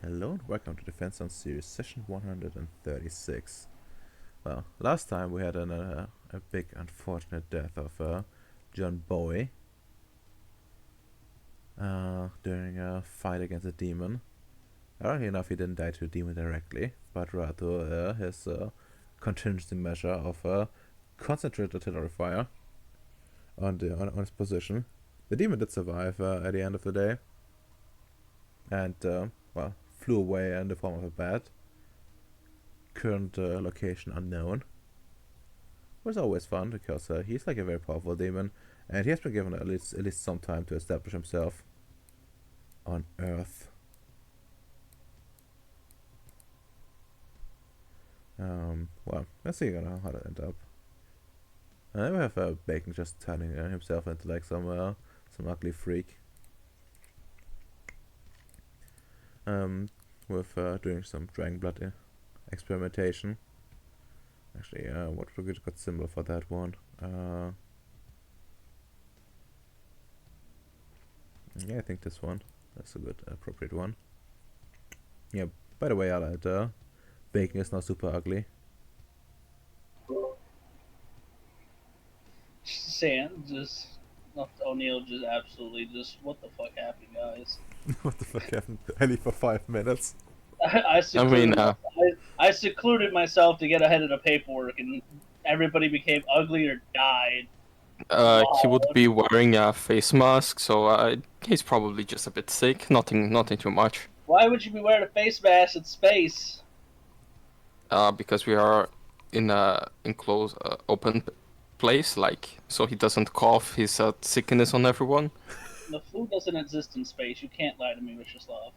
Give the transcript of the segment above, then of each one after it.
Hello and welcome to Defense on Ceres, session 136. Well, last time we had a big unfortunate death of John Bowie during a fight against a demon. Ironically enough, he didn't die to a demon directly, but rather his contingency measure of concentrated artillery fire on his position. The demon did survive at the end of the day, and well, flew away in the form of a bat. Current location unknown. Was always fun because he's like a very powerful demon, and he has been given at least some time to establish himself on Earth. Well, let's see how that end up. And we have Bacon just turning himself into like some ugly freak. With doing some dragon blood experimentation. Actually, what would be a good symbol for that one? Yeah, I think this one. That's a good, appropriate one. Yeah, by the way, I lied. Bacon is not super ugly. Sam just O'Neill just absolutely just what the fuck happened, guys? What the fuck happened? Only for 5 minutes. I secluded myself to get ahead of the paperwork, and everybody became ugly or died. He would be wearing a face mask, so he's probably just a bit sick. Nothing too much. Why would you be wearing a face mask in space? Because we are in a enclosed, open place, like, so he doesn't cough his sickness on everyone. The flu doesn't exist in space. You can't lie to me, Wishlaslav.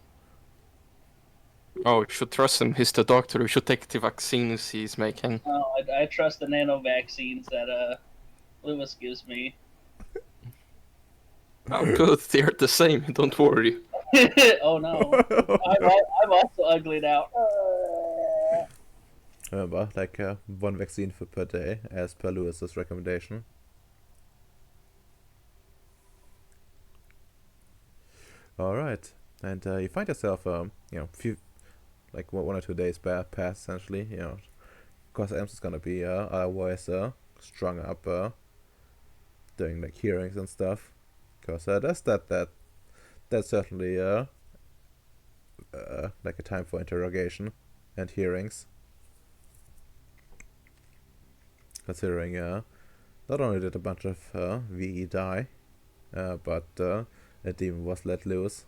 Oh, we should trust him. He's the doctor. We should take the vaccines he's making. Oh, I trust the nano vaccines that Lewis gives me. Oh, good. They're the same. Don't worry. Oh no, I'm also ugly now. Remember, like one vaccine per day, as per Lewis's recommendation. All right, and you find yourself, few, like 1 or 2 days pass essentially. Because Ems is gonna be otherwise strung up doing like hearings and stuff. Because that's certainly like a time for interrogation and hearings. Considering not only did a bunch of VE die, but a demon was let loose.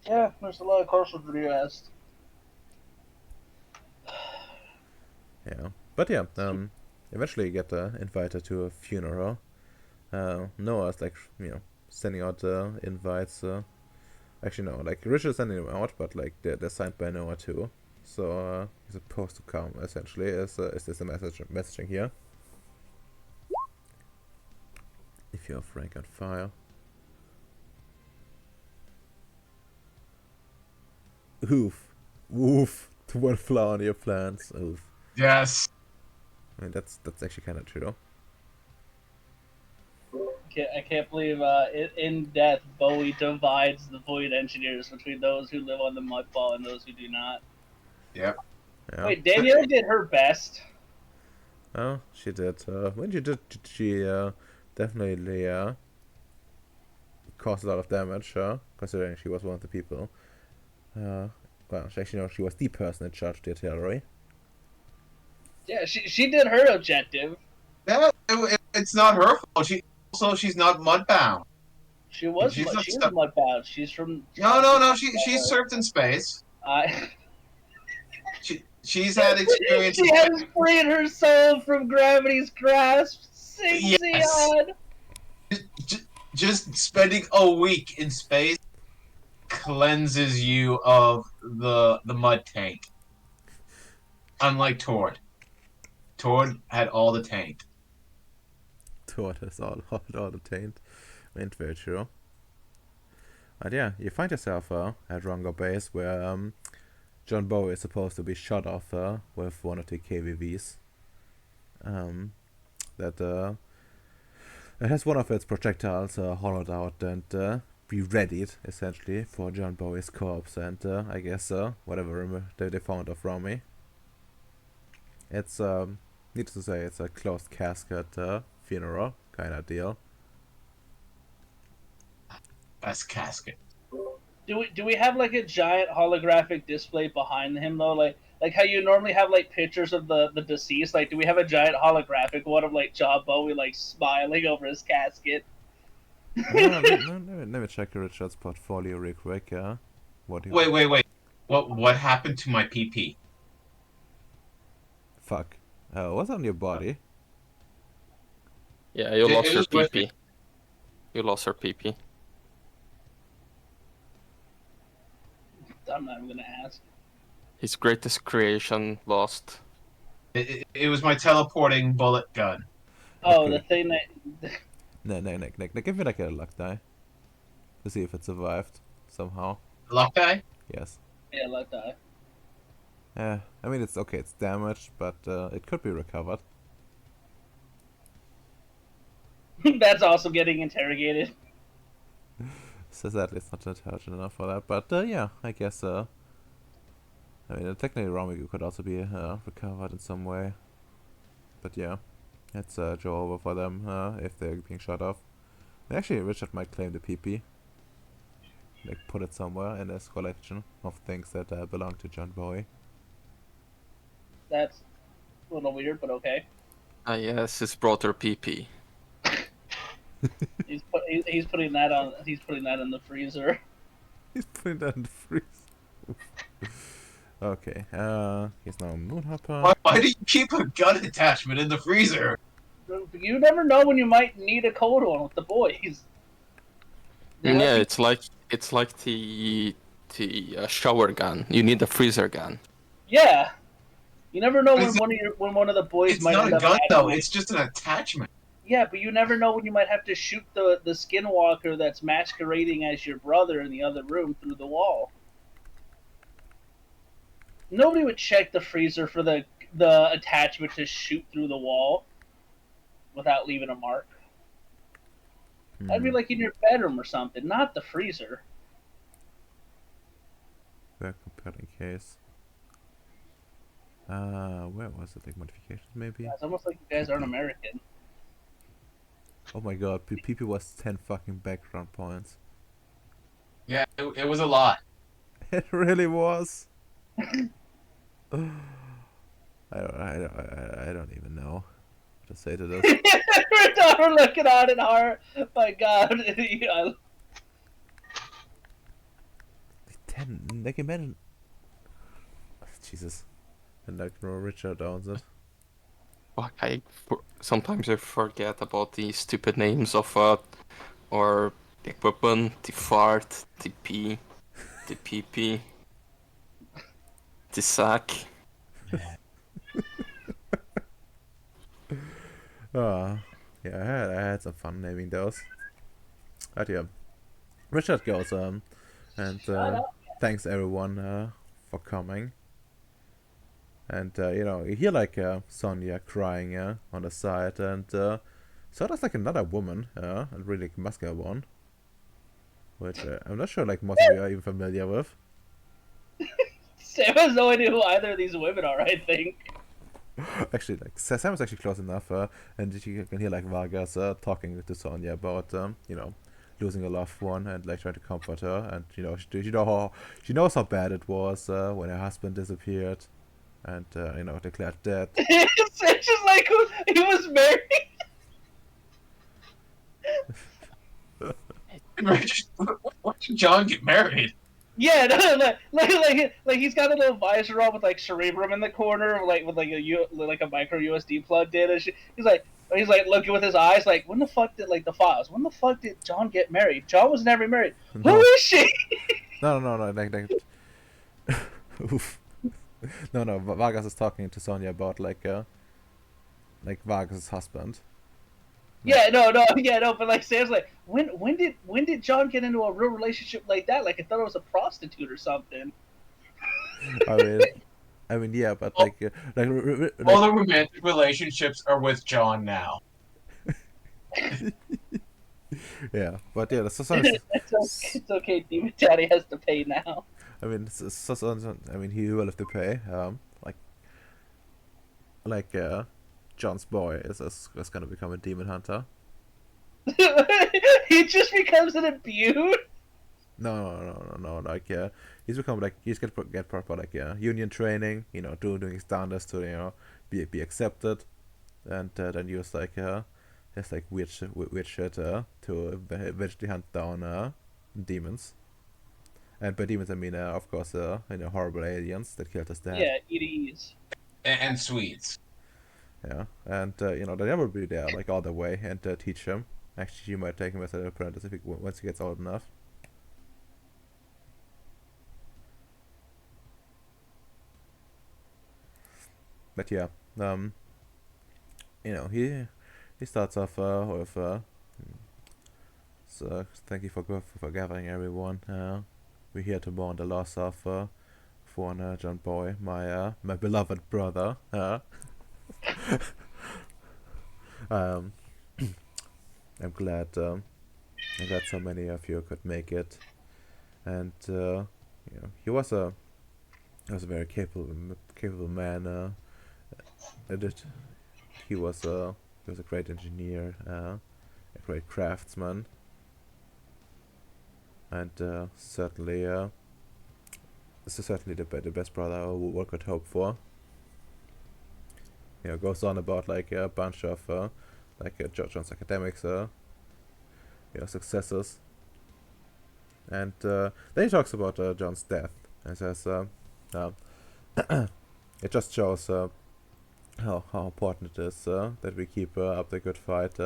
Yeah, there's a lot of questions to be asked. Yeah, but yeah, eventually you get invited to a funeral. Noah's like, sending out invites. Actually, no, like Richard's sending them out, but like they're signed by Noah too. So he's supposed to come. Essentially, is this the messaging here? If you're Frank on fire. Oof, woof. To one flaw on your plans. Oof. Yes. I mean that's actually kind of true. I can't believe in death Bowie divides the Void Engineers between those who live on the Mudball and those who do not. Yep. Yeah. Wait, Danielle did her best. Oh, she did. When she definitely caused a lot of damage, considering she was one of the people. Well, she was the person in charge of the artillery. Yeah, she did her objective. Yeah, it's not her fault. She's not mudbound. She was She's not she's stuck. Mudbound. She's from No. She served in space. She's had experience. She has freed her soul from gravity's grasp. Sing Yes. Xeon. Just spending a week in space cleanses you of the mud taint. Unlike Tord. Tord had all the taint. Toward us all the taint. Meant very true. And yeah, you find yourself at Rongo Base where John Bowie is supposed to be shot off with one of the KVVs. That it has one of its projectiles hollowed out, and be readied essentially for John Bowie's corpse, and I guess whatever they found of Romy. It's needless to say, it's a closed casket funeral kind of deal. Best casket. Do we have like a giant holographic display behind him though? Like how you normally have like pictures of the deceased. Like, do we have a giant holographic one of like John Bowie like smiling over his casket? Let me check Richard's portfolio real quick. What? Wait. What happened to my PP? Fuck. What's on your body? Yeah, you It lost your was with PP. You lost your PP. I'm not even gonna ask. His greatest creation lost. It was my teleporting bullet gun. Oh, Okay. the thing that. No, give me like a luck die. To see if it survived somehow. Luck die? Yes. Yeah, like that. Yeah, I mean it's okay, it's damaged, but it could be recovered. That's also getting interrogated. So sadly it's not intelligent enough for that, but yeah, I guess I mean technically Romy could also be recovered in some way. But yeah, it's Joe over for them if they're being shut off. And actually Richard might claim the PP. Like put it somewhere in his collection of things that belong to John Bowie. That's a little weird, but okay. Ah yes, his brother PP. He's putting that on. He's putting that in the freezer. He's putting that in the freezer. Okay, he's now a Moonhopper. Why do you keep a gun attachment in the freezer? You never know when you might need a cold one with the boys. Yeah, it's like the shower gun. You need a freezer gun. Yeah. You never know It's- when one of the boys It's might not end a up gun though. having- It's just an attachment. Yeah, but you never know when you might have to shoot the skinwalker that's masquerading as your brother in the other room through the wall. Nobody would check the freezer for the attachment to shoot through the wall without leaving a mark. That'd be like in your bedroom or something, not the freezer. Very compelling case. Where was it? Like modifications, maybe? It's almost like you guys aren't American. Oh my god, PP was 10 fucking background points. Yeah, it was a lot. It really was. I don't even know what to say to this. We're looking at it hard. My God. 10, like imagine. Jesus. And like no Richard owns it. Fuck, sometimes I forget about the stupid names of or the equipment, the fart, the pee, the PP, the sack. Yeah, I had some fun naming those. But yeah, Richard goes and thanks everyone for coming. And you hear like Sonia crying on the side, and so there's like another woman, a really muscular one, which I'm not sure like most of you are even familiar with. Sam has no idea who either of these women are, I think. Actually, like Sam was actually close enough, and you can hear like Vargas talking to Sonia about losing a loved one and like trying to comfort her, and she knows how bad it was when her husband disappeared, and declared dead. It's just like he was married. Why did John get married? Yeah, no, like he's got a little visor on with like cerebrum in the corner, like with like a micro USB plugged in. And he's like looking with his eyes, like when the fuck did like the files? When the fuck did John get married? John was never married. No. Who is she? No, like oof. No, Vargas is talking to Sonia about like Vargas' husband. Yeah, no, but like Sam's like, when did John get into a real relationship like that? Like I thought it was a prostitute or something. I mean, yeah, but like All the romantic relationships are with John now. Yeah, but yeah, so some is, It's okay. Demon Daddy has to pay now. I mean, I mean, he will have to pay. John's boy is gonna become a demon hunter. He just becomes an abuse. No. Like, he's become like get proper like union training. You know, doing his standards to be accepted, and then use like his like weird shit to eventually hunt down demons. And by demons I mean of course horrible aliens that killed his dad. Yeah, EDEs. And sweets. Yeah, and they never be there like all the way and teach him. Actually, you might take him as an apprentice if once he gets old enough. But yeah, he starts off with so thank you for gathering everyone. We're here to mourn the loss of one John Boy, my beloved brother. Um, I'm glad so many of you could make it, and he was a very capable man. He was a great engineer, a great craftsman, and this is certainly the best brother one could hope for. Goes on about like a bunch of John's academics, successes, and then he talks about John's death and says, it just shows how important it is that we keep up the good fight,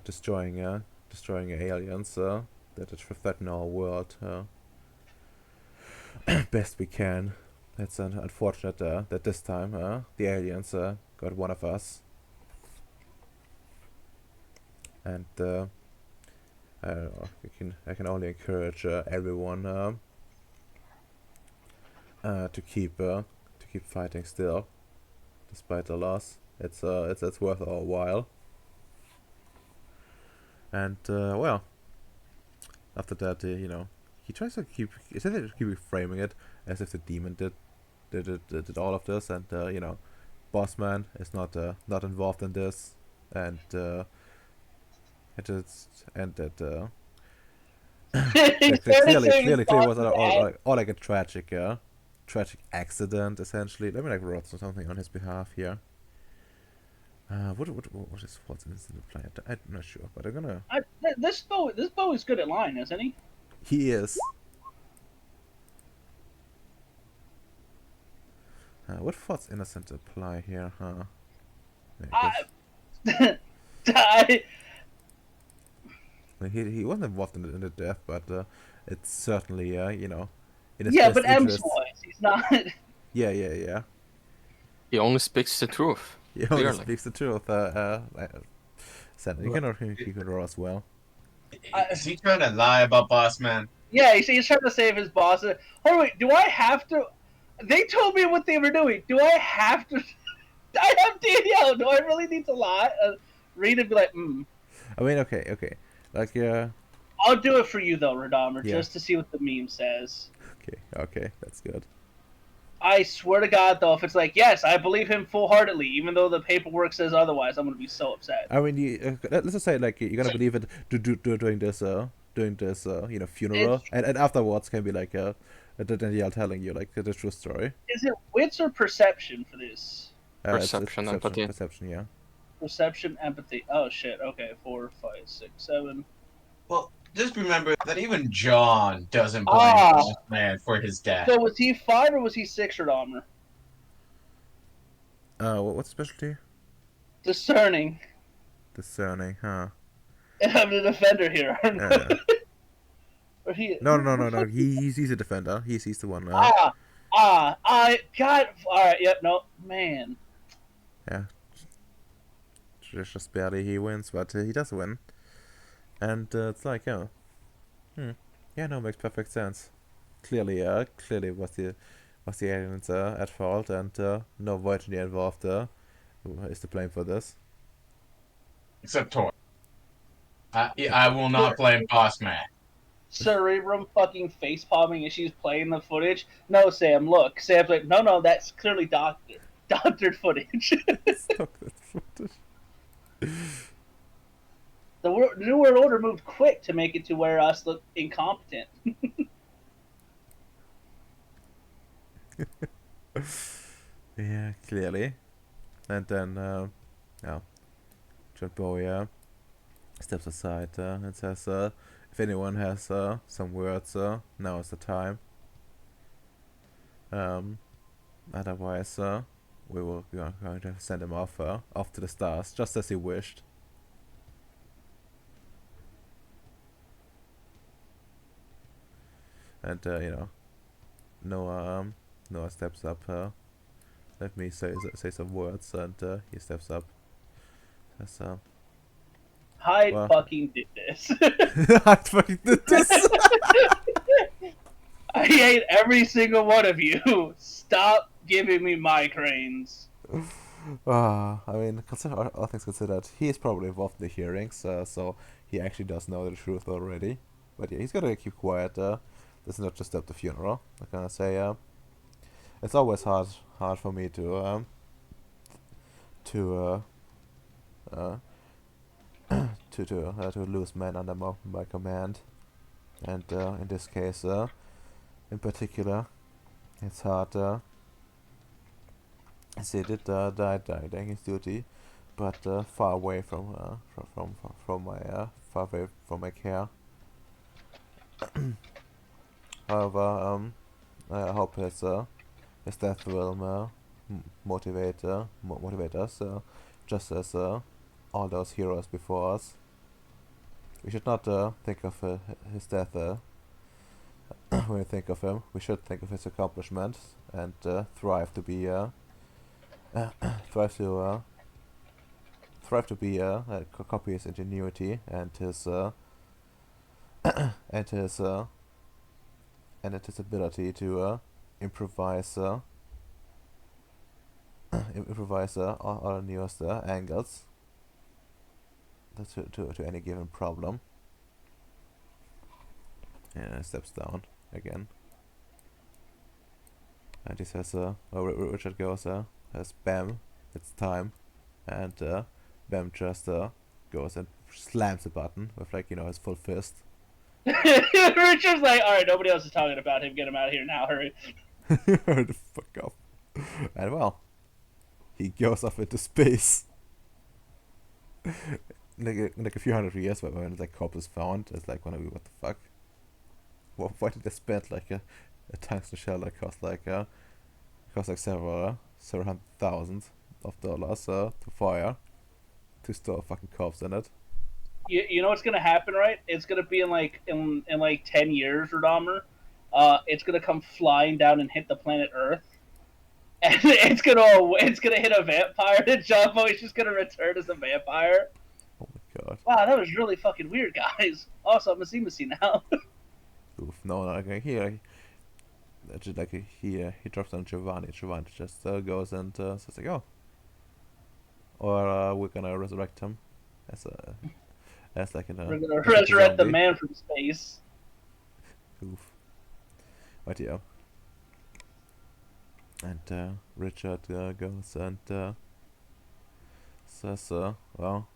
destroying aliens that threaten our world best we can. It's unfortunate that this time the aliens got one of us, and I don't know, I can only encourage everyone to keep fighting still, despite the loss. It's worth our while. And well, after that, he tries to keep framing it as if the demon did all of this, and Bossman is not involved in this, and that clearly was all like a tragic accident essentially. Let me like wrote something on his behalf here. What is what's in the planet? I'm not sure, but I'm gonna. This bow is good at line, isn't he? He is. What thoughts innocent apply here, huh? He wasn't involved in the death, but it's certainly in his Yeah, best but M's interest. voice, he's not. Yeah. He only speaks the truth. He only Clearly. speaks the truth. Sadly, he can roll as well. Is he trying to lie about Boss Man? Yeah, he's trying to save his boss. Hold on, wait, do I have to? They told me what they were doing. Do I have to? I have Danielle. Do I really need to lie? Read and be like, I mean, okay. Like, I'll do it for you though, Radammer, Yeah. just to see what the meme says. Okay, that's good. I swear to God, though, if it's like, yes, I believe him full-heartedly, even though the paperwork says otherwise, I'm gonna be so upset. I mean, let's just say like you're gonna believe it during this funeral, and afterwards can be like then Danielle telling you like the true story. Is it wits or perception for this? It's Perception, empathy. Perception, yeah. Perception, empathy. Oh shit. Okay, 4, 5, 6, 7. Well, just remember that even John doesn't blame Boss Man for his death. So was he 5 or was he 6, Radammer? What's specialty? Discerning. Discerning, huh? And I'm the defender here. Or he... No. He's a defender. He's the one. I got. All right. Yep. No, man. Yeah. Just barely he wins, but he does win. And it's like, yeah, no, makes perfect sense. Clearly was the aliens at fault, and no Voyager involved is to blame for this. Except Tor. I will not blame Boss Man. Cerebrum fucking face palming as she's playing the footage. No, Sam, look. Sam's like, no, that's clearly doctored footage. Stop that footage. The New World Order moved quick to make it to where us look incompetent. Yeah, clearly. And then, yeah, John Bowie steps aside and says, if anyone has some words, now is the time. Otherwise, we are going to send him off to the stars, just as he wished. And Noah steps up. Let me say some words, and he steps up. Says, I well, fucking did this. I fucking did this. I hate every single one of you. Stop giving me migraines. I mean, all things considered, he is probably involved in the hearings, so he actually does know the truth already. But yeah, he's gotta keep quiet. This is not just at the funeral. I'm gonna say, it's always hard for me to to to lose men under my command, and in this case, in particular, it's hard. As he did die doing his duty, but far away from my far away from my care. However, I hope his death will motivate us, just as all those heroes before us. We should not think of his death when we think of him. We should think of his accomplishments and thrive to be copy his ingenuity and his and his ability to improvise all the newest angles to any given problem. And steps down again. And he says, Richard goes, Bam, it's time. And Bam just goes and slams the button with, like, his full fist. Richard's like, alright, nobody else is talking about him. Get him out of here now. Hurry. Hurry the fuck up. And well, he goes off into space. like a few hundred years when the corpse is found, it's like, what the fuck? Why did they spend like a tungsten shell that cost like several hundred thousand of dollars to fire to store a fucking corpse in it? You know what's gonna happen, right? It's gonna be in like 10 years, Radomer. It's gonna come flying down and hit the planet Earth, and it's gonna hit a vampire, and John Boy's just gonna return as a vampire. Oh my god! Wow, that was really fucking weird, guys. Also, I'm a Seamacy now. Oof, no, like he drops on Giovanni. Giovanni just goes and says like, oh, or we're gonna resurrect him as like We're gonna resurrect the man from space. Oof. But yeah. And Richard goes and says, well,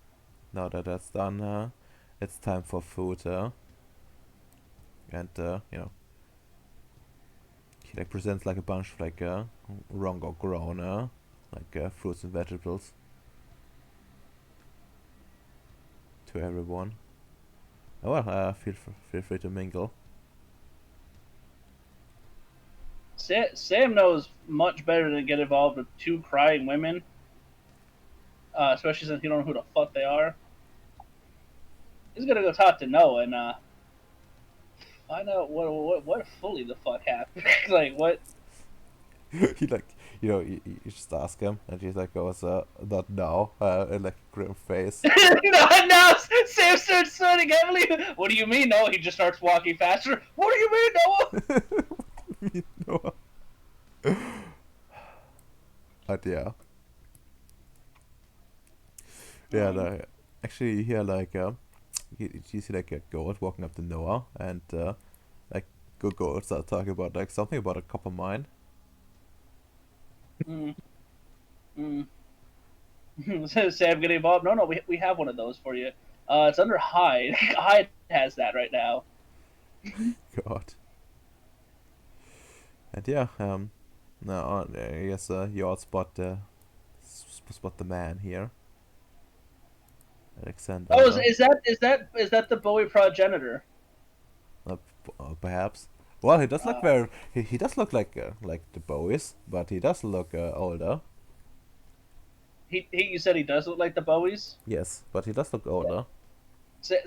now that that's done, it's time for food. And he like presents like a bunch of like wrong or grown like fruits and vegetables to everyone. Oh, well, feel free to mingle. Sam knows much better than get involved with two crying women, especially since you don't know who the fuck they are. He's gonna go talk to Noah and find out what fully the fuck happened. Like what? He like you just ask him, and he's like goes not now in like a grim face. No, Sam starts sweating heavily. What do you mean? No, he just starts walking faster. What do you mean, Noah? What do you mean, Noah? But yeah. Yeah, actually here like you see like a goat walking up to Noah, and like goat start talking about like something about a copper mine. Mm. Mm. Sam getting involved. No, we have one of those for you. It's under Hyde. Hyde has that right now. God. And yeah, no, I guess you all spot spot the man here, Alexander. Oh, is that the Bowie progenitor? Perhaps. Well, he does look Uh, very. He does look like the Bowies, but he does look older. you said he does look like the Bowies. Yes, but he does look older. Sam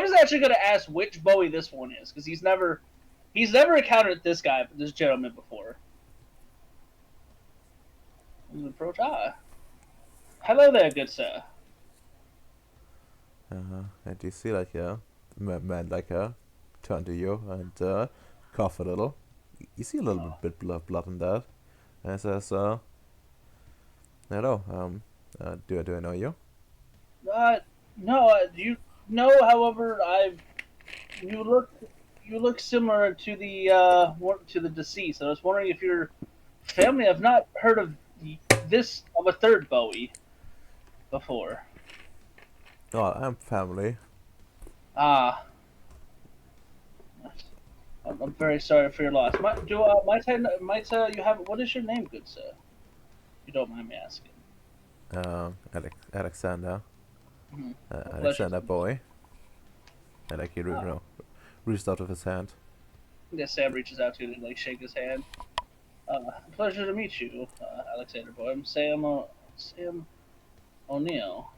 is actually going to ask which Bowie this one is because he's never encountered this gentleman before. Approach. Hello there, good sir. And you see like a man like turn to you and cough a little. You see a little bit blood in that, and he says, "Hello. Do I know you?" No. You know, however, you look similar to the deceased. I was wondering if you're family. I've not heard of a third Bowie before. Oh, I'm family. Ah, I'm very sorry for your loss. Might you have what is your name, good sir? If you don't mind me asking. Alexander. Mhm. A pleasure. Alexander boy. And like he Ah. reached out with his hand. Yeah, Sam reaches out to you to like shake his hand. Pleasure to meet you, Alexander Boy. I'm Sam O'Neill,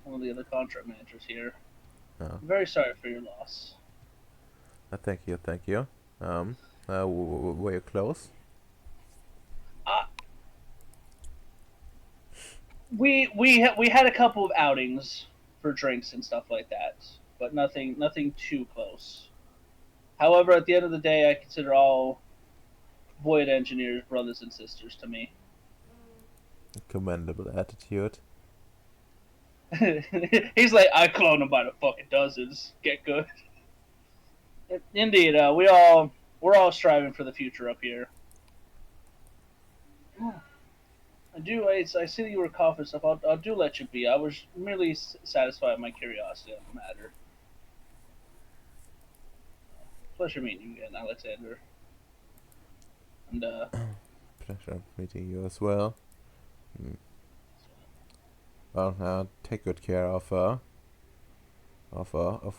one of the other contract managers here. Oh, I'm very sorry for your loss. thank you, thank you. Were you close? Uh, we had a couple of outings for drinks and stuff like that, but nothing too close. However, at the end of the day, I consider all Void engineers brothers and sisters to me. Commendable attitude. He's like, I clone them by the fucking dozens. Get good. Indeed, we're all striving for the future up here. I see that you were coughing stuff. I'll do let you be. I was merely satisfying my curiosity on the matter. Pleasure meeting you again, Alexander. And Pleasure meeting you as well. Well, take good care of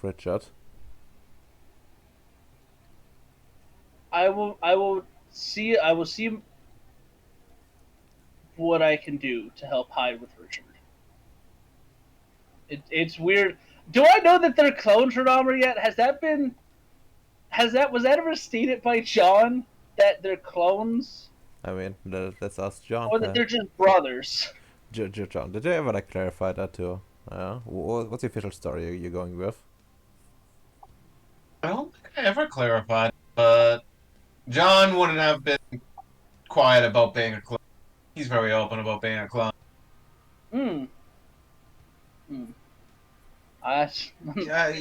Richard. I will see what I can do to help Hyde with Richard. It's weird. Do I know that they're clones for Dahmer yet? Was that ever stated by John that they're clones I mean, let's ask John. or that they're just brothers? John, did you ever like clarify that too? What's the official story you're going with? I don't think I ever clarified, but John wouldn't have been quiet about being a clone. He's very open about being a clone. Hmm. I Yeah,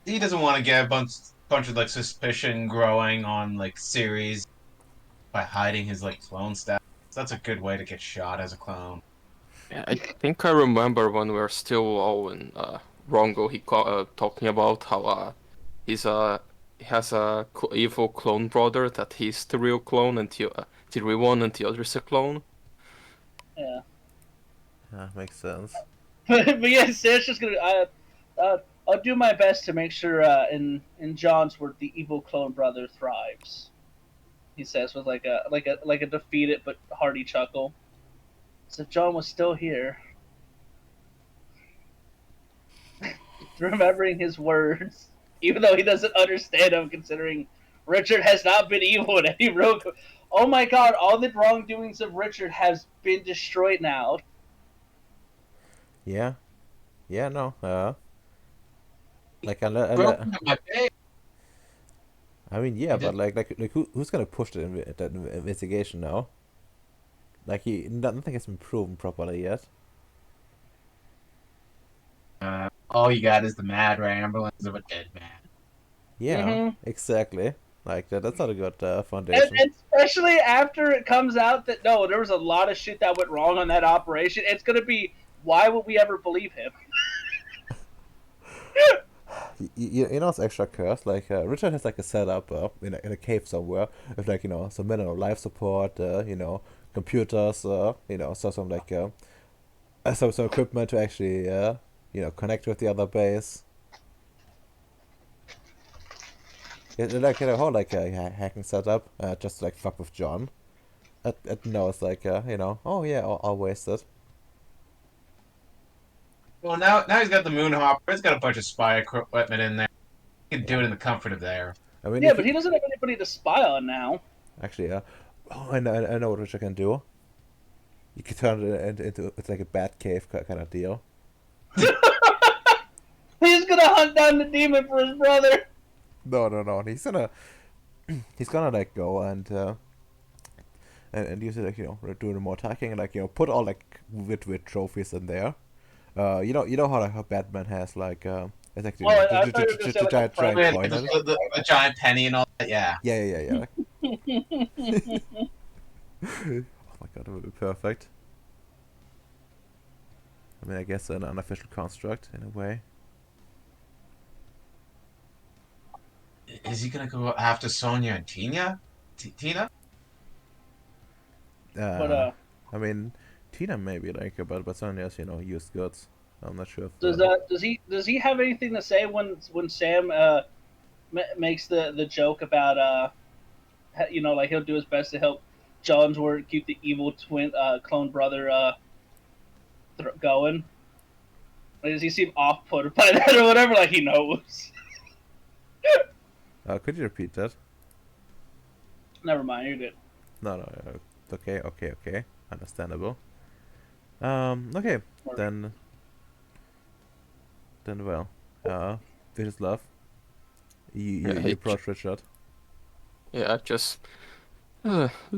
he doesn't want to get a bunch of like suspicion growing on like Ceres by hiding his like clone status. That's a good way to get shot as a clone. Yeah, I think I remember when we were still all in Rongo, talking about how he has a evil clone brother that he's the real clone and the real one and the other is a clone. yeah. Makes sense. But yeah, Sam's just gonna. I'll do my best to make sure in John's word the evil clone brother thrives. He says with like a defeated but hearty chuckle. So if John was still here, remembering his words, even though he doesn't understand them, considering Richard has not been evil in any real. Oh my God! All the wrongdoings of Richard has been destroyed now. Yeah. Yeah. No. Like Broke into my bed. I mean, yeah, He but did. like who's gonna push that investigation now? Like nothing has been proven properly yet. all you got is the mad ramblings of a dead man. Yeah, Hmm. exactly. Like that's not a good And, foundation. and especially after it comes out that no, there was a lot of shit that went wrong on that operation. It's gonna be, why would we ever believe him? You know, it's extra cursed. Like Richard has like a setup in a cave somewhere with like some minimal life support. Computers. Some like some equipment to actually connect with the other base. Yeah, like a whole like hacking setup just to like fuck with John. No, it's like oh yeah, I'll waste it. Well, now he's got the moon hopper. He's got a bunch of spy equipment in there. He can do Yeah, it in the comfort of there. I mean Yeah, if but you he doesn't have anybody to spy on now. actually oh I know what Richard can do. You could turn it into it's like a bat cave kind of deal. He's gonna hunt down the demon for his brother. No. He's gonna like go and use it like do the more attacking and like put all like weird trophies in there. You know how like how Batman has like it's like Oh, I thought you were gonna say like a giant Yeah, friendly. coin in it. the giant penny and all that. Yeah. Yeah. Oh my god, that would be perfect. I mean, I guess an unofficial construct in a way. Is he gonna go after Sonya and Tina? But Uh, I mean, Tina maybe like, but Sonya's used goods. I'm not sure if does he have anything to say when Sam makes the joke about like he'll do his best to help John's work keep the evil twin clone brother going? Like, does he seem off put by that or whatever? Like he knows. could you repeat that? Never mind, you're good. No, okay, understandable. Okay, then well, this is love. Yeah, You approach Richard. yeah, just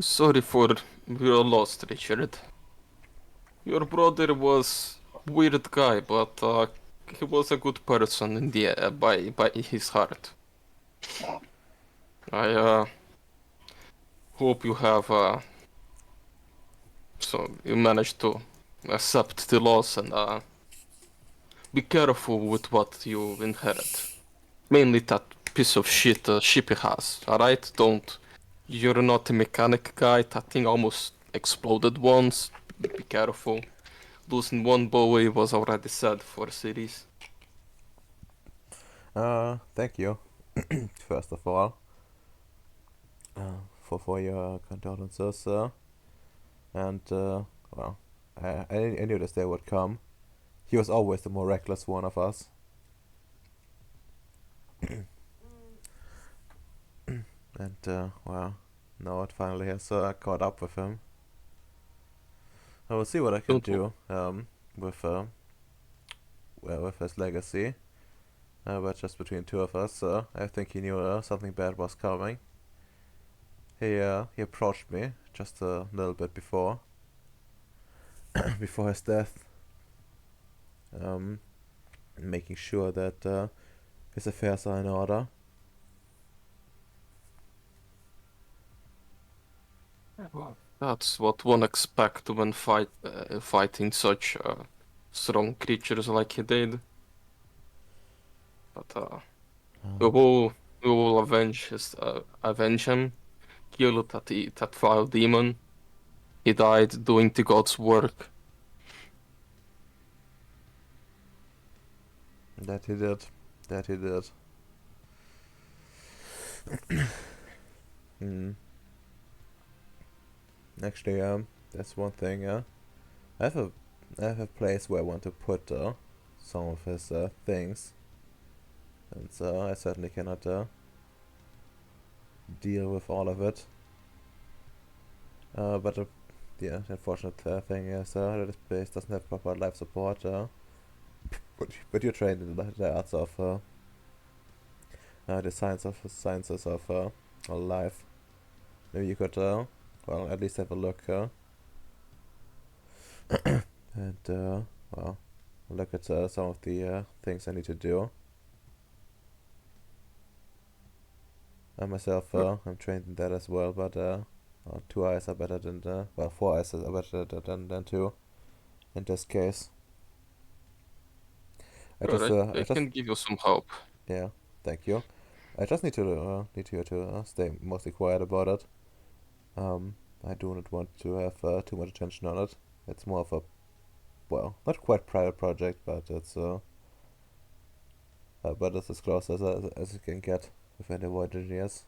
sorry for your loss, Richard. Your brother was weird guy, but he was a good person in the by his heart. I hope you have so you managed to accept the loss and be careful with what you inherit. Mainly that piece of shit ship he has. Alright, don't. You're not a mechanic guy. That thing almost exploded once. Be careful. Losing one Bowie was already sad for Ceres. Thank you. First of all, for your condolences, and well, I knew this day would come. He was always the more reckless one of us. And well, now it finally has caught up with him. I will see what I can Don't. do with well, with his legacy. But just between two of us, I think he knew something bad was coming. He approached me just a little bit before before his death, um, making sure that his affairs are in order. Well, that's what one expect when fighting such strong creatures like he did. But we Um, will we will avenge him. Kill that vile demon. He died doing the God's work. that he did. That he did. Hmm. Actually, that's one thing. I have a I have a place where I want to put some of his things, and so I certainly cannot deal with all of it. But yeah, the unfortunate thing is this place doesn't have proper life support. But you're trained in the arts of the sciences of life. Maybe you could well at least have a look and well look at some of the things I need to do. I myself, I'm trained in that as well, but 2 eyes are better than 4 eyes are better than two in this case. Good, I I just can give you some help. Yeah, thank you. I just need you to stay mostly quiet about it. I do not want to have too much attention on it. It's more of a, well, not quite private project, but it's as close as you can get with any void engineers.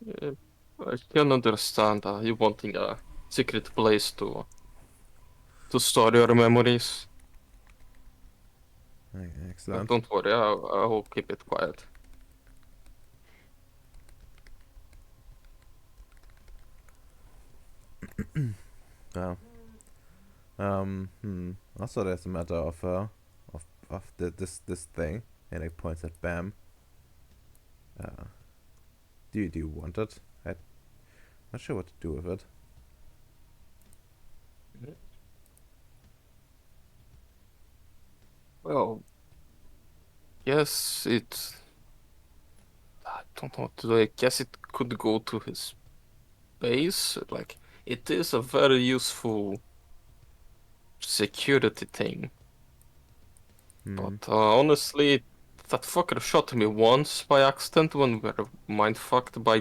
Yeah, I can understand you wanting a secret place to store your memories. Excellent. Don't worry, I will keep it quiet. Yeah. Also, there's a matter of this thing, and it points at Bam. Uh, do you want it? I'm not sure what to do with it. Well, yes, I don't know what to do. I guess it could go to his base. Like, it is a very useful security thing. But Hmm. honestly, that fucker shot me once by accident when we were mind fucked by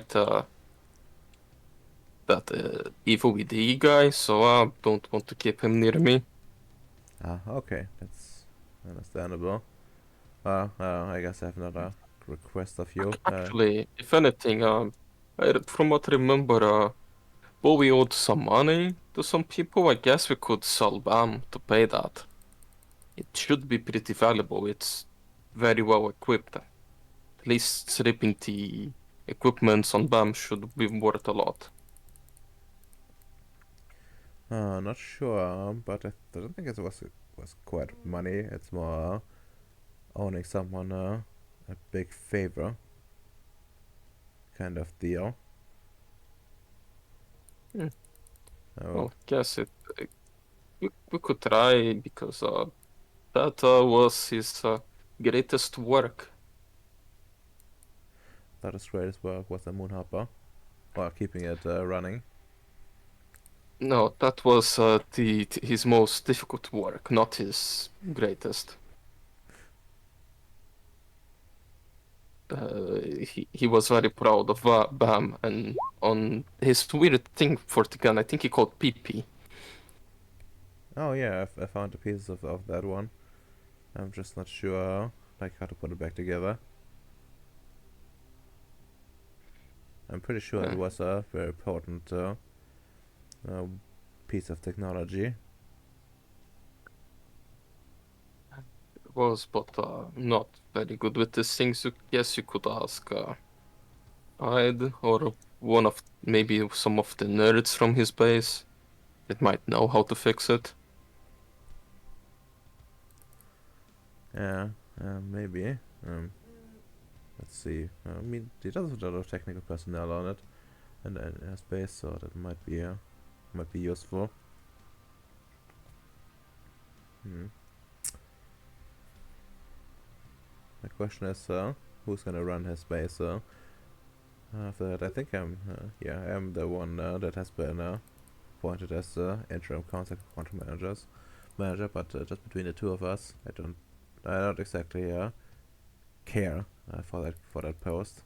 that evil ED guy, so I don't want to keep him near me. Ah, okay, that's understandable. I guess I have another request of you. Actually, if anything, from what I remember, Bowie owed some money to some people. I guess we could sell BAM to pay that. It should be pretty valuable. It's very well equipped. At least stripping the equipments on BAM should be worth a lot. Not sure, but I don't think was quite money. It's more owning someone a big favor kind of deal. Hmm. Oh, Well, guess we could try because that was his greatest work. that is greatest work was the Moonhopper, while keeping it running. No, that was his most difficult work, not his greatest. He was very proud of Bam and on his weird thing for the gun. I think he called PP. Oh yeah, I found the pieces of that one. I'm just not sure like how to put it back together. I'm pretty sure it Yeah, was a very important um, piece of technology. it was, but not very good with these things. Yes, you could ask Hyde or one of maybe some of the nerds from his base. That might know how to fix it. Yeah, maybe. Let's see. I mean, he does have a lot of technical personnel on it, and airspace, so that might be useful. Hmm. The question is, who's gonna run his base? After that, I think I am the one that has been appointed as interim contact quantum manager, but just between the two of us, I don't exactly care for that post.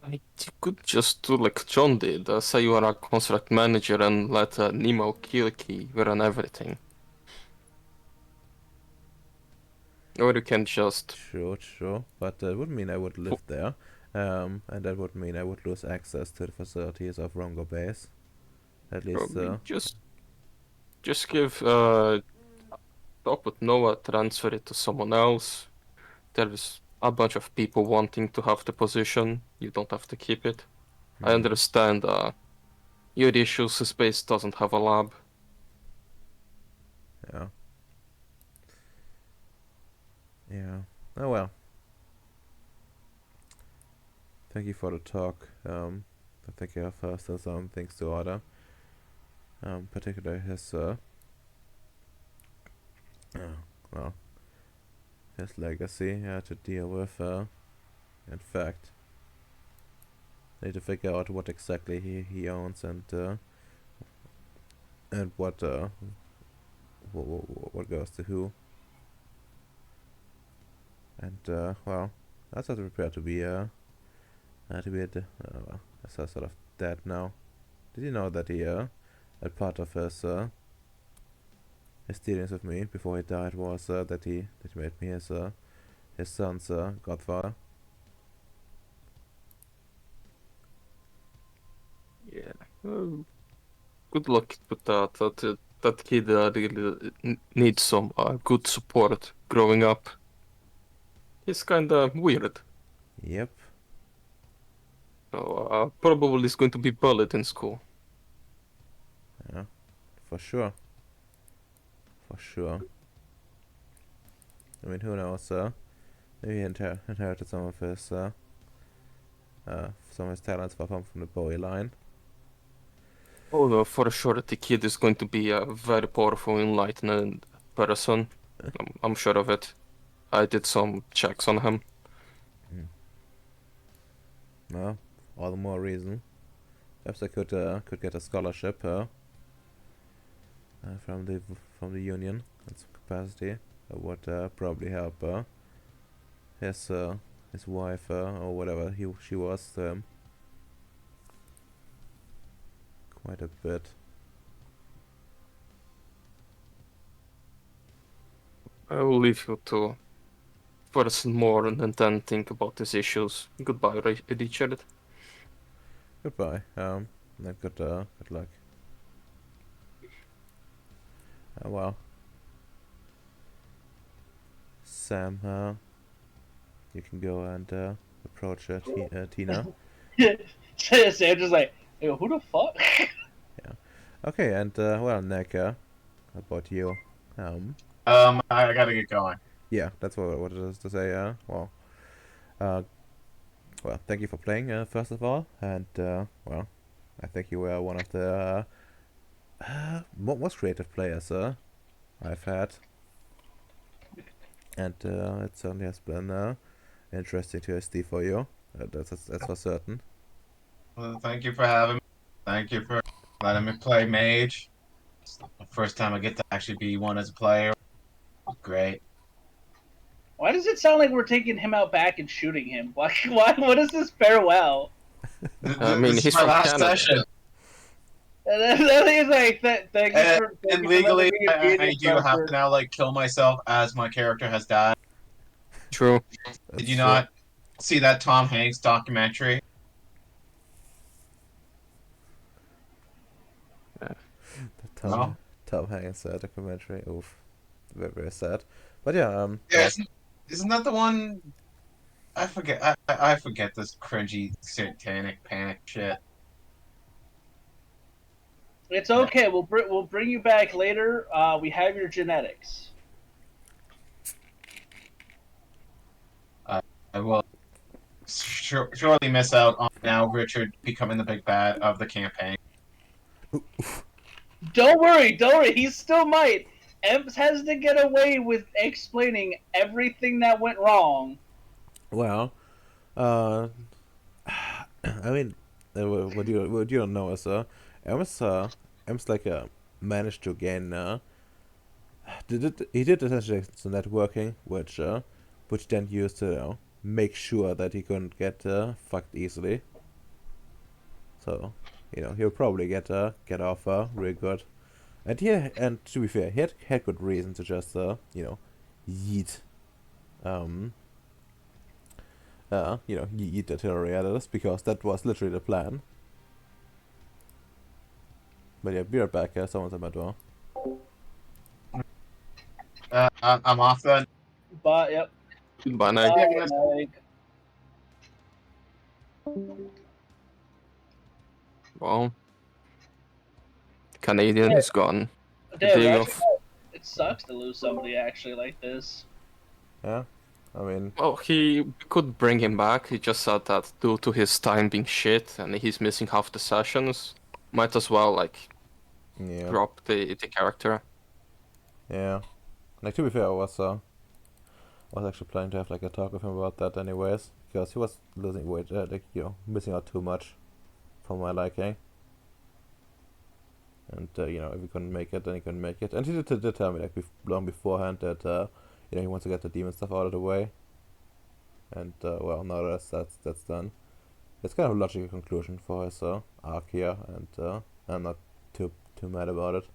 You could just do like John did, say you are a construct manager and let Nemo Kilki run everything. Or you can just. True, but that would mean I would live there, and that would mean I would lose access to the facilities of Rongo Base. At least, Just give talk with Noah, transfer it to someone else. There is a bunch of people wanting to have the position. You don't have to keep it. I hmm, understand your issues. Space doesn't have a lab. yeah, yeah. Oh well. Thank you for the talk. I think I have still some things to order. Particularly his well, his legacy to deal with. In fact, need to figure out what exactly he owns and what what goes to who. And well, that's also prepared to be well, sort of dead now. Did you know that he that part of his dealings with me before he died was that he made me his son's godfather? Yeah. Good luck with that. That kid really needs some good support growing up. He's kinda weird. Yep. So probably is going to be bullied in school. Yeah. For sure. For sure. I mean, who knows? Maybe he inherited some of his talents from the Bowie line. Oh no, for sure the kid is going to be a very powerful, enlightened person. I'm sure of it. I did some checks on him. Well, all the more reason. Perhaps I could get a scholarship from the union in some capacity. That would probably help his wife or whatever she was to him quite a bit. I will leave you to first more and then think about these issues. Goodbye, Richard. Goodbye. Good luck. Well, Sam, you can go and approach Tina. Sam just like, hey, who the fuck? Okay, and well, Nick, how about you? I gotta get going. Yeah, that's what it is to say. Uh, well, thank you for playing, first of all, and well, I think you were one of the most creative players I've had, and it certainly has been interesting to SD for you. That's for certain. Well, thank you for having me. Thank you for letting me play Mage. It's the first time I get to actually be one as a player. Great. Why does it sound like we're taking him out back and shooting him? Why? What is this farewell? I mean, This he's is my from last Canada. session. And then he's like, thank you for And letting legally, me be I the do have instructor." to now like kill myself as my character has died. True. That's Did you true. not see that Tom Hanks documentary? The No. Tom Hanks documentary. Oof, very very sad. But yeah, Yeah, isn't that the one? I forget. I forget this cringy satanic panic shit. It's okay. We'll bring you back later. We have your genetics. I will surely miss out on now Richard becoming the big bad of the campaign. Don't worry. He still might. Emps has to get away with explaining everything that went wrong. well, uh, I mean, what you don't know is M's like managed to gain he did essentially some networking, which then used to make sure that he couldn't get fucked easily. So he'll probably get off real good. And to be fair, he had good reason to just yeet yeet artillery at us, because that was literally the plan. But yeah, be right back. Someone's at my door. I'm off then. But yep. Goodbye, Nick. Like, Well, Canadian is gone. damn, Day actually, off. it sucks to lose somebody actually like this. Yeah, I mean, Well, he could bring him back. He just said that due to his time being shit and he's missing half the sessions, might as well like Yeah, drop the character. yeah. Like to be fair, I was actually planning to have like a talk with him about that anyways, because he was losing weight, like missing out too much for my liking. And if he couldn't make it, then he couldn't make it. And he did tell me like long beforehand that he wants to get the demon stuff out of the way. And well, now that's done. It's kind of a logical conclusion for his arc here, and I'm not too mad about it.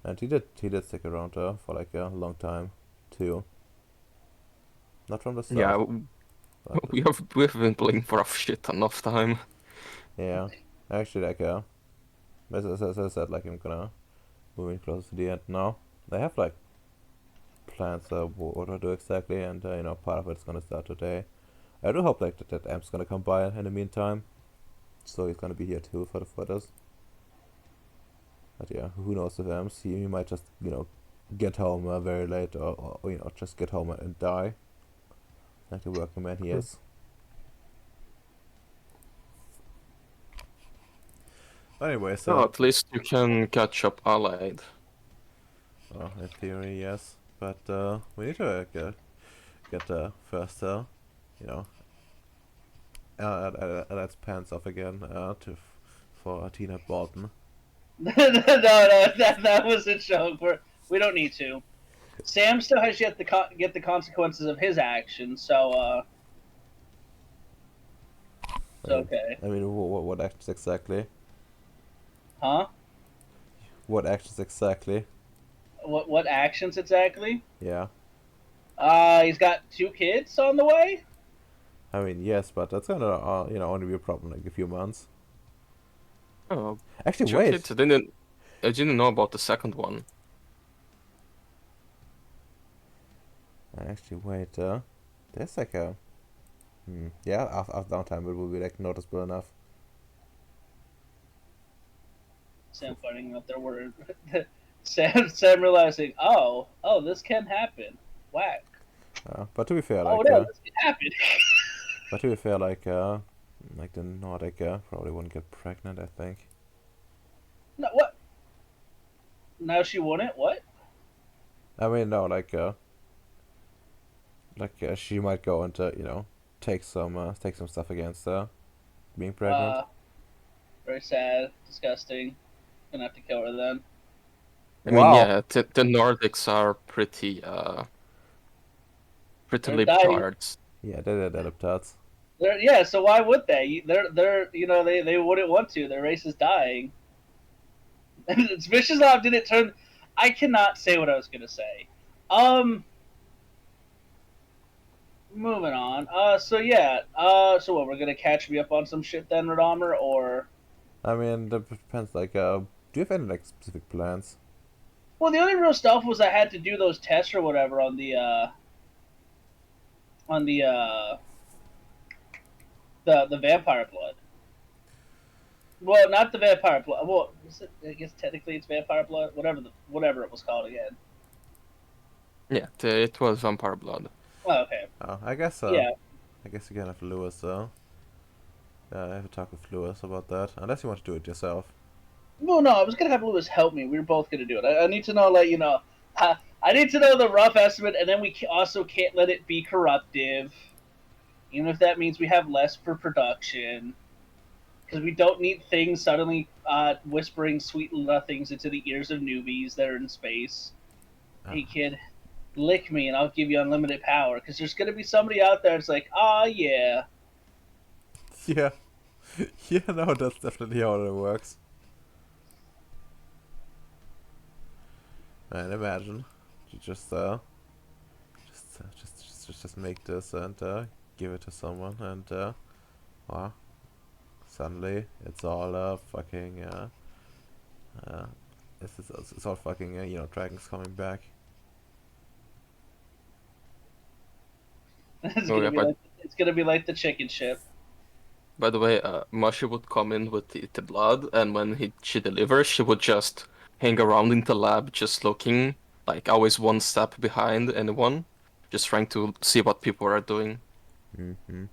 And he did stick around for like a long time too. Not from the Yeah, start, but we've been playing for a shit ton of time. yeah. Actually, like as I said, like I'm gonna move in closer to the end now. I have like plans what to do exactly, and part of it's gonna start today. I do hope like that Amp's gonna come by in the meantime, so he's gonna be here too for the photos. But yeah, who knows with Amps? He might just get home very late, or just get home and die, like the working man he is. Anyway, Oh, so at least you can catch up Allied. well, in theory, yes, but we need to get first, you know, let's pants off again for Tina Bolton. No, that was a joke. We don't need to. Sam still has yet to get the consequences of his actions, so it's okay. I mean, what actions exactly? Huh? What actions exactly? What actions exactly? Yeah. He's got 2 kids on the way. I mean, yes, but that's gonna only be a problem like a few months. Oh, Actually, two wait. kids. I didn't know about the second one. Actually, wait. There's like a. Yeah, after downtime, it will be like noticeable enough. Sam finding out their word. Sam realizing, oh, this can happen. Whack. But to be fair, Oh like, no, this can happen. like the Nordic probably wouldn't get pregnant. I think. No, what? Now she wouldn't. What? I mean, no, she might go and take some stuff against being pregnant. Very sad, disgusting. Gonna have to kill her then. I mean, Wow. yeah, the Nordics are pretty They're dying. libtards. Yeah, they're adaptats. Yeah. So why would they? They're they wouldn't want to. Their race is dying. Viciouslav didn't turn. I cannot say what I was gonna say. Moving on. So yeah. So what? We're gonna catch me up on some shit then, Radomer, or? I mean, that depends. Like, do you have any like specific plans? Well, the only real stuff was I had to do those tests or whatever on the vampire blood. Well, not the vampire blood. Well, I guess technically it's vampire blood. Whatever it was called again. Yeah, it was vampire blood. Oh, okay. I guess. Yeah. I guess you can have Lewis. I have to talk with Lewis about that. Unless you want to do it yourself. Well, no, I was gonna have Lewis help me. We were both gonna do it. I need to know, like, I need to know the rough estimate, and then we also can't let it be corruptive, even if that means we have less for production. Because we don't need things suddenly whispering sweet nothings into the ears of newbies that are in space. Hey, kid, lick me and I'll give you unlimited power. Because there's going to be somebody out there that's like, yeah. Yeah. Yeah, no, that's definitely how it works. And imagine you just make this and give it to someone, and well, suddenly it's all fucking it's all fucking dragons coming back. It's Oh, gonna yeah, be like it's gonna be like the chicken ship. By the way, Mashi would come in with the blood, and when she delivers, she would just hang around in the lab, just looking, like always one step behind anyone, just trying to see what people are doing. Mm-hmm.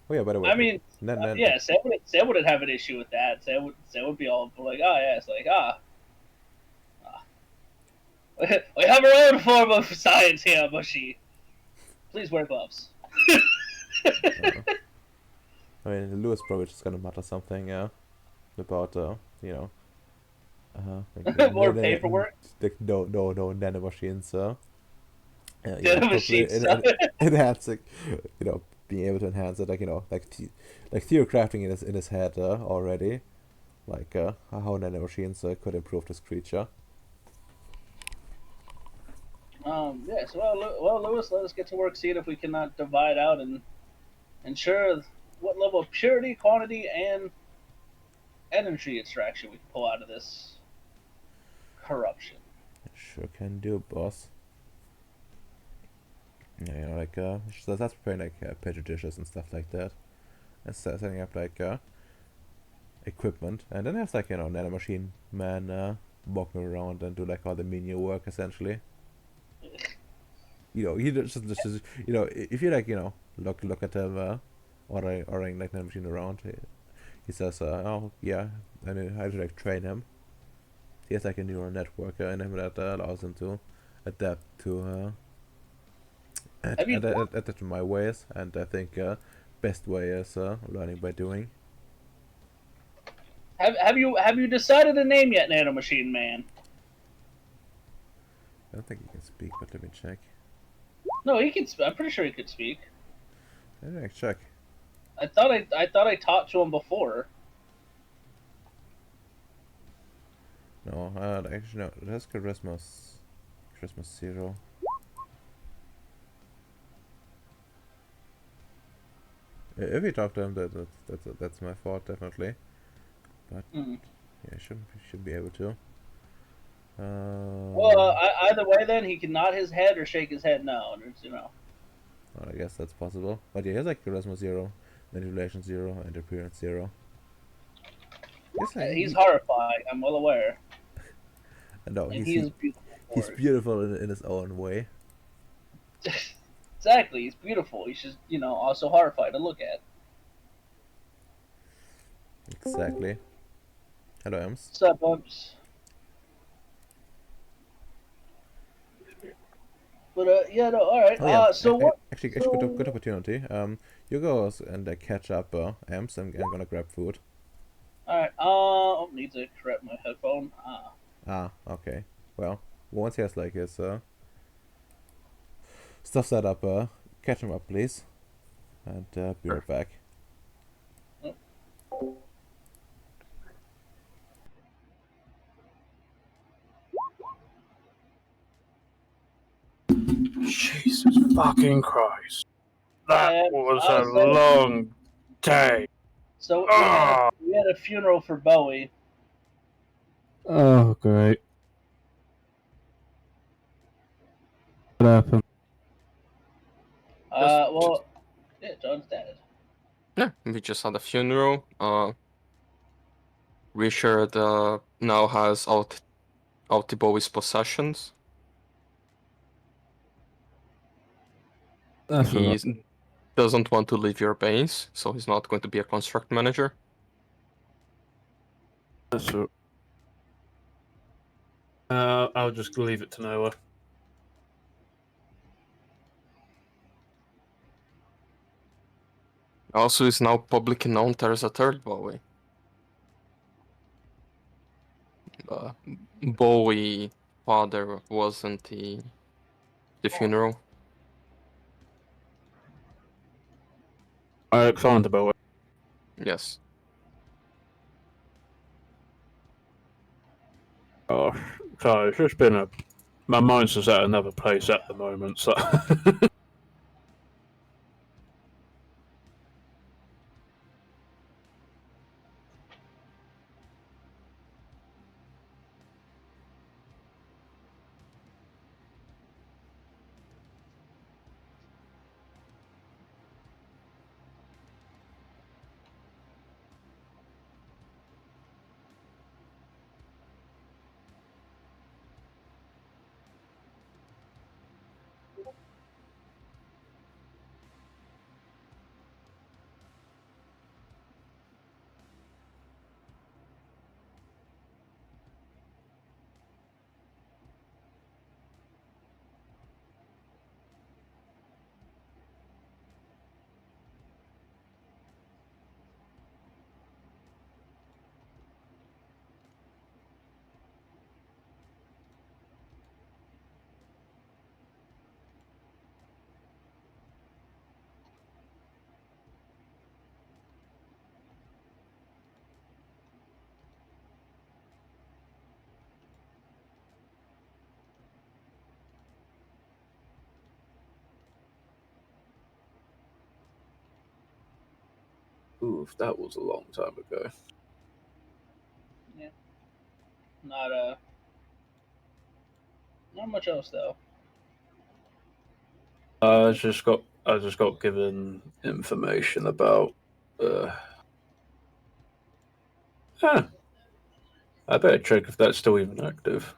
Oh yeah, by the way, I mean, then yeah, Sam wouldn't have an issue with that. Sam would be all like, oh yeah, it's like we have our own form of science here, Bushy. Please wear gloves. uh, I mean, Lewis probably just gonna mutter something about like More paperwork. no nanomachines Machine stuff. enhancing, being able to enhance it, like like Theo crafting in his head already, like how nanomachines could improve this creature. Yes. Well, Lewis, let us get to work seeing if we cannot divide out and ensure what level of purity, quantity, and energy extraction we can pull out of this corruption. Sure can do, boss. Yeah, like so that's preparing like petri dishes and stuff like that, and setting up like equipment, and then there's like nanomachine man walking around and do like all the menial work essentially. He just if you like look at him ordering like nanomachine around, he says oh yeah, and I to like train him. He has like a neural network in him that allows him to adapt to Have you adapt to my ways, and I think best way is learning by doing. have you decided a name yet, Nanomachine Man? I don't think he can speak, but let me check. No, he can. I'm pretty sure he could speak. Let me check. I thought I talked to him before. No, actually no. That's Charisma 0. If you talk to him, that's my fault definitely. But Mm. yeah, should be able to. Well, either way, then he can nod his head or shake his head no. And well, I guess that's possible. But yeah, he has like Charisma 0, Manipulation 0, and Appearance 0. Yes, he's horrifying. I'm well aware, no, and he is beautiful. he's beautiful in his own way. Exactly, he's beautiful. He's just also horrifying to look at. Exactly. Hello, Ems. What's up, Bumps? But yeah, no, all right. Oh yeah, So what? actually, So, good opportunity. You go and catch up, Ems. I'm gonna grab food. all right. Oh, need to correct my headphone. Ah, okay. Well, once he has like his stuff set up, catch him up, please, and be right back. Jesus fucking Christ. That Yeah, was I a was saying. long day. So Ah. we had a funeral for Bowie. Oh, great. What happened? Well, yeah, John's dead. Yeah, we just had a funeral. Richard now has all the Bowie's possessions. That's all He right. doesn't want to leave your base, so he's not going to be a construct manager. That's all I'll just leave it to Noah. Also, is now publicly known there is a third Bowie. Uh, Bowie father wasn't the funeral. Alexander Bowie. Yes. Oh, sorry, it's just been my mind's just at another place at the moment, so. Oof, that was a long time ago. Not not much else though. I just got given information about. Huh, I better check if that's still even active.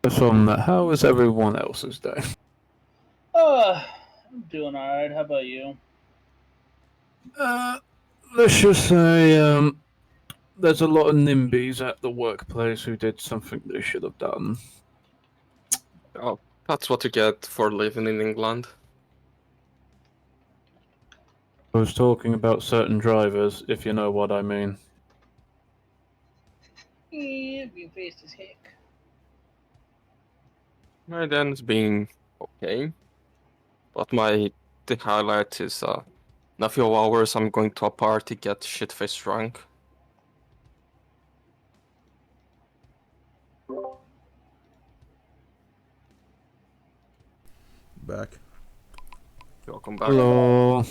So on that, how is everyone else's day? I'm doing alright. How about you? Uh, let's just say there's a lot of NIMBYs at the workplace who did something they should have done. Oh, that's what you get for living in England. I was talking about certain drivers, if you know what I mean. Yeah, being faced as heck. My dance being okay, but the highlight is In a few hours, I'm going to a party, get shit-faced drunk. Back. Welcome back. Hello. I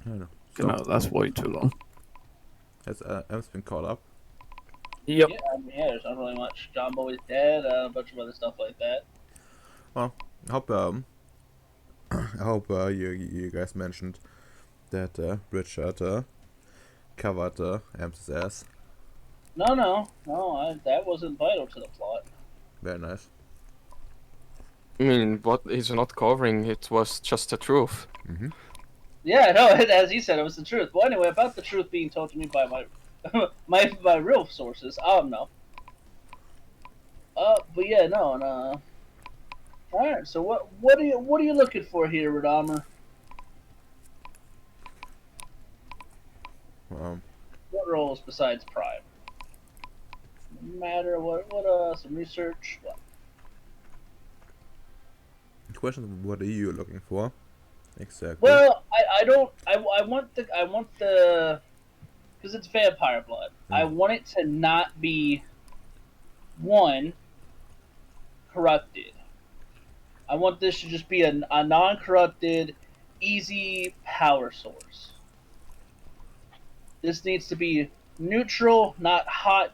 don't know. No, that's way too long. Has Em's been caught up? Yep. Yeah, I mean, yeah, there's not really much. John Boy's dead, a bunch of other stuff like that. Well, I hope I hope you guys mentioned that Richard covered Em's ass. No, that wasn't vital to the plot. Very nice. I mean, what he's not covering, it was just the truth. Mm-hmm. Yeah, no, as he said, it was the truth. Well, anyway, about the truth being told to me by my my real sources, no. But yeah, no, no. All right, so what are you looking for here, Radama? What roles besides Prime? Matter what some research. What? The question is, what are you looking for? Exactly. Well, I want the because it's vampire blood. I want it to not be one corrupted. I want this to just be a non-corrupted, easy power source. This needs to be neutral, not hot.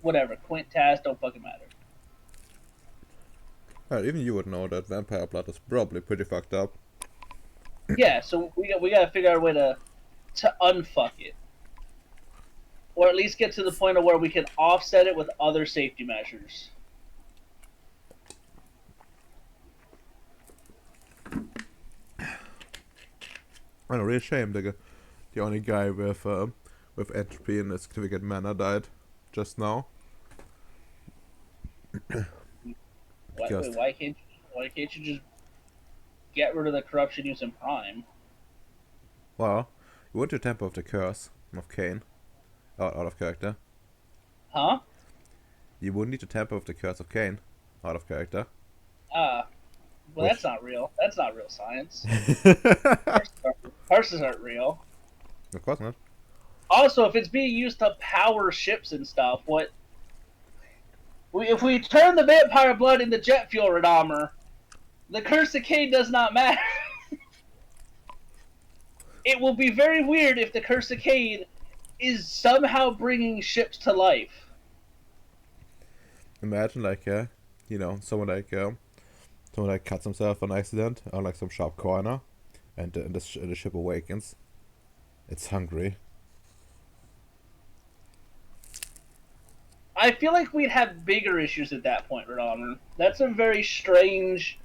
Whatever, Quintas don't fucking matter. Well, even you would know that vampire blood is probably pretty fucked up. Yeah, so we gotta figure out a way to unfuck it, or at least get to the point of where we can offset it with other safety measures. I'm really ashamed that the only guy with entropy in a significant manner died just now. Why can't you just get rid of the corruption using Prime? Well, you want to temper of the curse of Cain. Out of character. Huh? You would need to tamper with the curse of Cain. Out of character. Well, Which- that's not real. That's not real science. Curses aren't real. Of course not. Also, if it's being used to power ships and stuff, if we turn the vampire blood into jet fuel, Radammer, the curse of Cain does not matter. It will be very weird if the curse of Cain is somehow bringing ships to life. Imagine someone like cuts himself on accident on like some sharp corner, and the ship awakens. It's hungry. I feel like we'd have bigger issues at that point, Radammer. That's a very strange.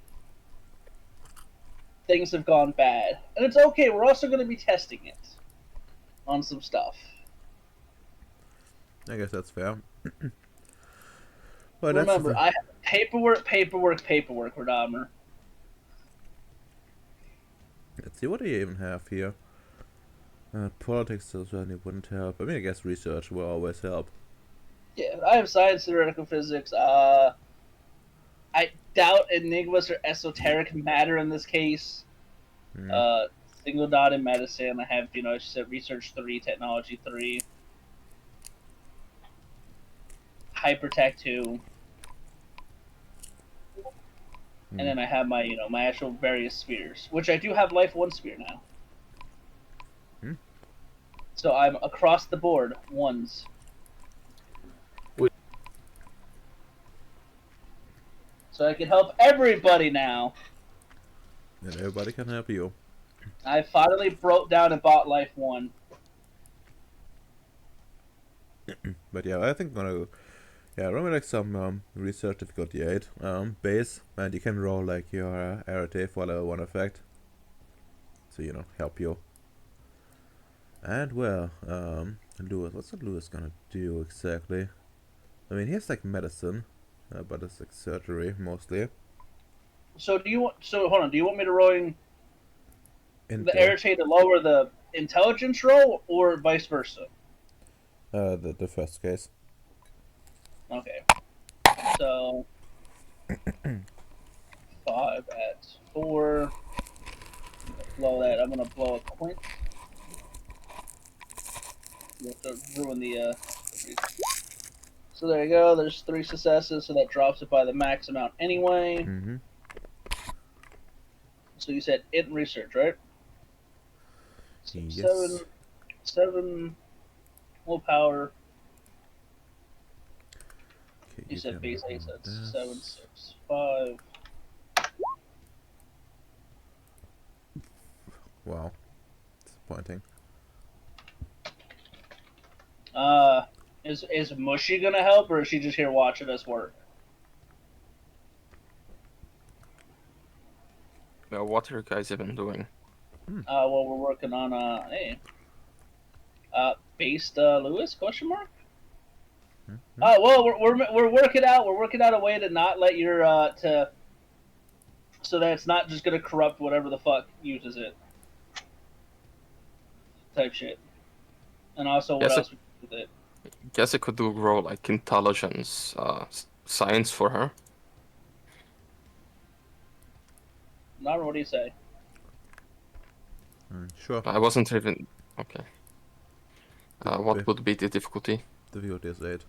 Things have gone bad, and it's okay. We're also going to be testing it on some stuff. I guess that's fair. Well, Remember, I have paperwork, Radammer. Let's see, what do you even have here? Politics certainly wouldn't help. I mean, I guess research will always help. Yeah, I have science, theoretical physics. I doubt enigmas or esoteric matter in this case. Single dot in medicine. I have, I said research 3, technology 3, hypertech 2, and then I have my, my actual various spheres, which I do have life 1 sphere now. So I'm across the board ones. So I can help everybody now. And everybody can help you. I finally broke down and bought life 1. But yeah, I think I'm gonna run like some research difficulty 8 base, and you can roll like your arete for level 1 effect. So help you. And well, Lewis, what's Lewis gonna do exactly? I mean, he has like medicine, but it's like surgery mostly. So hold on. Do you want me to roll the Intel. arete to lower the intelligence roll, or vice versa? The first case. Okay. So 5 at 4. blow that. I'm gonna blow a coin. You have to ruin the. So there you go. There's 3 successes, so that drops it by the max amount anyway. Mm-hmm. So you said int research, right? So Yes. 7 willpower. Okay, You said base 8, so that's this. 7, 6, 5. Wow. Disappointing. Is Mushy gonna help, or is she just here watching us work? What are you guys even doing? Well, we're working on based Lewis question mark. Mm-hmm. Well, we're working out. We're working out a way to not let your to so that it's not just gonna corrupt whatever the fuck uses it. Type shit. And also, what Yes, else we do with it? Guess I could do grow like intelligence, science for her. Not what do you say? Sure. I wasn't even okay. The What would be the difficulty? difficulty is 8.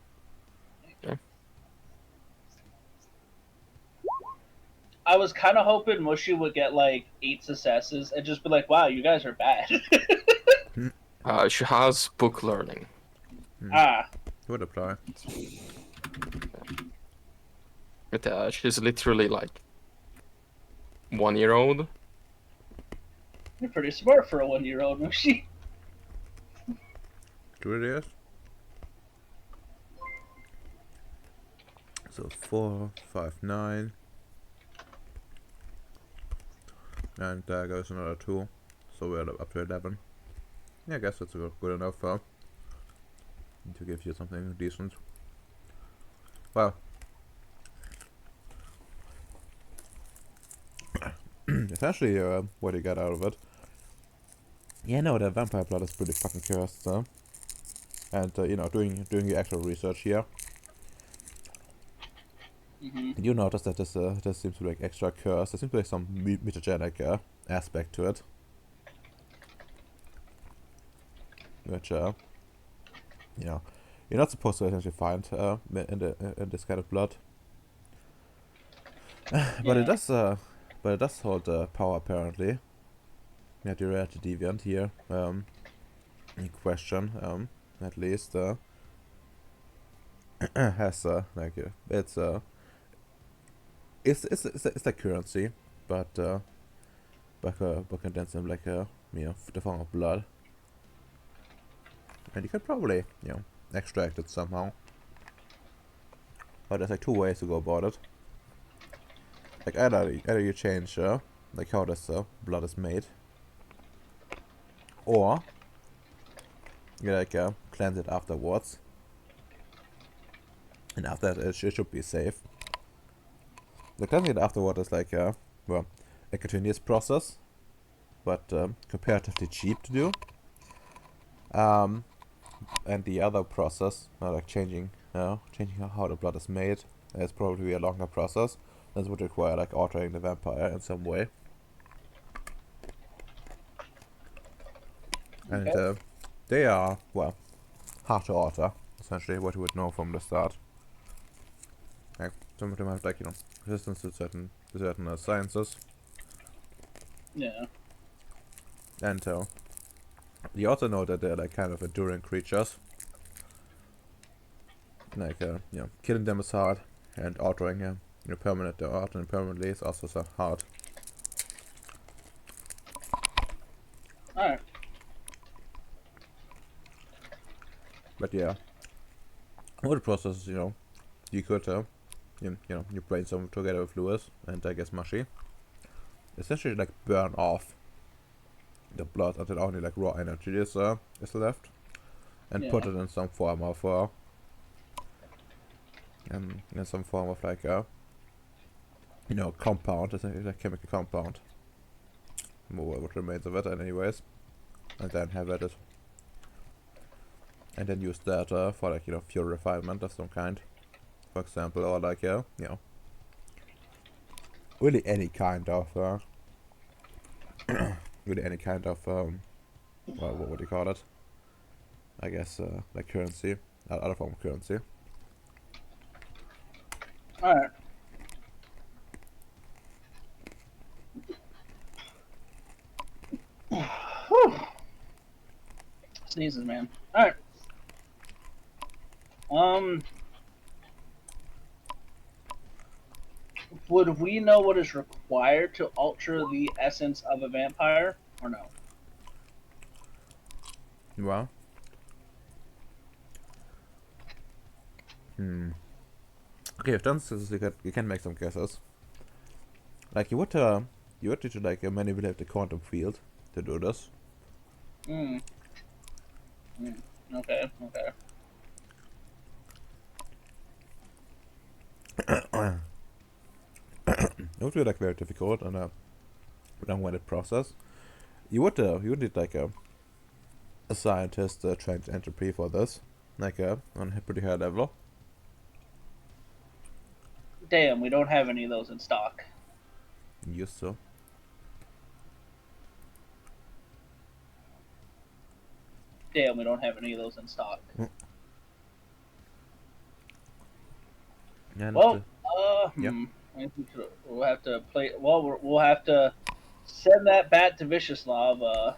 I was kind of hoping Mushy would get like 8 successes and just be like, "Wow, you guys are bad." She has book learning. Would apply. But, she's literally like 1-year-old. You're pretty smart for a 1-year-old, Mushy. 2 years. So 4, 5, 9. And there goes another 2. So we're up to 11. Yeah, I guess that's good enough to give you something decent. Well. Essentially, what you got out of it. Yeah, no, the vampire blood is pretty fucking cursed, so. And, you know, doing your actual research here. Mm-hmm. You notice that this seems to be like extra cursed. There seems to be some mutagenic aspect to it. Which, you know, you're not supposed to essentially find in this kind of blood. But it does hold power apparently. Yeah, the rare deviant here in question, at least has like it's like currency, but condensed in like the form of blood, and you could probably extract it somehow. But there's like 2 ways to go about it. Like either you change like how this blood is made, or you like cleanse it afterwards, and after that it should be safe. The cleansing it afterward is like well, a continuous process, but comparatively cheap to do. And the other process, like changing how the blood is made, is probably a longer process. This would require like altering the vampire in some way. And Okay. they are, well, hard to alter. Essentially, what you would know from the start. Like some of them have like resistance to certain sciences, Yeah. and you also know that they're like kind of enduring creatures. Like killing them is hard, and altering altering permanently is also so hard. All right. But yeah, all the process, you could you brainstorm together with Lewis and I guess Mushy. Essentially, like burn off the blood until only like raw energy is left, and put it in some form of in some form of like compound, essentially like chemical compound. More what remains of it, and anyways, and then have it, and then use that for like fuel refinement of some kind, for example, or like really any kind of with any kind of well, what would you call it? I guess like currency, other form of currency. All right. Whew. Sneezes, man. All right. Would we know what is required to alter the essence of a vampire, or no? Well, okay, if done this, you can make some guesses. Like you would need to like manipulate the quantum field to do this. Hmm. Okay. Okay. It would be like very difficult and a long-winded process. You would need like a scientist trying to entropy for this, like on a pretty high level. Damn, we don't have any of those in stock. Used to. Damn, we don't have any of those in stock. And Well, yeah. I think we'll have to play. Well, we'll have to send that bat to Vicioslav.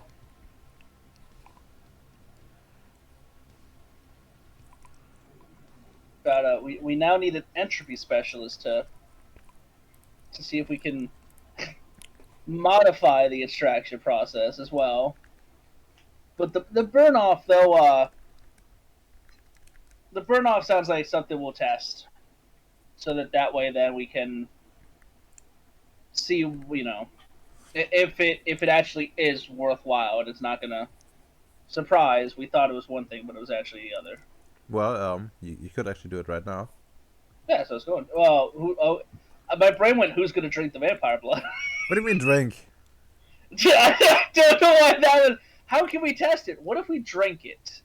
But we now need an entropy specialist to see if we can modify the extraction process as well. But the burn off though, the burn off sounds like something we'll test, so that way then we can see, you know, if it actually is worthwhile and it's not gonna surprise. We thought it was one thing, but it was actually the other. Well, you could actually do it right now. Yeah, so it's going. Well, my brain went, "Who's gonna drink the vampire blood?" What do you mean drink? I don't know why that was. How can we test it? What if we drink it?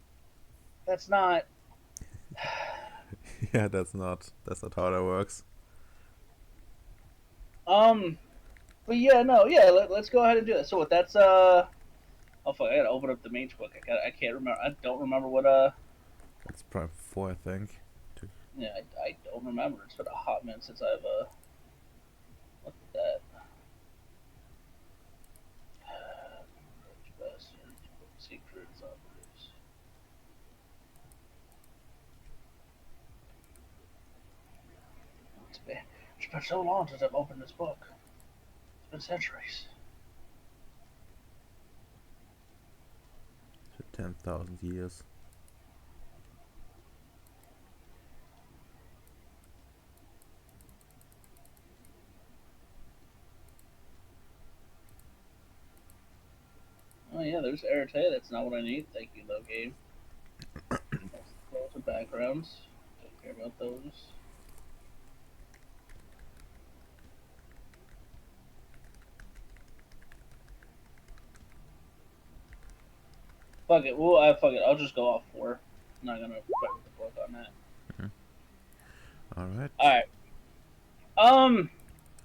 That's not. Yeah, that's not how that works. But yeah, no, yeah. Let's go ahead and do it. So what? That's Oh fuck! I gotta open up the main book. I can't remember. I don't remember what That's prime 4, I think. Yeah, I don't remember. It's been a hot minute since I've looked at that. Secrets others. It's been so long since I've opened this book. It's been centuries. 10,000 years. Oh yeah, there's Arete. That's not what I need. Thank you, though, game. Close the backgrounds. Don't care about those. Fuck it. Well, fuck it. I'll just go off 4. I'm not gonna fight with the book on that. Alright. All right.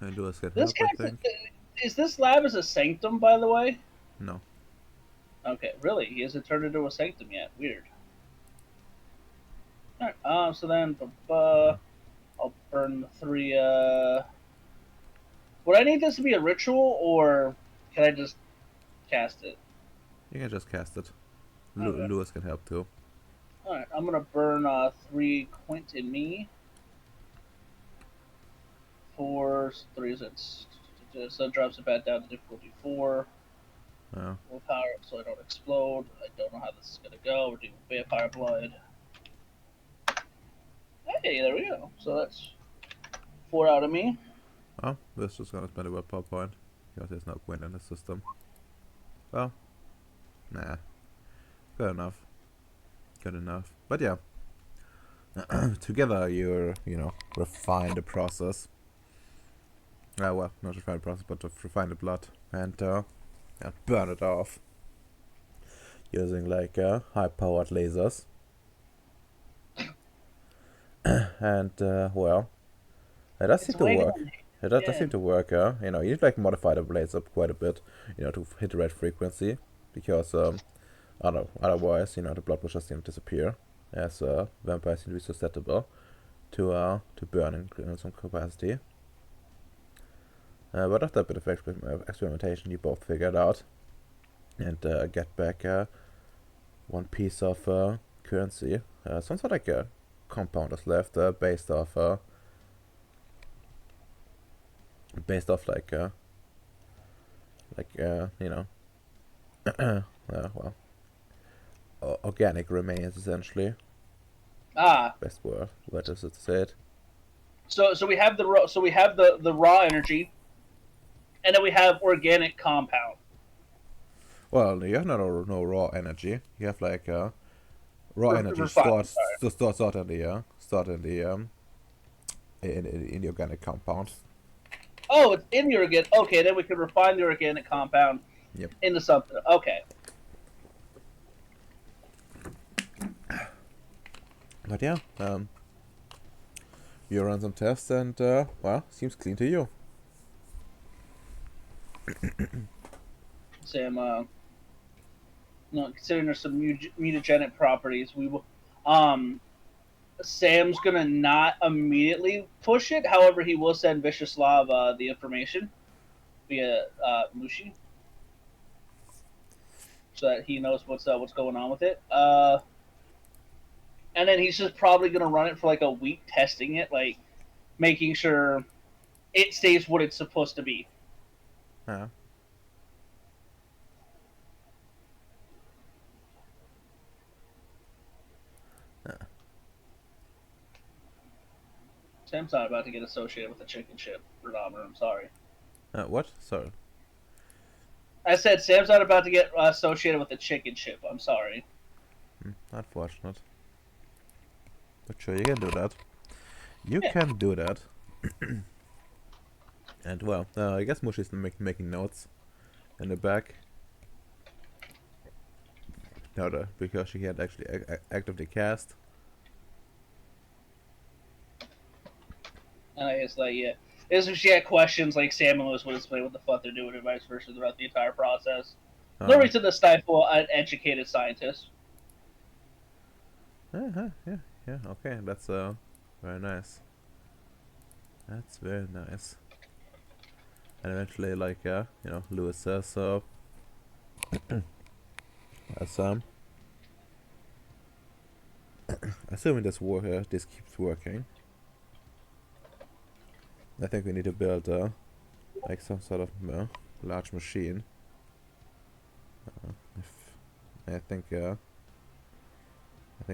And Lewis can This help, I character think. is this lab is a sanctum, by the way. No. Okay, really? He hasn't turned into a sanctum yet. Weird. Alright, so then I'll burn the 3 would I need this to be a ritual, or can I just cast it? You can just cast it. Okay. Lewis can help too. Alright, I'm gonna burn 3 quint in me. 4 3 so it drops it back down to difficulty 4. Oh. Willpower, so I don't explode. I don't know how this is gonna go. We're doing vampire blood. Hey, there we go. So that's 4 out of me. Oh, this is gonna spend a willpower point. Because there's no Gwyn in the system. Well, nah. Good enough. Good enough. But yeah. Together you refine the process. Well, not refine the process, but to refine the blood. And burn it off. Using like high-powered lasers. And well, it does seem to work. It does Yeah. seem to work. You know, you need to like modify the blades up quite a bit, you know, to hit the right frequency, because I don't know, otherwise, you know, the blood will just disappear, as vampires seem to be susceptible to burn in some capacity. But after a bit of experimentation, you both figured out and get back one piece of currency. Some sort of like a compound is left based off you know, well, organic remains essentially. Ah, Best word. What does it say? It? so we have the raw energy, and then we have organic compound. Well, you have no raw energy. You have like raw energy Refined. Sorry. stored in the in the organic compound. Oh, it's in the organic. Okay, then we can refine the organic compound Yep. into something. Okay. But yeah, you run some tests and well, seems clean to you. Sam, considering there's some mutagenic properties, we will. Sam's gonna not immediately push it. However, he will send Vishislav the information via Mushi, so that he knows what's going on with it. And then he's just probably gonna run it for like a week, testing it, like making sure it stays what it's supposed to be. Yeah. Sam's not about to get associated with the chicken ship, Redomer. I'm sorry. What? Sorry. I said Sam's not about to get associated with the chicken ship. I'm sorry. Unfortunate. But sure, you can do that. You Yeah. can do that. And well, I guess Mushi's making notes in the back. No, because she had actually actively cast. And I guess like yeah, if she had questions, like Sam and Lewis would explain what the fuck they're doing and vice versa throughout the entire process. No reason to stifle an educated scientist. Yeah. Okay, that's very nice. That's very nice. And eventually, like you know, Lewis says so. Assuming this keeps working, I think we need to build like some sort of large machine. If I think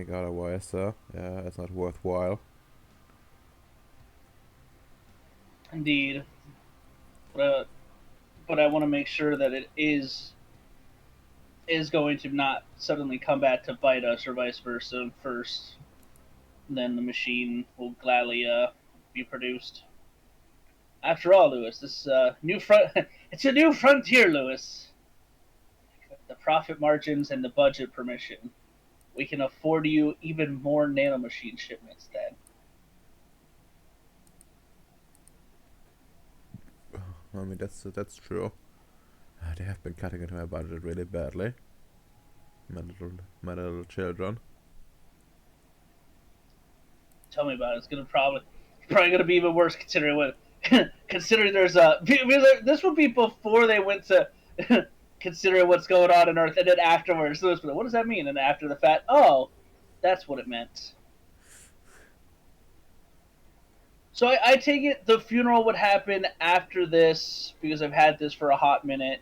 otherwise, it's not worthwhile. Indeed, but I want to make sure that it is going to not suddenly come back to bite us or vice versa first. Then the machine will gladly be produced. After all, Lewis, this new front it's a new frontier, Lewis. The profit margins and the budget permission, we can afford you even more nanomachine shipments then. I mean, that's true. They have been cutting into my budget really badly. My little children. Tell me about it. It's probably gonna be even worse considering what considering there's this would be before they went to considering what's going on in Earth, and then afterwards, what does that mean? And after the fact, oh, that's what it meant. So I take it the funeral would happen after this because I've had this for a hot minute,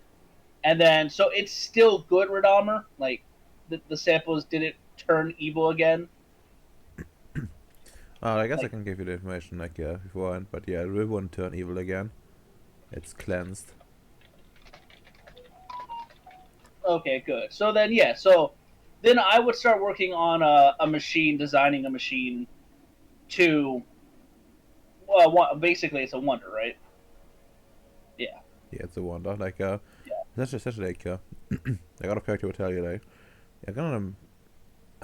and then so it's still good, Redomer. Like the samples didn't turn evil again. I guess I can give you the information like beforehand, but yeah, it really won't turn evil again. It's cleansed. Okay, good. So then, yeah. So then I would start working on a machine, designing a machine to. Well, basically, it's a wonder, right? Yeah. Yeah, it's a wonder. Like Yeah. that's just like I got a character will tell you like I'm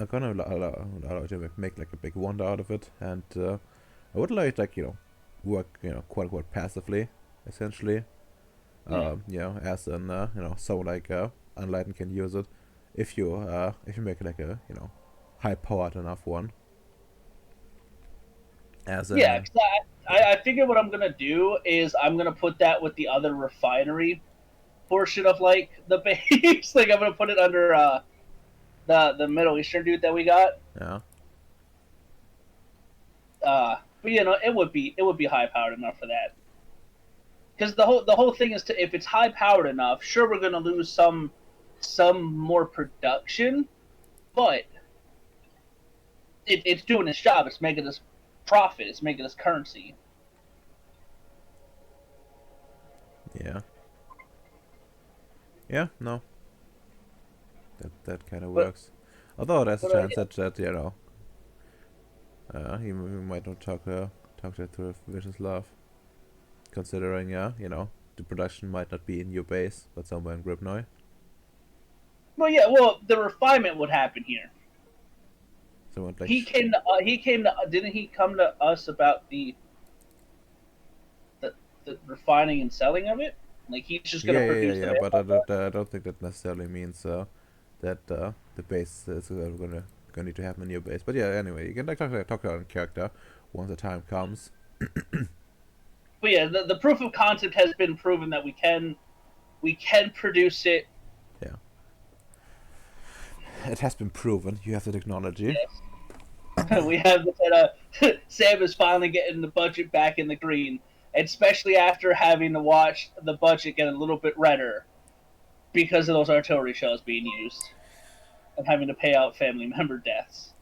gonna allow you to make like a big wonder out of it, and I would like you know work, quote unquote, passively, essentially. Yeah. As an someone like Unlighten can use it if you make like a high powered enough one. As in, Yeah, 'cause I figure what I'm gonna do is I'm gonna put that with the other refinery portion of like the base. Like I'm gonna put it under the Middle Eastern dude that we got. yeah, But it would be high powered enough for that. Because the whole thing is if it's high powered enough, sure we're gonna lose some more production, but it's doing its job. It's making us profit. It's making us currency. yeah, no, that kind of But works. Although there's a but chance that he might not talk that through vicious love, considering the production might not be in your base, but somewhere in Gribnoy. well, the refinement would happen here. Someone like He came to didn't he come to us about the refining and selling of it? Like he's just gonna produce yeah. it. But I don't think that necessarily means that the base is gonna need to happen in your base. But yeah, anyway, you can like talk about a character once the time comes. But yeah, the proof of concept has been proven that we can produce it. Yeah, it has been proven. You have the technology. Yes. We have Sam is finally getting the budget back in the green, especially after having to watch the budget get a little bit redder because of those artillery shells being used and having to pay out family member deaths.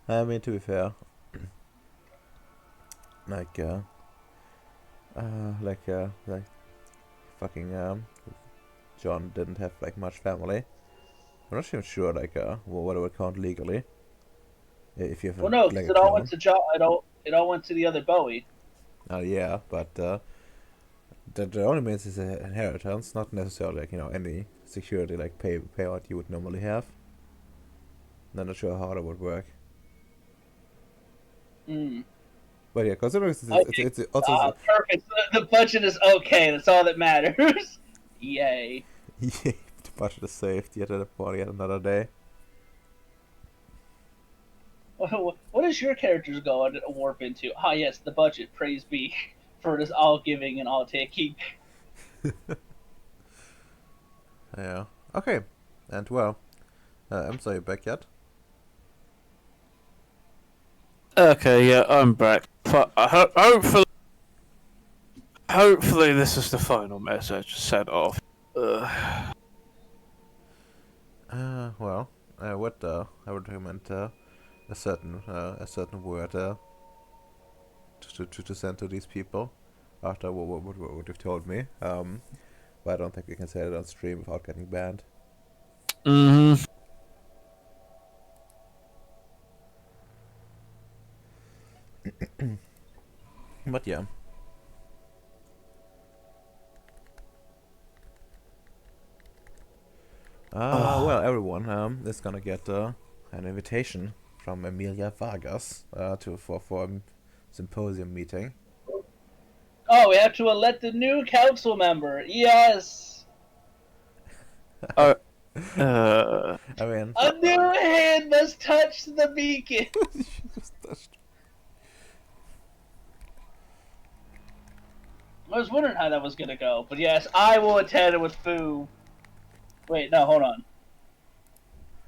I mean, to be fair, like like fucking John didn't have like much family. I'm not even sure like what it would count legally. If you have Well, no, like because a it all clone. went to John. It all went to the other Bowie. Yeah, but that only means it's an inheritance, not necessarily like any security like payout you would normally have. Not sure how that would work. Mm. But yeah, considering it's Okay. it's also Perfect. The budget is okay. That's all that matters. Yay. yeah, the budget is saved yet another day. What does your characters go and warp into? Ah, yes, the budget. Praise be for this all giving and all taking. Yeah. Okay. And well, I'm sorry, back yet? Okay, yeah, I'm back. But hopefully this is the final message sent off. Well, I would recommend a certain word to send to these people after what you've told me. But I don't think we can say it on stream without getting banned. Mm-hmm. But yeah. Well, everyone is gonna get an invitation from Emilia Vargas for a symposium meeting. Oh, we have to elect the new council member. Yes. Uh, I mean, A new hand must touch the beacon. she just touched. I was wondering how that was gonna go, but yes, I will attend it with Foo. Wait, no, hold on.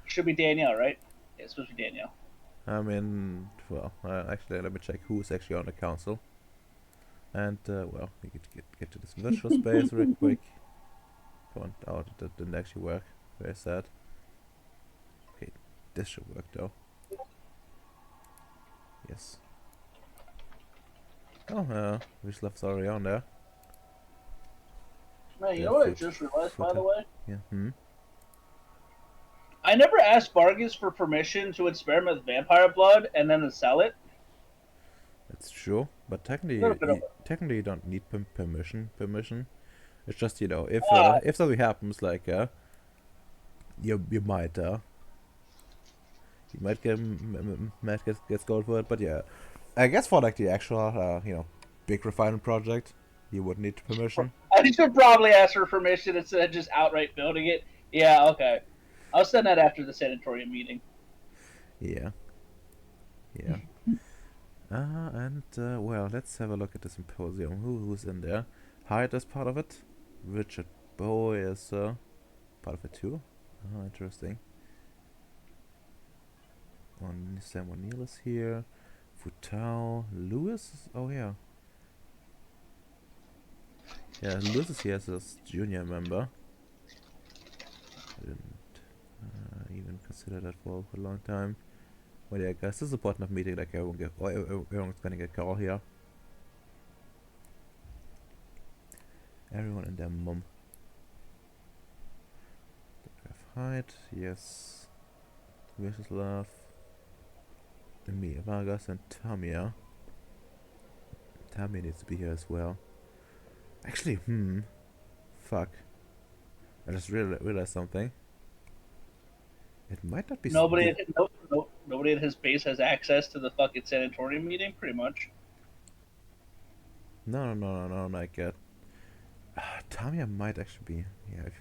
Should be Danielle, right? Yeah, it's supposed to be Danielle. I mean, well, actually, let me check who's actually on the council. And well, we get to this virtual space real quick. Come on, oh, that didn't actually work. Very sad. Okay, this should work though. Yes. Oh, we just left Sorry on there. Man, you Yeah, know what I food- just realized, by food the way? Yeah. I never asked Vargas for permission to experiment with vampire blood and then to sell it. That's true, but technically, Little bit of technically you don't need permission. It's just if Ah. if something happens, like you might He might get scolded for it, but yeah. I guess for like the actual, big refinement project, you would need permission. I should probably ask for permission instead of just outright building it. Yeah, okay. I'll send that after the sanatorium meeting. Yeah. Yeah. Well, let's have a look at the symposium. Who's in there? Hyde is part of it. Richard Bowe is part of it too. Interesting. Sam O'Neill is here. Futau. Lewis? Oh, yeah. Yeah, Lewis is here as a junior member. I didn't even consider that for a long time. Well, yeah, guys, this is a important enough meeting. Like, everyone's gonna get called here. Everyone and their mum. Hyde, yes. Love. Emilia Vargas and Tamia. Tamia needs to be here as well. Actually, fuck. I just realized something. It might not be. Nobody at his base has access to the fucking sanatorium meeting, pretty much. No, like, Tamia might actually be. Yeah, if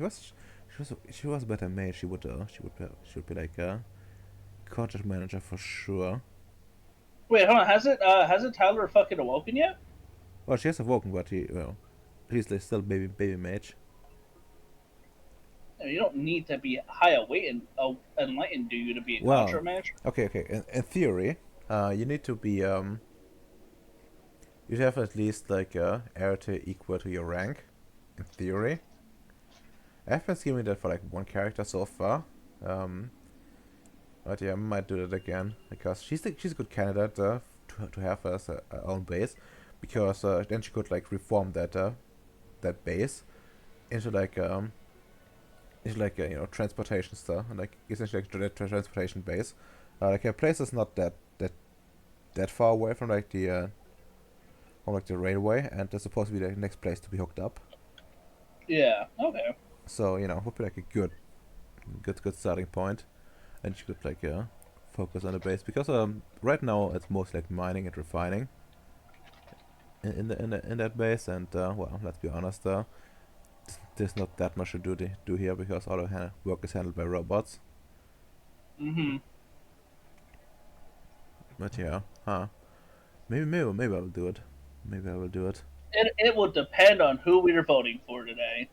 she was a better maid, she would be like a contract manager for sure. Wait, hold on. Hasn't Tyler fucking awoken yet? Well, she has awoken, but he's like still baby mage. You don't need to be high enlightened, do you, to be a contract manager? Okay. In theory, you need to be you have at least like arity equal to your rank. In theory, I've been skimming that for like one character so far. But yeah, I might do that again because she's a good candidate to have as her own base, because then she could like reform that base into like transportation stuff, and like essentially like transportation base. Like her place is not that far away from like the railway, and it's supposed to be the next place to be hooked up. Yeah. Okay. So would be like a good starting point, and you could like focus on the base, because right now it's mostly like mining and refining in that base, and well, let's be honest, there's not that much to do here because all the work is handled by robots. But yeah, maybe I will do it. Maybe I will do it. It will depend on who we are voting for today.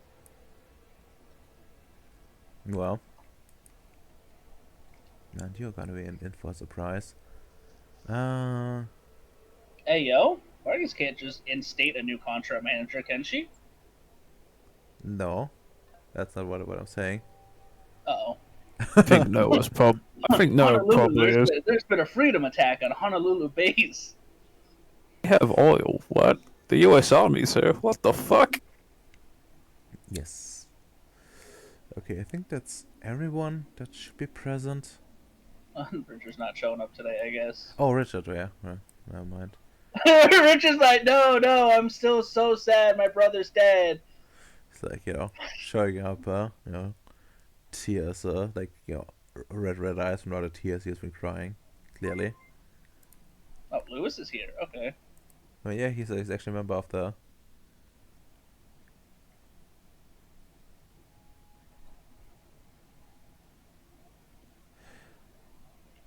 Well, and you're gonna be in for a surprise. Hey yo, Vargas can't just instate a new contract manager, can she? No, that's not what I'm saying. Uh-oh. I think Noah's probably is. There's been a freedom attack on Honolulu base. We have oil. What? The U.S. Army's here. What the fuck? Yes. Okay, I think that's everyone that should be present. Richard's not showing up today, I guess. Oh, Richard, yeah. Never mind. Richard's like, no, I'm still so sad. My brother's dead. It's like, showing up, tears, like, red eyes from all the tears he's been crying, clearly. Oh, Lewis is here. Okay. Oh yeah, he's actually a member of the...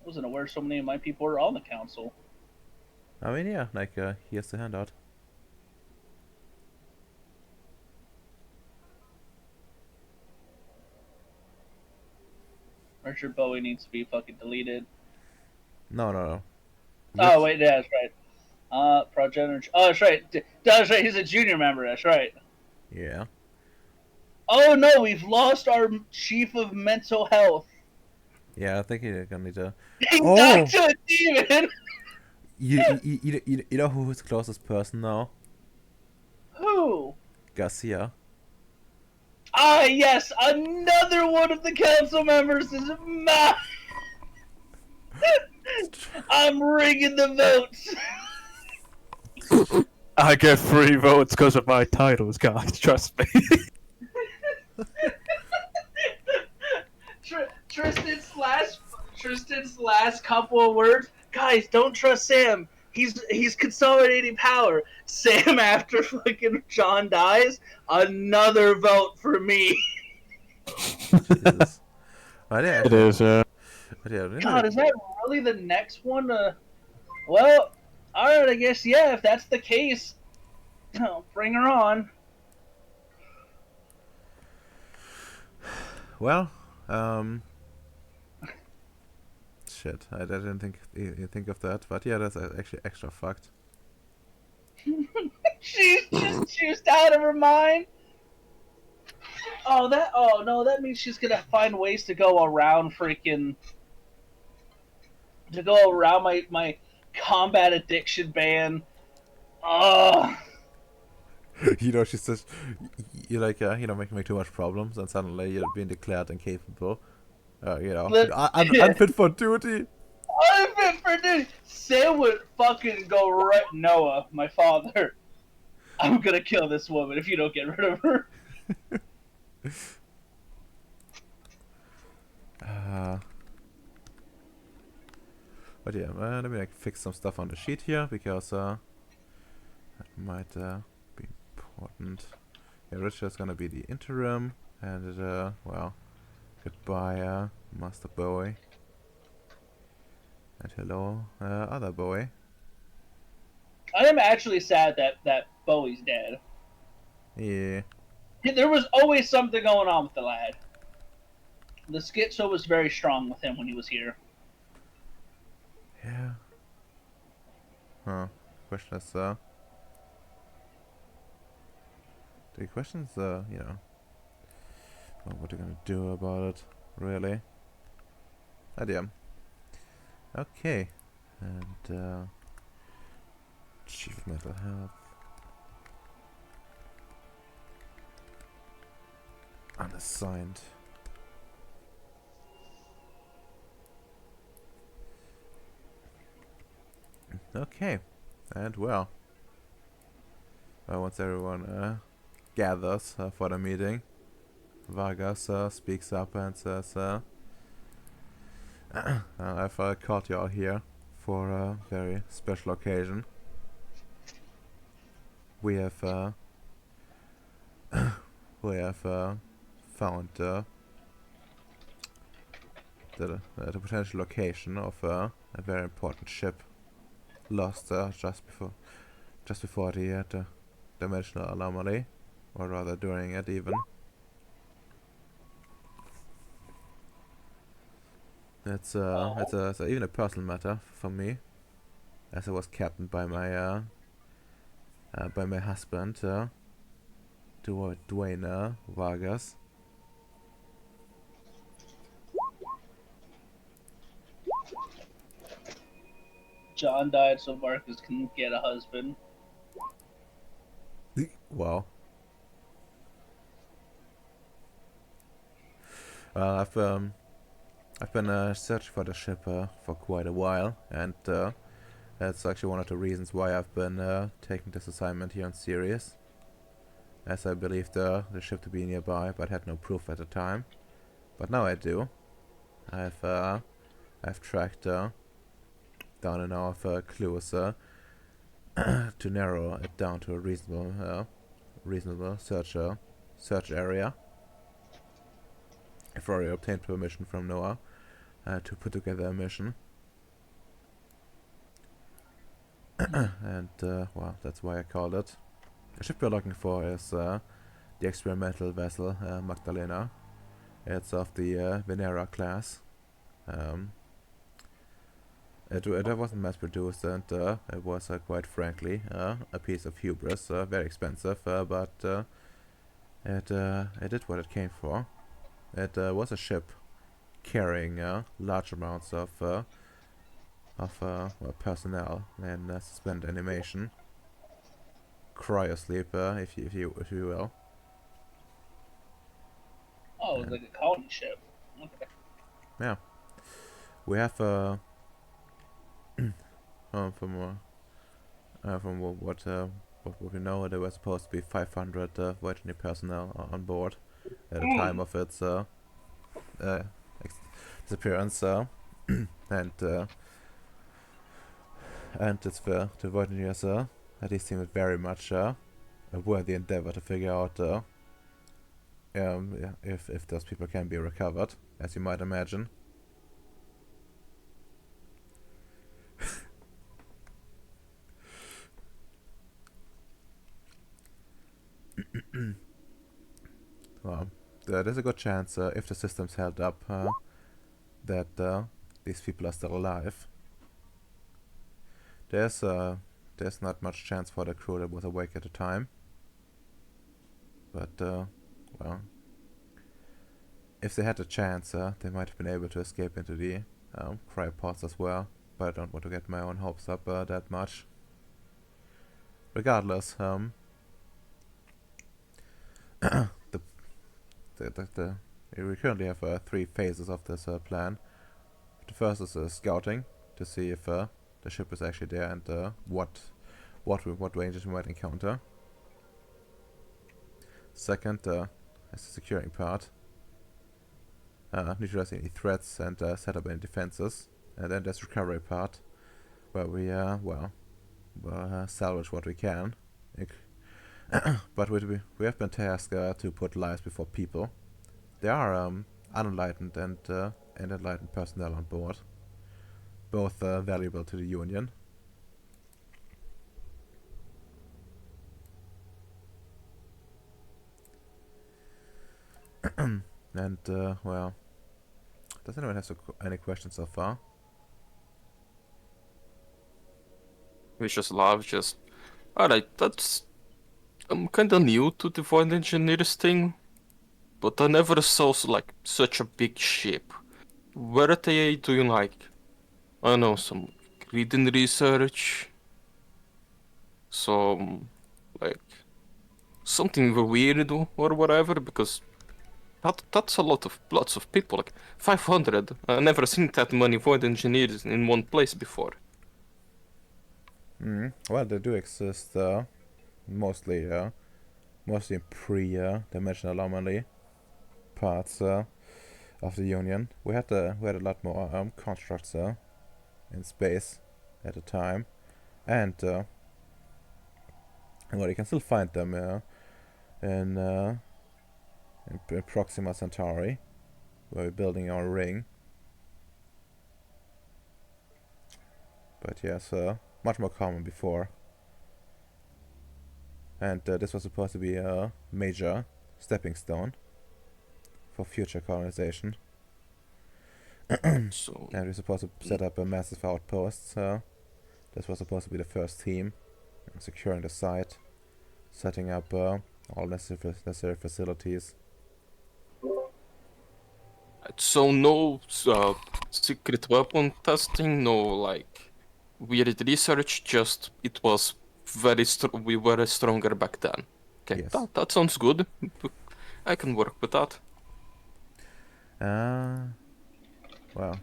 I wasn't aware so many of my people were on the council. I mean, yeah, like, he has the handout. Richard Bowie needs to be fucking deleted. No. Oh, wait, yeah, that's right. Progenitor... Oh, that's right. That's right, he's a junior member, that's right. Yeah. Oh, no, we've lost our chief of mental health. Yeah, I think you're gonna need to... He's back to a demon! You know who is closest person now? Who? Garcia. Ah, yes, another one of the council members is mine! I'm rigging the votes! I get 3 votes because of my titles, guys. Trust me. Tristan's last couple of words, guys, don't trust Sam. He's consolidating power. Sam, after fucking John dies, another vote for me. Jesus. Oh, yeah, It is. but yeah, God, is that really the next one? Well, all right, I guess yeah. If that's the case, bring her on. well, shit, I didn't think of that, but yeah, that's actually extra fucked. She's just out of her mind. Oh no, that means she's gonna find ways to go around my combat addiction ban. Oh, She's just you're like making me too much problems, and suddenly you're being declared incapable. Unfit for duty. unfit for duty. Sam would fucking go right. Noah, my father. I'm gonna kill this woman if you don't get rid of her. But yeah, let me fix some stuff on the sheet here because that might be important. Yeah, Richard's gonna be the interim, and well, goodbye, Master Bowie, and hello, other Bowie. I am actually sad that Bowie's dead. Yeah. There was always something going on with the lad. The schizo was very strong with him when he was here. Yeah. Huh. Question is, the question's, well, what are you gonna do about it, really? Idea. Okay. And, Chief of Mental Health. Unassigned. Okay. And well, once everyone gathers for the meeting, Vargas speaks up and says, I've caught you all here for a very special occasion. We have found the potential location of a very important ship lost just before the dimensional anomaly, or rather during it even. It's even a personal matter for me, as I was captained by my husband, Dwayne Vargas. John died so Marcus can get a husband. Wow. I've been searching for the ship for quite a while, and that's actually one of the reasons why I've been taking this assignment here on Ceres, as I believed the ship to be nearby, but had no proof at the time. But now I do. I've tracked down enough clues to narrow it down to a reasonable search area. I've already obtained permission from Noah to put together a mission. And well, that's why I called it. The ship we're looking for is the experimental vessel Magdalena. It's of the Venera class. It wasn't mass produced, and it was quite frankly a piece of hubris, very expensive, but it did what it came for. It was a ship carrying large amounts of personnel in suspended animation, cryosleep, if you will. Oh, it was like a colony ship. Okay. Yeah, we have from what we know, there were supposed to be 500 Voyager personnel on board at the time of its disappearance. and it's the Void Engineers at least seem very much a worthy endeavor to figure out yeah, if those people can be recovered, as you might imagine. Well, there's a good chance if the system's held up that these people are still alive. There's not much chance for the crew that was awake at the time. But well, if they had the chance, they might have been able to escape into the cryopods as well. But I don't want to get my own hopes up that much. Regardless, we currently have 3 phases of this plan. The first is scouting to see if the ship is actually there and what dangers we might encounter. Second is the securing part. Neutralize any threats and set up any defenses. And then there's recovery part, where we salvage what we can. But we have been tasked to put lives before people. There are unenlightened and enlightened personnel on board, both valuable to the Union. And well, does anyone have any questions so far? Vicious Love just. Alright, that's. I'm kinda new to the Void Engineers thing, but I never saw like such a big ship. Where are they doing like, I don't know, some reading research, some like something weird or whatever? Because that's a lots of people, like 500. I never seen that many Void Engineers in one place before. Well, they do exist mostly in pre-dimensional anomaly parts of the Union. We had a lot more constructs in space at the time, and well, you can still find them in Proxima Centauri, where we're building our ring. But yes, much more common before. And this was supposed to be a major stepping stone for future colonization. So And we're supposed to set up a massive outposts. This was supposed to be the first team, securing the site, setting up all necessary facilities. so no secret weapon testing, no like weird research. Just it was we were stronger back then. Okay, Yes. that sounds good. I can work with that. Well.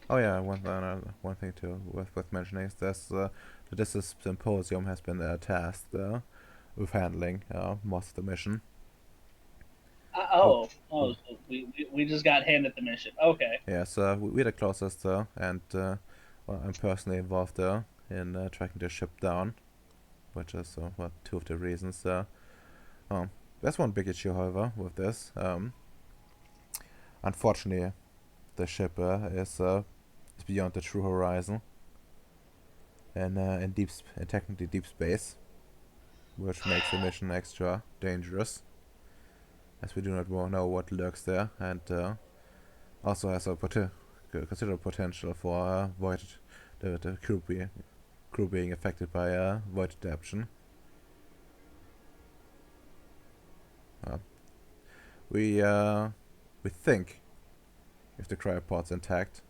Oh yeah, one thing too worth mentioning is that this symposium has been tasked with handling most of the mission. So we just got handed the mission. Okay. Yes, we're the closest, and well, I'm personally involved in tracking the ship down, which is well, 2 of the reasons. There's one big issue, however, with this. Unfortunately, the ship is beyond the true horizon, and in technically deep space, which makes the mission extra dangerous, as we do not know what lurks there, and also has a considerable potential for the crew being affected by void adaptation. We think if the cryopod's intact,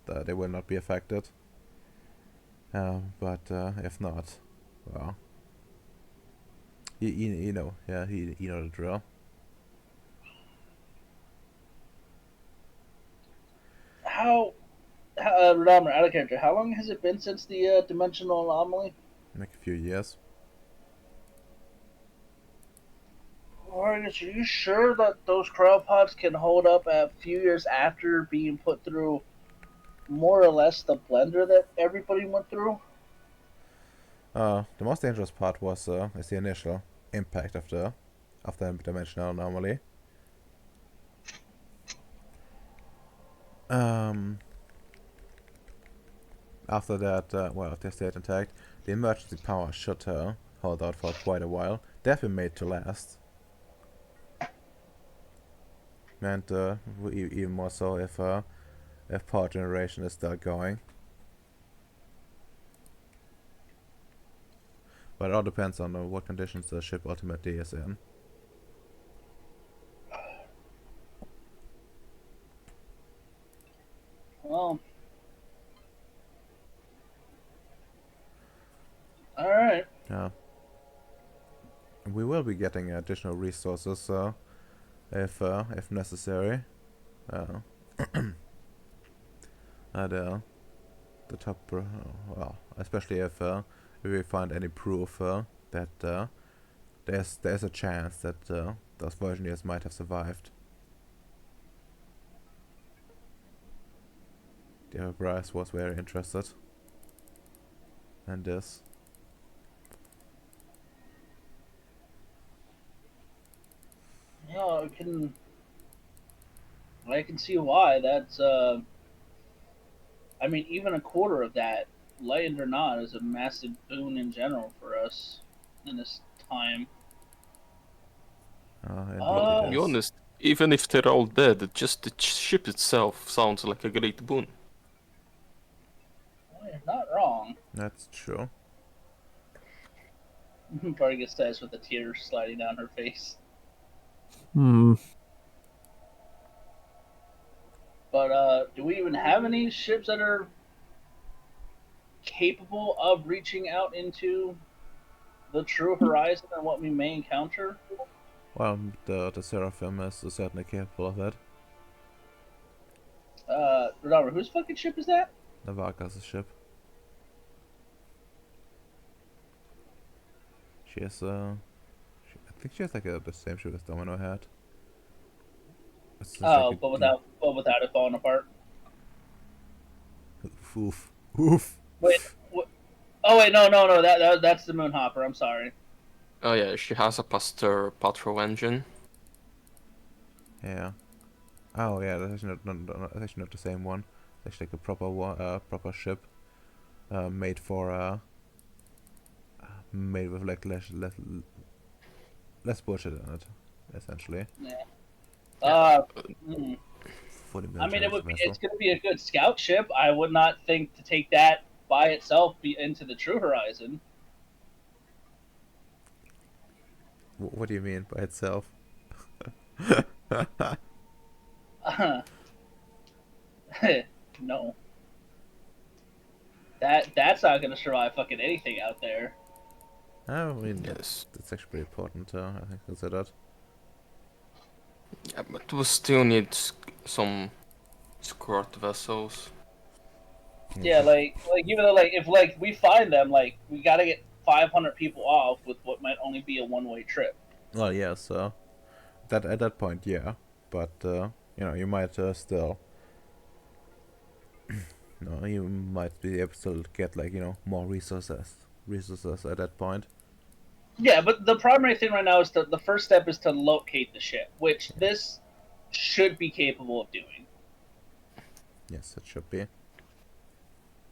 that they will not be affected. But if not, well, you know, yeah, you know the drill. Radomir, out of character, how long has it been since the dimensional anomaly? Like a few years. Vargas, are you sure that those cryopods can hold up a few years after being put through more or less the blender that everybody went through? The most dangerous part was is the initial impact of the dimensional anomaly. After that, well, if they stayed intact, the emergency power should hold out for quite a while. They have been made to last. And even more so if power generation is still going. But it all depends on what conditions the ship ultimately is in. Well, all right. Yeah. We will be getting additional resources if necessary. At the top, well, especially if we find any proof that there's a chance that those Versioneers might have survived. The Bryce was very interested in this. Yeah, I can see why. That's I mean, even a quarter of that, lightened or not, is a massive boon in general for us in this time. Indeed Uh, To it be is. honest, even if they're all dead, just the ship itself sounds like a great boon. well, you're not wrong. That's true. Vargas says with a tear sliding down her face. Hmm. But do we even have any ships that are capable of reaching out into the true horizon and what we may encounter? Well, the Seraphim is certainly capable of it. Remember, whose fucking ship is that? The Vargas' ship. She has I think she has like the same ship as Domino had. It's just like Oh, a but without it falling apart. oof. Oof. Wait, oh wait, no, that's the Moonhopper. I'm sorry. Oh yeah, she has a Pasteur patrol engine. Yeah. Oh yeah, that's actually that's actually not the same one. It's actually like a proper ship, made for made with like less bullshit in it, essentially. Yeah. Yeah. Hmm. Fully I mean, militarized vessel. it's going to be a good scout ship. I would not think to take that by itself into the True Horizon. What do you mean by itself? No, that's not going to survive fucking anything out there. I mean, Yes. that's actually pretty important. I think considered. Yeah, but we still need some escort vessels. Yeah, like even though like if like we find them, like we got to get 500 people off with what might only be a one-way trip. Well, yeah. So that at that point, yeah. But you might still, you might be able to get like more resources at that point. Yeah, but the primary thing right now is the first step is to locate the ship, which Yeah. this should be capable of doing. Yes, it should be.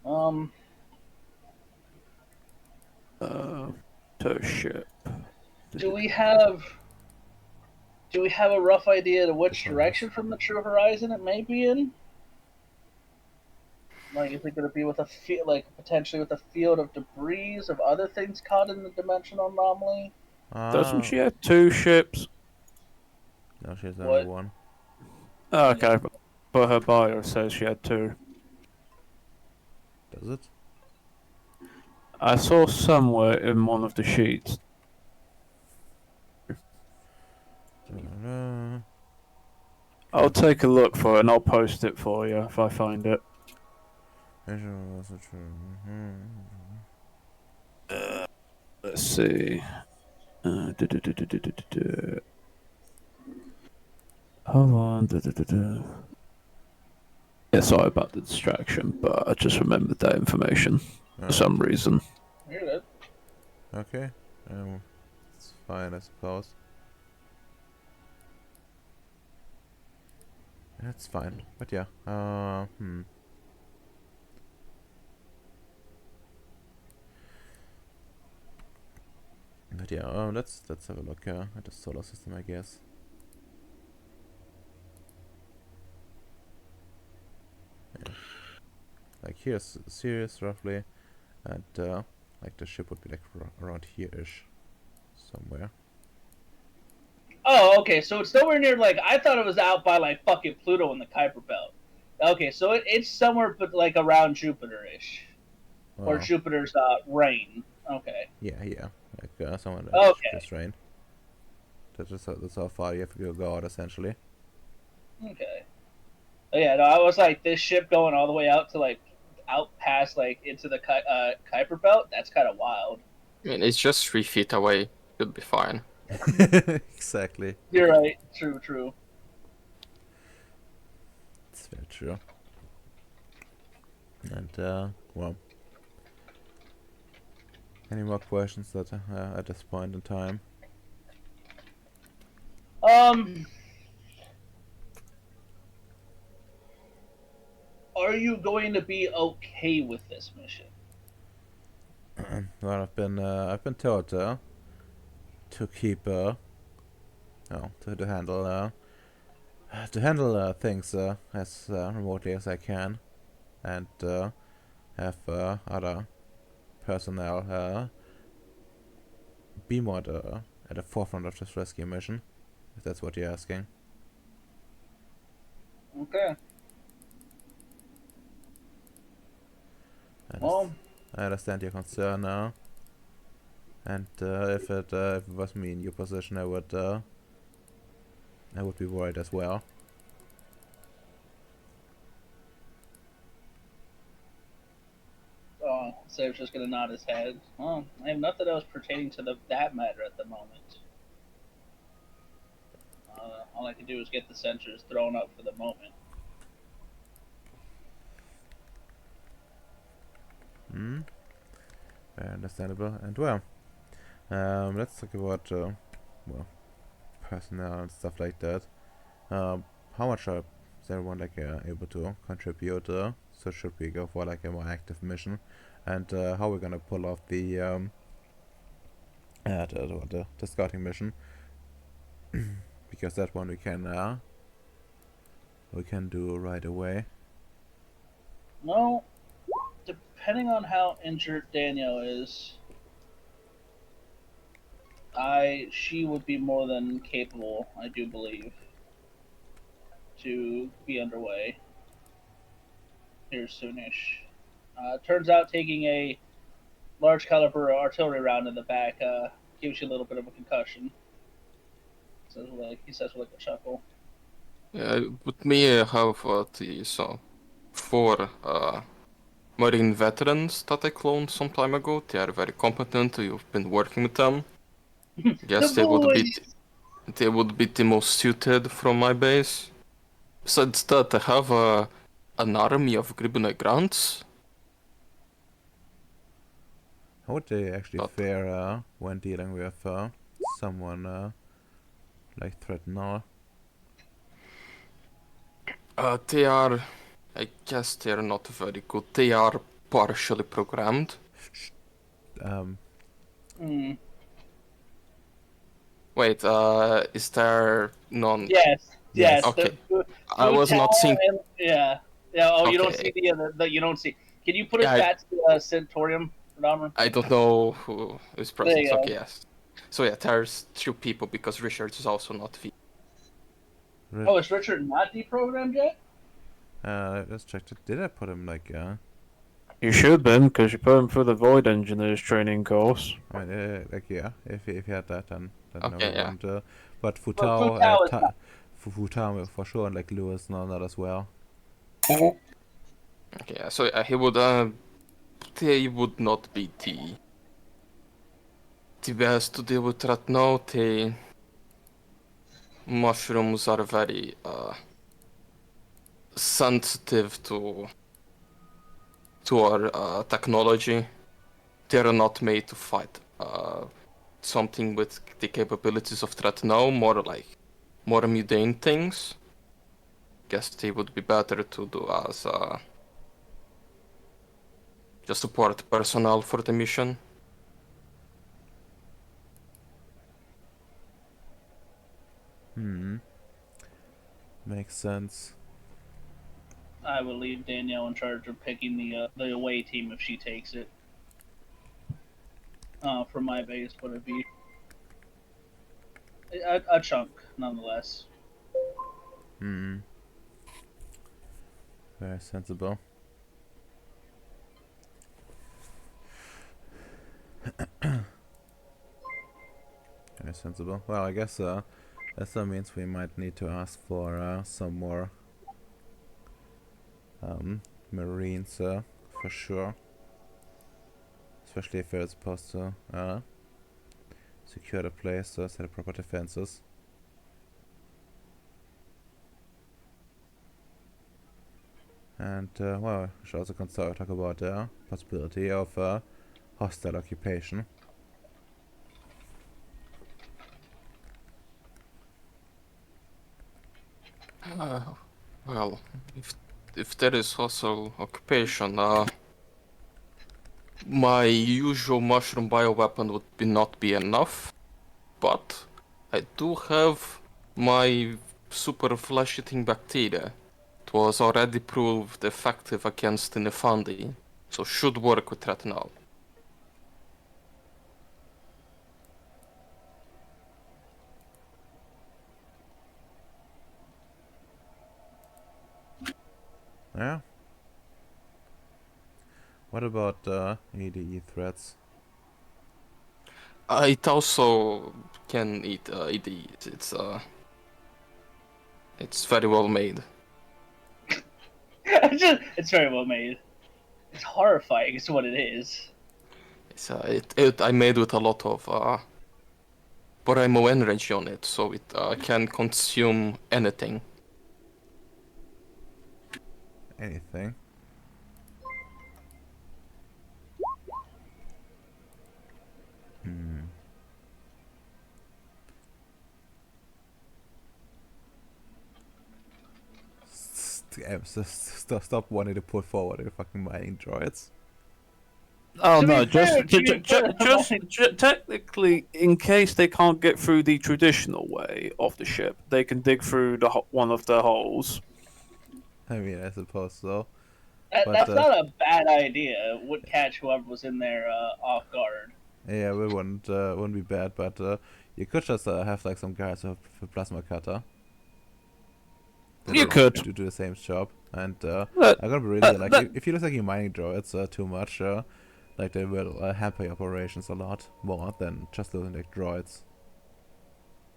Um, To ship. do we have a rough idea to which This one does. direction from the True Horizon it may be in? Like, is it going to be with like potentially with a field of debris of other things caught in the dimensional anomaly? Doesn't she have two ships? No, she has only What? one. Oh, okay, but her bio says she had two. Does it? I saw somewhere in one of the sheets. I'll take a look for it and I'll post it for you if I find it. Let's see. Hold on. Yeah, sorry about the distraction, but I just remembered that information for Alright. some reason. You're good. Okay. It's fine, I suppose. That's fine. But yeah. But yeah, let's have a look at the solar system, I guess. Yeah. Like here's Ceres roughly, and like the ship would be like around here-ish, somewhere. Oh, okay. So it's nowhere near like I thought it was out by like fucking Pluto in the Kuiper Belt. Okay, so it's somewhere but like around Jupiter-ish, or Oh, Jupiter's ring. Okay. yeah, like somewhere like Okay. this rain. That's how far you have to go out essentially. Okay. Oh, yeah, no, I was like this ship going all the way out to like out past like into the Kuiper Belt. That's kind of wild. I mean, it's just 3 feet away. Should be fine. Exactly. You're right. True. True. It's very true. And well, any more questions that at this point in time? Are you going to be okay with this mission? Well, I've been told to keep to handle things as remotely as I can, and have other personnel be more at the forefront of this rescue mission, if that's what you're asking. Okay. I, Well, I understand your concern now, and if it was me in your position, I would be worried as well. Save's just gonna nod his head. Well, I have nothing else pertaining to that matter at the moment. All I can do is get the sensors thrown up for the moment. Hmm. Very understandable. And well, let's talk about well, personnel and stuff like that. How much is everyone like able to contribute? So should we go for like a more active mission? And how we're gonna pull off the the scouting mission? Because that one we can do right away. Well, depending on how injured Danielle is, she would be more than capable, I do believe, to be underway here soonish. Turns out taking a large caliber artillery round in the back gives you a little bit of a concussion. He says with a chuckle. With me, I have four Marine veterans that I cloned some time ago. They are very competent. You've been working with them. The Guess boys. they would be the most suited from my base. Besides that, I have an army of Gribune grunts. How would they actually But fare when dealing with someone like Threatener? they are, I guess, they are not very good. They are partially programmed. Um, Mm. Wait, is there none? Yes. yes. Okay, The I was not seeing. yeah. Yeah. Oh, you don't Okay, see the other. You don't see. Can you put a yeah, stat to Centaurium, Radamer? I don't know who is There present. you Okay, go. yes. So yeah, there's two people because Richard is also not V. Oh, is Richard not deprogrammed yet? Let's check. Did I put him like You should then, because you put him through the Void Engineers training course. I mean, like yeah, if you had that, then no, we Okay, yeah. wouldn't. But But Futao, Futao is not. Futao for sure, and like Lewis, not as well. Okay, yeah. So he would they would not be the best to deal with right now. The mushrooms are very sensitive to our technology. They're not made to fight something with the capabilities of threat now, more mundane things. Guess they would be better to do as just support personnel for the mission. Makes sense. I would leave Danielle in charge of picking the away team if she takes it. From my biggest point of view, a chunk nonetheless. Very sensible. Very sensible. Well, I guess that means we might need to ask for some more Marines for sure. Especially if we're supposed to secure the place, set up proper defenses. And well, we should also talk about the possibility of hostile occupation. Well, if there is hostile occupation, my usual mushroom bioweapon would not be enough, but I do have my super flesh-eating bacteria. It was already proved effective against the Nefandi, so should work with that now. Yeah. What about ADE threats? It also can eat EDs. It's very well made. It's very well made. It's horrifying. Is what it is. I made with a lot of Boremo energy on it, so it can consume anything. Anything? Stop wanting to put forward the fucking mining droids. Oh To be no, fair, technically, in case they can't get through the traditional way of the ship, they can dig through one of the holes. I mean, I suppose so. That's not a bad idea. It would catch whoever was in there off guard. Yeah, it wouldn't be bad, but you could just have like some guys with a plasma cutter. You could do the same job, and That- I'm gonna be really like if you use like your mining droids too much, like they will hamper your operations a lot more than just losing like droids.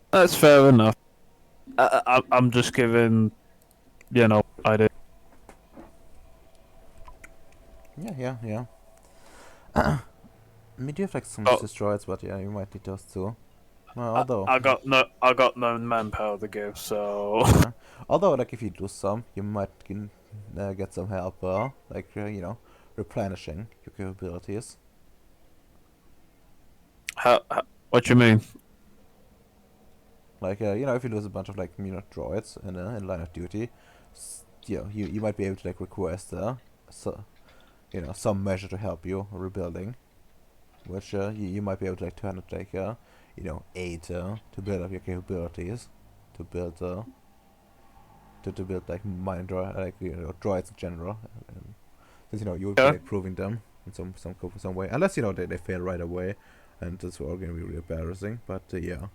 That's fair enough. I'm just giving, idea. Yeah. I mean, do you have like some destroyers, but yeah, you might need those too. Well, although I got no manpower to give, so yeah. Although like if you lose some, you might get some help, replenishing your capabilities. how what you mean? Like if you lose a bunch of like droids in line of duty, you might be able to like request some measure to help you rebuilding, which you might be able to like turn it like aid to build up your capabilities, to build to build like mine droids in general, since you would be like proving them in some way, unless they fail right away, and that's all gonna be really embarrassing. But yeah.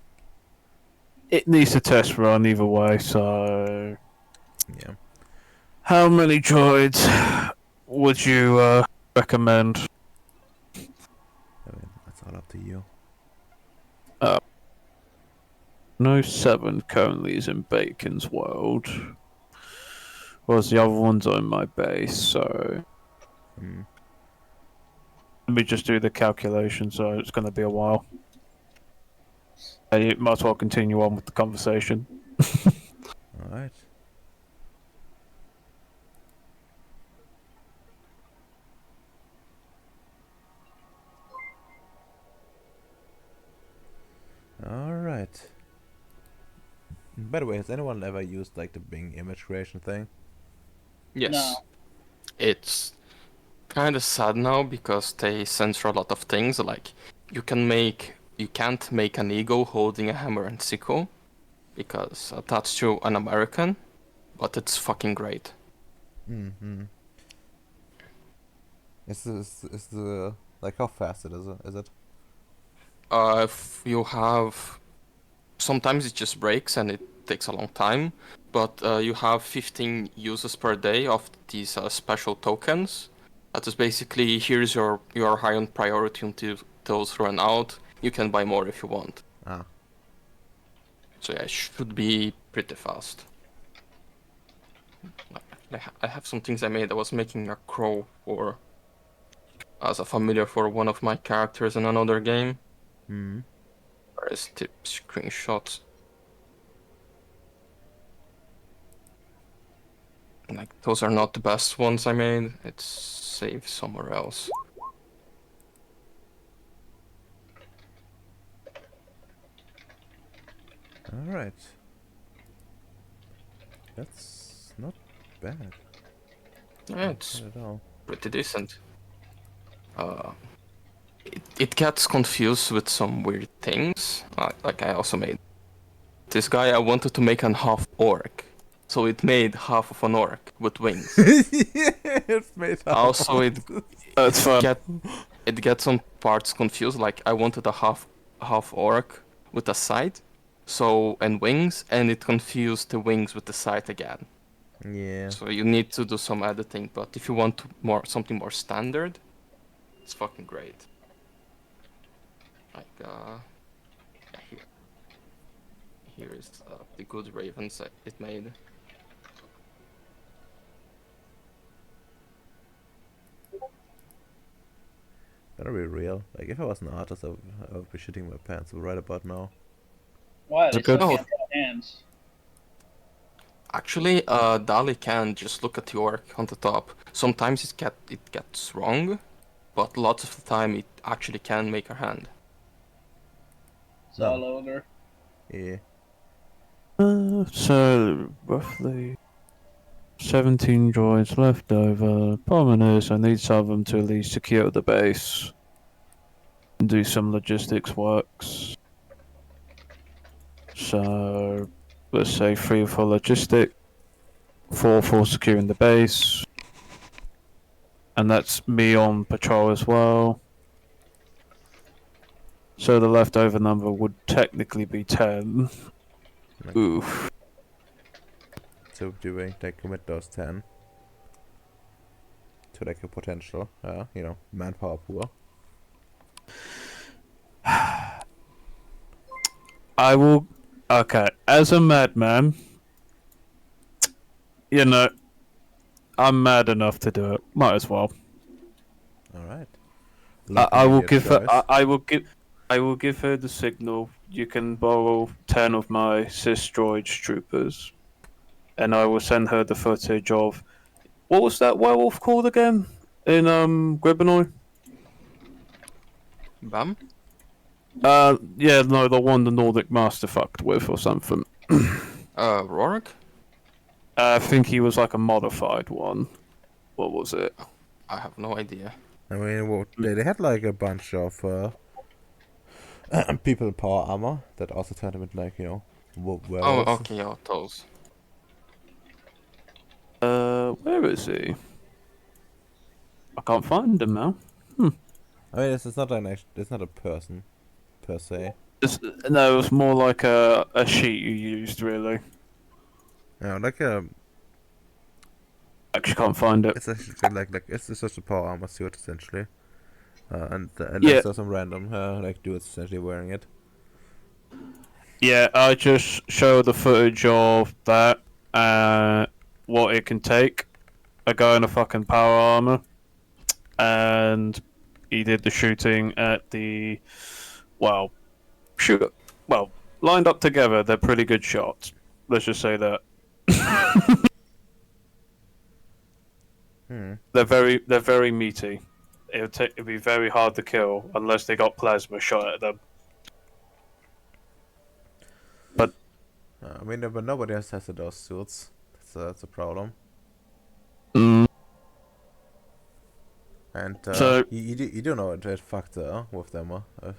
It needs a test run either way, so Yeah. how many droids would you recommend? I mean, that's all up to you. No 7 currently is in Bacon's world. Whereas the other one's on my base, so let me just do the calculation, so it's going to be a while. You might as well continue on with the conversation. Alright. Alright. By the way, has anyone ever used like the Bing image creation thing? Yes. No. It's kind of sad now because they censor a lot of things. Like you can't make an eagle holding a hammer and sickle because that's to an American, but it's fucking great. Mm-hmm. Is the like how fast is it? If you have, sometimes it just breaks and it takes a long time, but you have 15 uses per day of these special tokens. That is basically, here's your high on priority until those run out. You can buy more if you want. Ah. So yeah, it should be pretty fast. I have some things I made. I was making a crow for as a familiar for one of my characters in another game. Hmm. Where is the screenshot? Like those are not the best ones I made. It's saved somewhere else. Alright. That's not bad. Yeah, it's Not at all. pretty decent. It gets confused with some weird things. Like I also made this guy. I wanted to make an half orc, so it made half of an orc with wings. It's made up. Also, That's fun. it gets some parts confused. Like I wanted a half orc with a side, so and wings, and it confused the wings with the side again. Yeah. So you need to do some editing. But if you want something more standard, it's fucking great. Like yeah, here is the good ravens that it made. Gotta be real. Like if I was an artist, I would be shitting my pants right about now. Why? Is They it still good? can't draw hands. Actually, Dali can just look at the orc on the top. Sometimes it gets wrong, but lots of the time it actually can make a hand. It's No. all over. Yeah. So roughly 17 droids left over. Problem is, I need some of them to at least secure the base and do some logistics works. So let's say 3 for logistic, 4 for securing the base, and that's me on patrol as well. So the leftover number would technically be 10. Like, Oof. so doing like commit those 10 to like a potential, manpower pool. I will. Okay, as a madman, I'm mad enough to do it. Might as well. All right. I will Your give her. choice. I will give her the signal. You can borrow 10 of my cis droid troopers, and I will send her the footage of what was that werewolf called again in Gribanoy? Bam? Yeah, no, the one the Nordic master fucked with or something. Rourke? I think he was like a modified one. What was it? I have no idea. I mean, they had like a bunch of people in power armor that also turned them into like werewolves. Oh, okay, yeah, those. Where is he? I can't find him now. I mean, it's not it's not a person per se. No, it was more like a sheet you used, really. Like a Actually, can't find it. it's actually like it's just a power armor suit essentially, and Yeah. there's some random like dudes essentially wearing it. Yeah, I just show the footage of that, what it can take. A guy in a fucking power armor, and he did the shooting at the, well, lined up together. They're pretty good shots. Let's just say that. They're very meaty. It'd be very hard to kill unless they got plasma shot at them. I mean, but nobody else has those suits. That's a problem. Mm. And So you do know it fucked with them,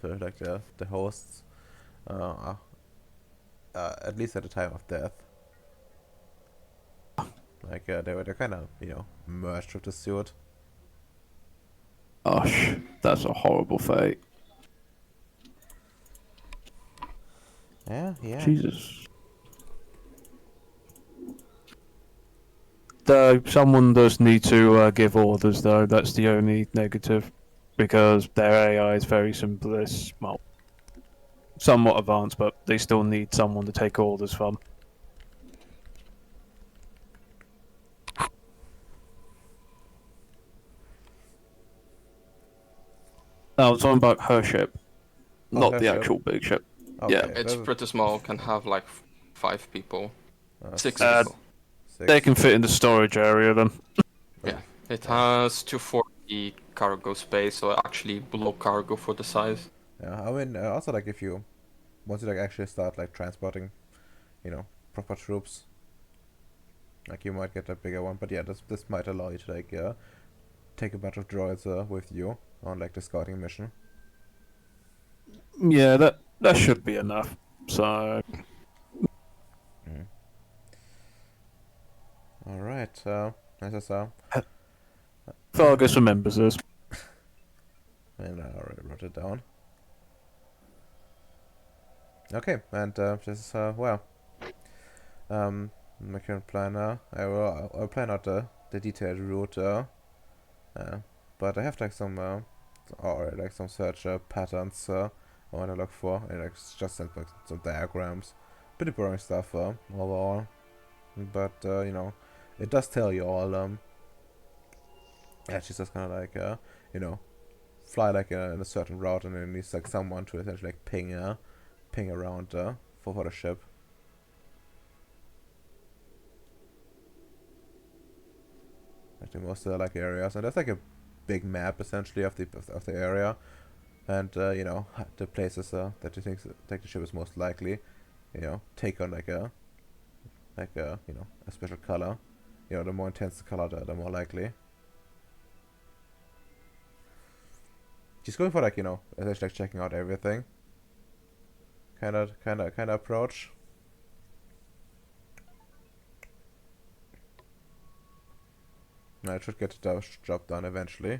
like the hosts, at least at the time of death. Like they're kind of merged with the suit. gosh, that's a horrible fate. Yeah. Jesus. Though someone does need to give orders, though. That's the only negative, because their AI is very simplest, well, somewhat advanced, but they still need someone to take orders from. I was talking about her ship, Oh, not her the ship. actual big ship. Yeah. Okay, It's pretty small. Can have like 5 people, six Uh, people. They 6. can fit in the storage area then. Yeah, it Yeah. has 240 cargo space, so actually below cargo for the size. Yeah, I mean, also like if you once you like actually start like transporting, proper troops, like you might get a bigger one. But yeah, this might allow you to like take a bunch of droids with you on like the scouting mission. Yeah, that should be enough. So Mm. All right. As I saw, Vargas remembers this. and I already wrote it down. Okay, and just well, my current plan. I'll plan out the detailed route. Uh, but I have like some or like some search patterns I want to look for, and like just like some diagrams, pretty boring stuff overall. But it does tell you all. Yeah, she's just kind of like you know, fly like in a certain route, and then needs like someone to essentially like ping around for the ship. Like the most like areas, and there's like a big map essentially of the area, and the places that you think the ship is most likely, take on like a a special color. The more intense the color, the more likely. She's going for like essentially like checking out everything. Kind of approach. I should get the job done eventually.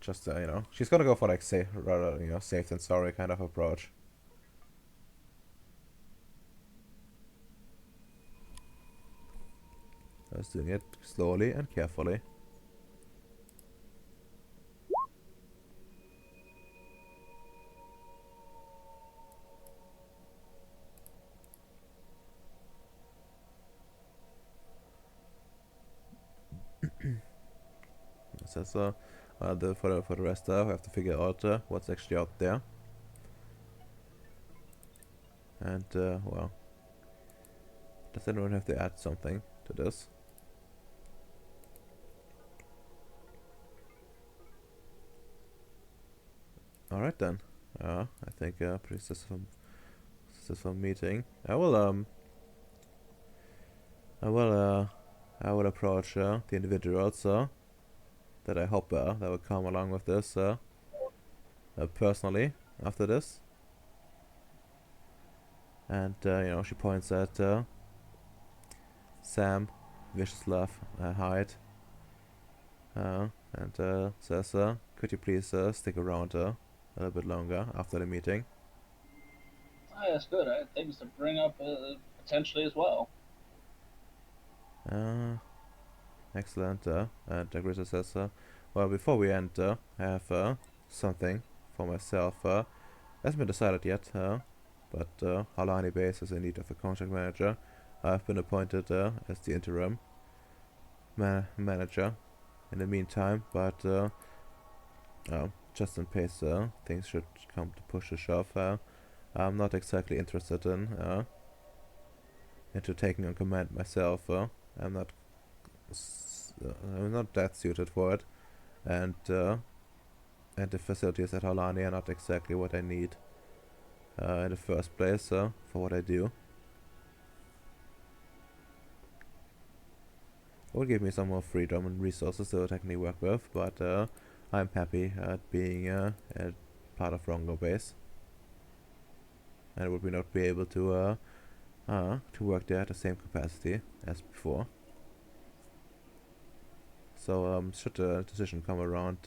Just she's gonna go for like rather safe than sorry kind of approach. I was doing it slowly and carefully. That's for the rest, we have to figure out what's actually out there. And well, does anyone have to add something to this? All right then. I think pretty successful meeting. I will approach the individuals that I hope that will come along with this personally after this. And she points at Sam, Vicioslav, Hyde, and says, "Could you please stick around a little bit longer after the meeting?" Oh, that's good. I had things to bring up potentially as well. Excellent. And Greta says, "Well, before we end, I have something for myself. Hasn't been decided yet, but Halani Base is in need of a contract manager. I've been appointed as the interim manager in the meantime, but just in case things should come to push a shove, I'm not exactly interested into taking on command myself. I'm not I'm not that suited for it, and the facilities at Halani are not exactly what I need in the first place for what I do." would give me some more freedom and resources to technically work with, but I'm happy at being a part of Rongo Base. And would we not be able to work there at the same capacity as before. So should the decision come around,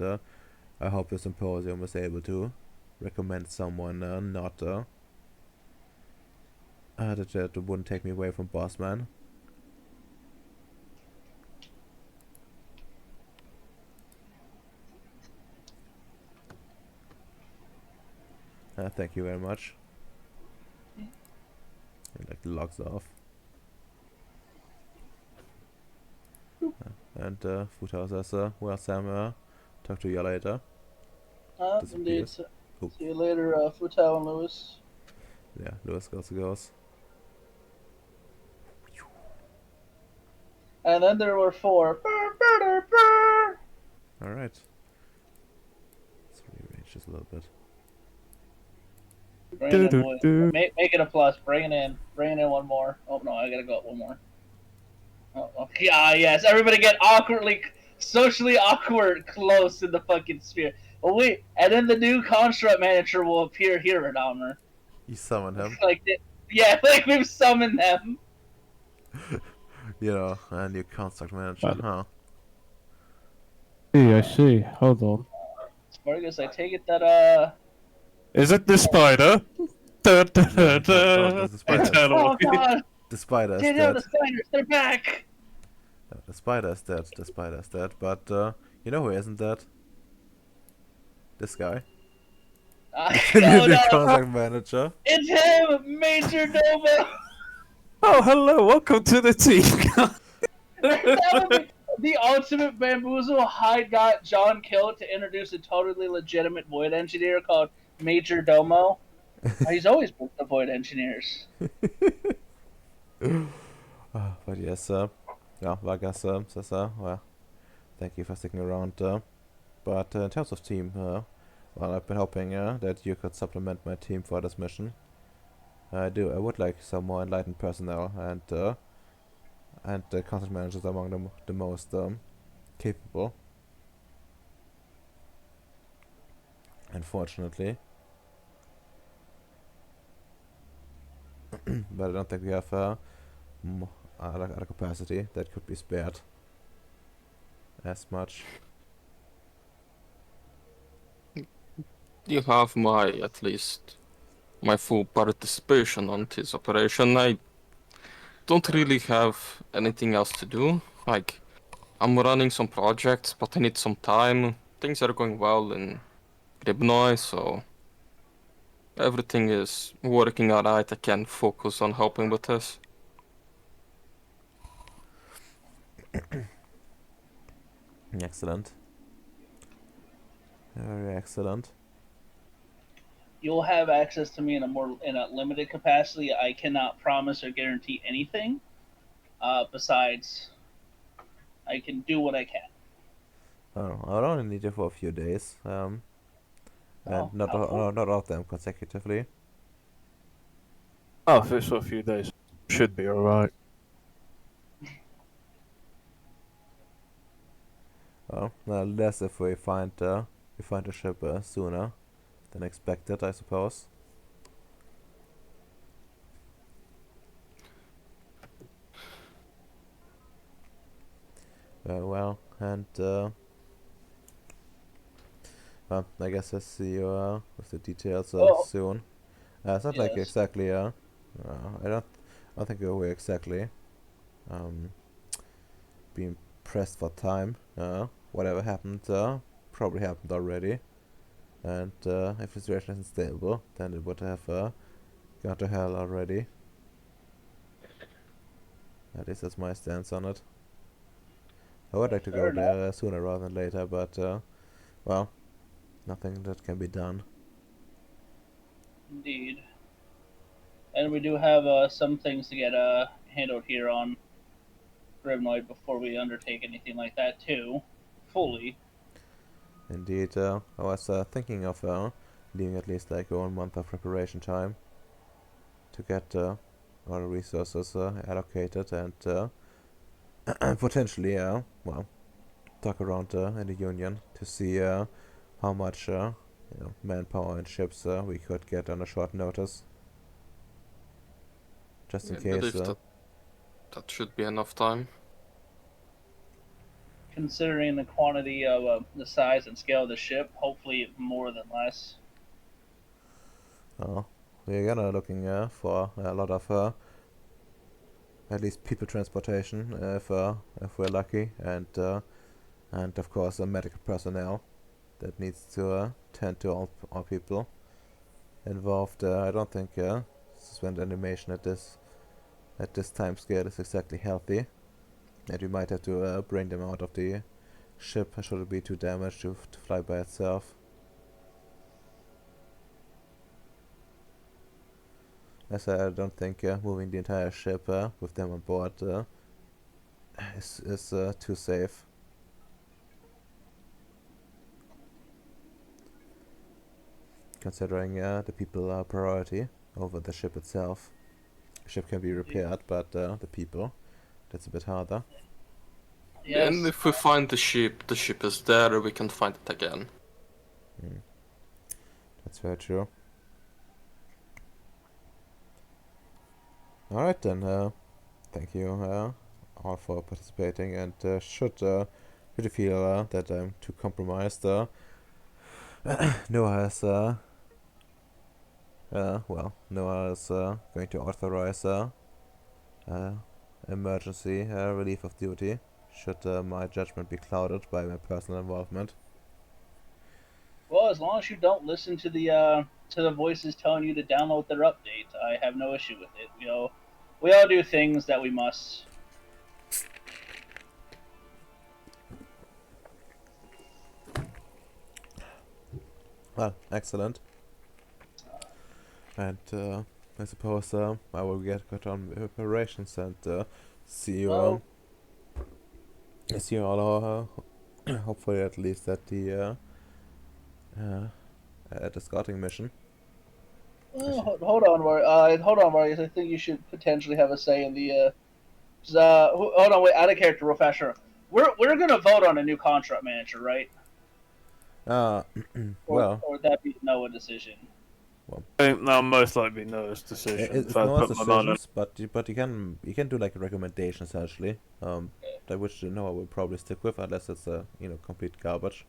I hope the symposium is able to recommend someone not that wouldn't take me away from Bossman. Thank you very much. And like logs off. And Futao says, well Sam, talk to you later. Indeed. Disappears. Oop. See you later, Futao and Lewis. Yeah, Lewis goes. And then there were 4. Alright. Let's rearrange this a little bit. Bring it in, boys. Make it a plus. Bring it in. Bring it in one more. Oh no, I gotta go up one more. Oh, yeah, yes. Everybody get socially awkward, close in the fucking sphere. Oh wait, and then the new construct manager will appear here, Redomer. You summon him. Like we've summoned them. You know, a new construct manager, huh? I see. Hold on. Spargus, I take it that Is it the spider? No, the spider. Oh god! The spider is Get out dead. the spiders, they're back! No, the spider is dead. The spider is dead. But you know who isn't dead? This guy. The Oh new no! construct manager. It's him! Major Nova! Oh, hello. Welcome to the team. That would be the ultimate bamboozle. Hyde got John killed to introduce a totally legitimate void engineer called Major Domo. He's always booked the void engineers. But yes, yeah, Vargas says, well, thank you for sticking around. But in terms of team, well, I've been hoping that you could supplement my team for this mission. I would like some more enlightened personnel, and the content managers among the most capable. Unfortunately. But I don't think we have other capacity that could be spared as much. You have at least my full participation on this operation. I don't really have anything else to do. Like, I'm running some projects, but I need some time. Things are going well in Gribnoi, so everything is working alright. I can focus on helping with this. Excellent. Very excellent. You'll have access to me in a limited capacity. I cannot promise or guarantee anything. Besides, I can do what I can. Oh, I'll only need you for a few days. And not all of them consecutively. Oh, if it's for a few days, should be alright. Well, less if we find the ship sooner than expected, I suppose. Well, and well, I guess I'll see you with the details soon. It's not like Yes. exactly. I don't think we're exactly being pressed for time. Whatever happened, probably happened already. And if the situation isn't stable, then it would have gone to hell already. At least that's my stance on it. I would like to go there sooner rather than later, but well, nothing that can be done. Indeed. And we do have some things to get handled here on Grimnoid before we undertake anything like that too, fully. Indeed, I was thinking of leaving at least like 1 month of preparation time to get all the resources allocated and potentially, well, talk around in the Union to see how much manpower and ships we could get on a short notice. Just in I case. believe that should be enough time. Considering the quantity of the size and scale of the ship, hopefully more than less. We're gonna looking for a lot of at least people transportation if we're lucky, and of course medical personnel that needs to tend to all people involved. I don't think suspend animation at this time scale is exactly healthy, and we might have to bring them out of the ship should it be too damaged to fly by itself. As I don't think moving the entire ship with them on board is too safe. Considering the people are priority over the ship itself. The ship can be repaired, but the people, that's a bit harder. Yes. And if we find the ship is there, we can find it again. That's very true. Alright then, thank you all for participating, and should you feel that I'm too compromised, Noah is Noah is going to authorize emergency relief of duty should my judgment be clouded by my personal involvement. Well, as long as you don't listen to the voices telling you to download their update, I have no issue with it. We all do things that we must. Well, excellent. And I suppose I will get on with preparations and see you. Well, See you all. Hopefully, at least at the scouting mission. hold on, Marius. I think you should potentially have a say in the. Hold on, wait. Out of character, real fast. Sure. We're gonna vote on a new contract manager, right? Well, Or would that be a decision? I think that'll most likely be Noah's decision. it's if I no put my mind on it. decisions, but you can do like a recommendation essentially. That which Noah will probably stick with unless it's complete garbage.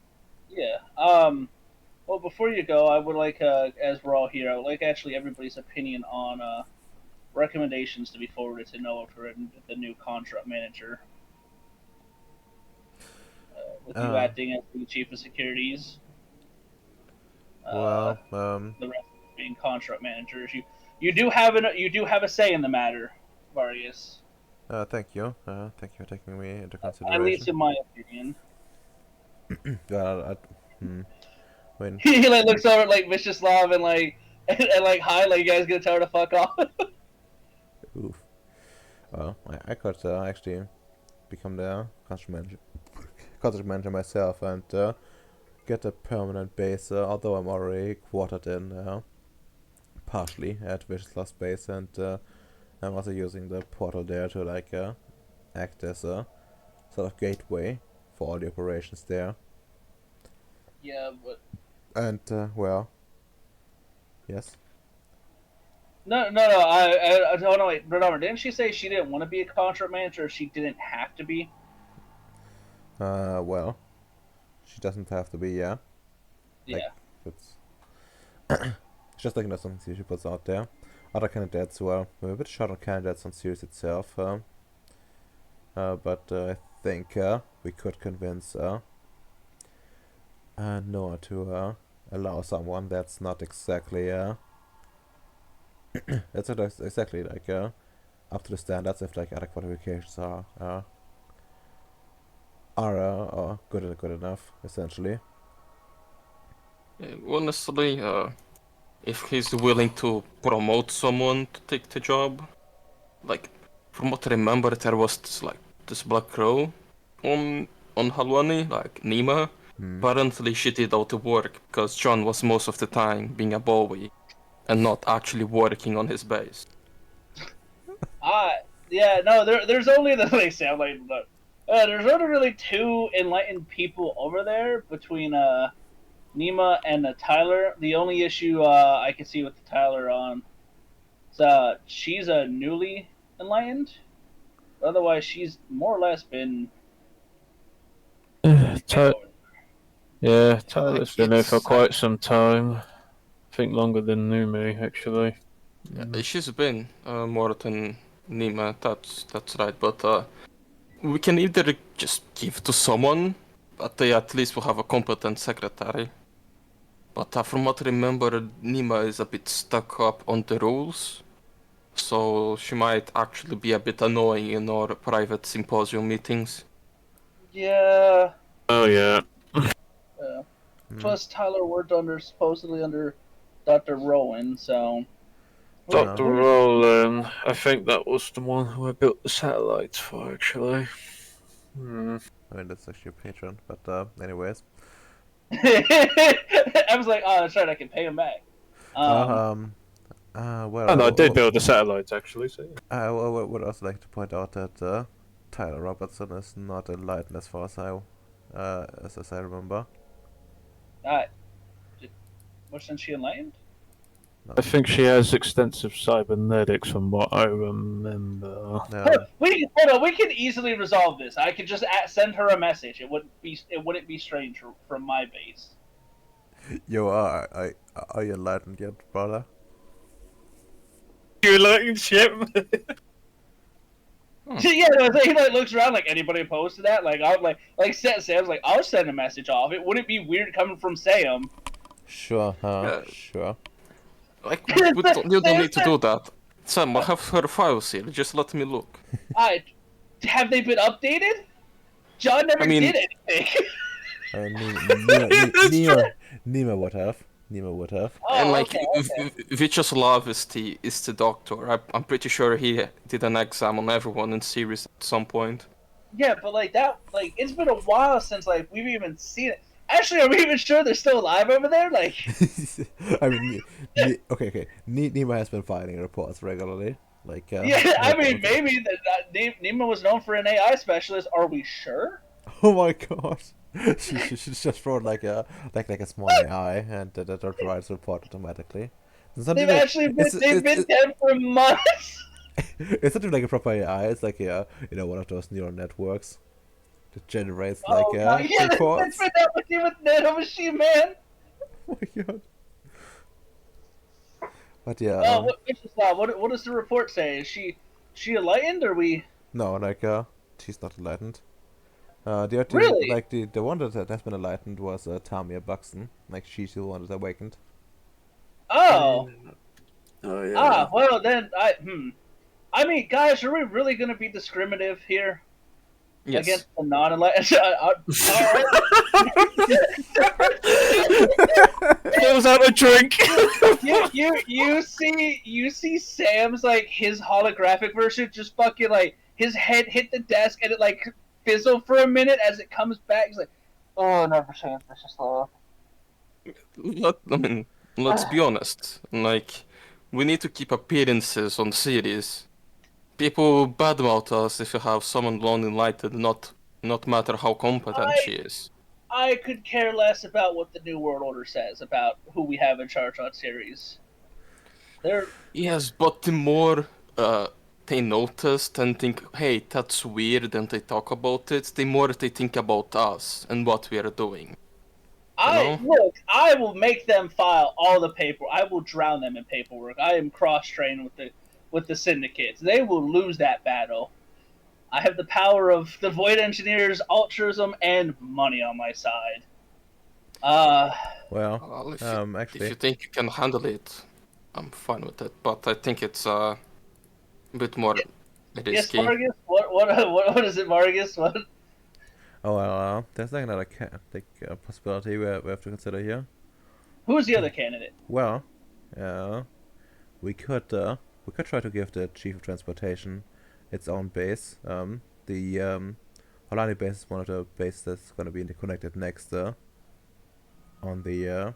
Yeah. Well, before you go, I would like, as we're all here, I would like actually everybody's opinion on recommendations to be forwarded to Noah for the new contract manager. With you acting as the chief of securities. Well, The rest being contract managers. You do have a say in the matter, Varius. thank you. Thank you for taking me into At least consideration. in my opinion. When He like looks over at like Viciouslav and like and like hi, like you guys gonna tell her to fuck off. oof. Well, I could actually become the contract manager myself and get a permanent base, although I'm already quartered in partially at Viciouslav's base, and I'm also using the portal there to like act as a sort of gateway for all the operations there. Yeah, but And well, yes. no. I don't know. Wait, remember, didn't she say she didn't want to be a contract manager? Or she didn't have to be. Well, she doesn't have to be, yeah. Yeah. It's just like something she puts out there. Other candidates were a bit short on candidates on Ceres itself, but I think we could convince Noah to allow someone that's not exactly it's not exactly like up to the standards if like other qualifications are good enough essentially. Honestly, if he's willing to promote someone to take the job, like from what I remember, there was this Black Crow on Halwani, like Nima. Apparently, she did all the work because John was most of the time being a Bowie and not actually working on his base. Yeah, no, there's only the they sound like look. There's only really two enlightened people over there between Nima and Tyler. The only issue I can see with the Tyler on is she's a newly enlightened. Otherwise, she's more or less been. Ty- yeah, Tyler's Like been here for it's quite some time. I think longer than Numi, actually. she's been more than Nima. That's right. But we can either just give to someone, but they at least will have a competent secretary. But from what I remember, Nima is a bit stuck up on the rules, so she might actually be a bit annoying in our private symposium meetings. Yeah. Oh yeah. Plus, Tyler worked supposedly under Dr. Rowan, so. Wait, Dr. what is- Roland, I think that was the one who I built the satellites for, actually. I mean, that's actually a patron, but anyways. I was like, oh, that's right, I can pay him back. Well, Oh no, I did build the satellites, actually, so yeah. I would also like to point out that Tyler Robertson is not enlightened as far as I remember. Wasn't she enlightened? I think she has extensive cybernetics from what I remember. Hold on. We can easily resolve this. I could just send her a message. It wouldn't be strange from my base. Yo, are you enlightened yet, brother? You like shit? Yeah, no, he like looks around like anybody opposed to that. Like I'll Sam's like I'll send a message off. It wouldn't be weird coming from Sam. Sure, Yeah. sure. Like, you don't need to do that. Sam, I have her files here. Just let me look. Have they been updated? John never did anything. Nima would have. Nima would have. Oh, And like, okay. Vyacheslav is the doctor. I'm pretty sure he did an exam on everyone in Ceres at some point. Yeah, but it's been a while since we've even seen it. Actually, are we even sure they're still alive over there? Like, I mean, okay. Nima has been filing reports regularly. Like, yeah, I mean, maybe Nima was known for an AI specialist. Are we sure? Oh my god. she just wrote like a small AI and that writes report automatically. They've actually been dead for months. It's not even like a proper AI. It's like one of those neural networks that generates God, yeah, reports. that's been happening with Nano Machine Man. Oh my god. But yeah. What does the report say? Is she enlightened or we? No, like she's not enlightened. The other, Really? like the one that has been enlightened was Tamia Buxton. Like she's the one that awakened. Oh. Oh yeah. Well then I mean, guys, are we really gonna be discriminative here Yes. against the non-enlightened? Close out a drink. you see Sam's his holographic version just fucking his head hit the desk and it fizzled for a minute as it comes back. He's like, oh, never change this is slow. Let's be honest. Like, we need to keep appearances on series. People badmouth us if you have someone non-enlightened, not matter how competent she is. I could care less about what the New World Order says about who we have in charge on series. Yes, but the more they notice and think, hey, that's weird, and they talk about it, the more they think about us and what we are doing. I will make them file all the paperwork. I will drown them in paperwork. I am cross-trained with the syndicates. They will lose that battle. I have the power of the Void Engineers, altruism, and money on my side. Actually, if you think you can handle it, I'm fine with it. But I think it's a bit more risky. Yes, Margus. What is it, Margus? What? Oh well, there's another possibility we have to consider here. Who's the other candidate? Well, we could try to give the chief of transportation its own base. The Holani base is one of the bases that's going to be interconnected next on the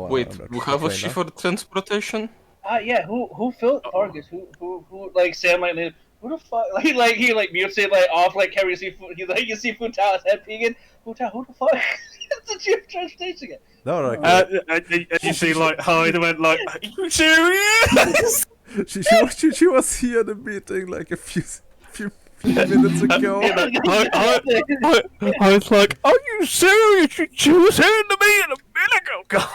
Wait, we have a chief for transportation? Yeah, who filled Vargas? Who like Sam like who the fuck like he like mutes it like off like can you see he's like you see Futala's head peeking. Futala, who the fuck? It's the chief of transportation again. No, like And you see, like, Hyde went like, "Are you serious?" she was here in the meeting like a few minutes ago. You know, I was like, "Are you serious? She was here to me in a minute ago, guys.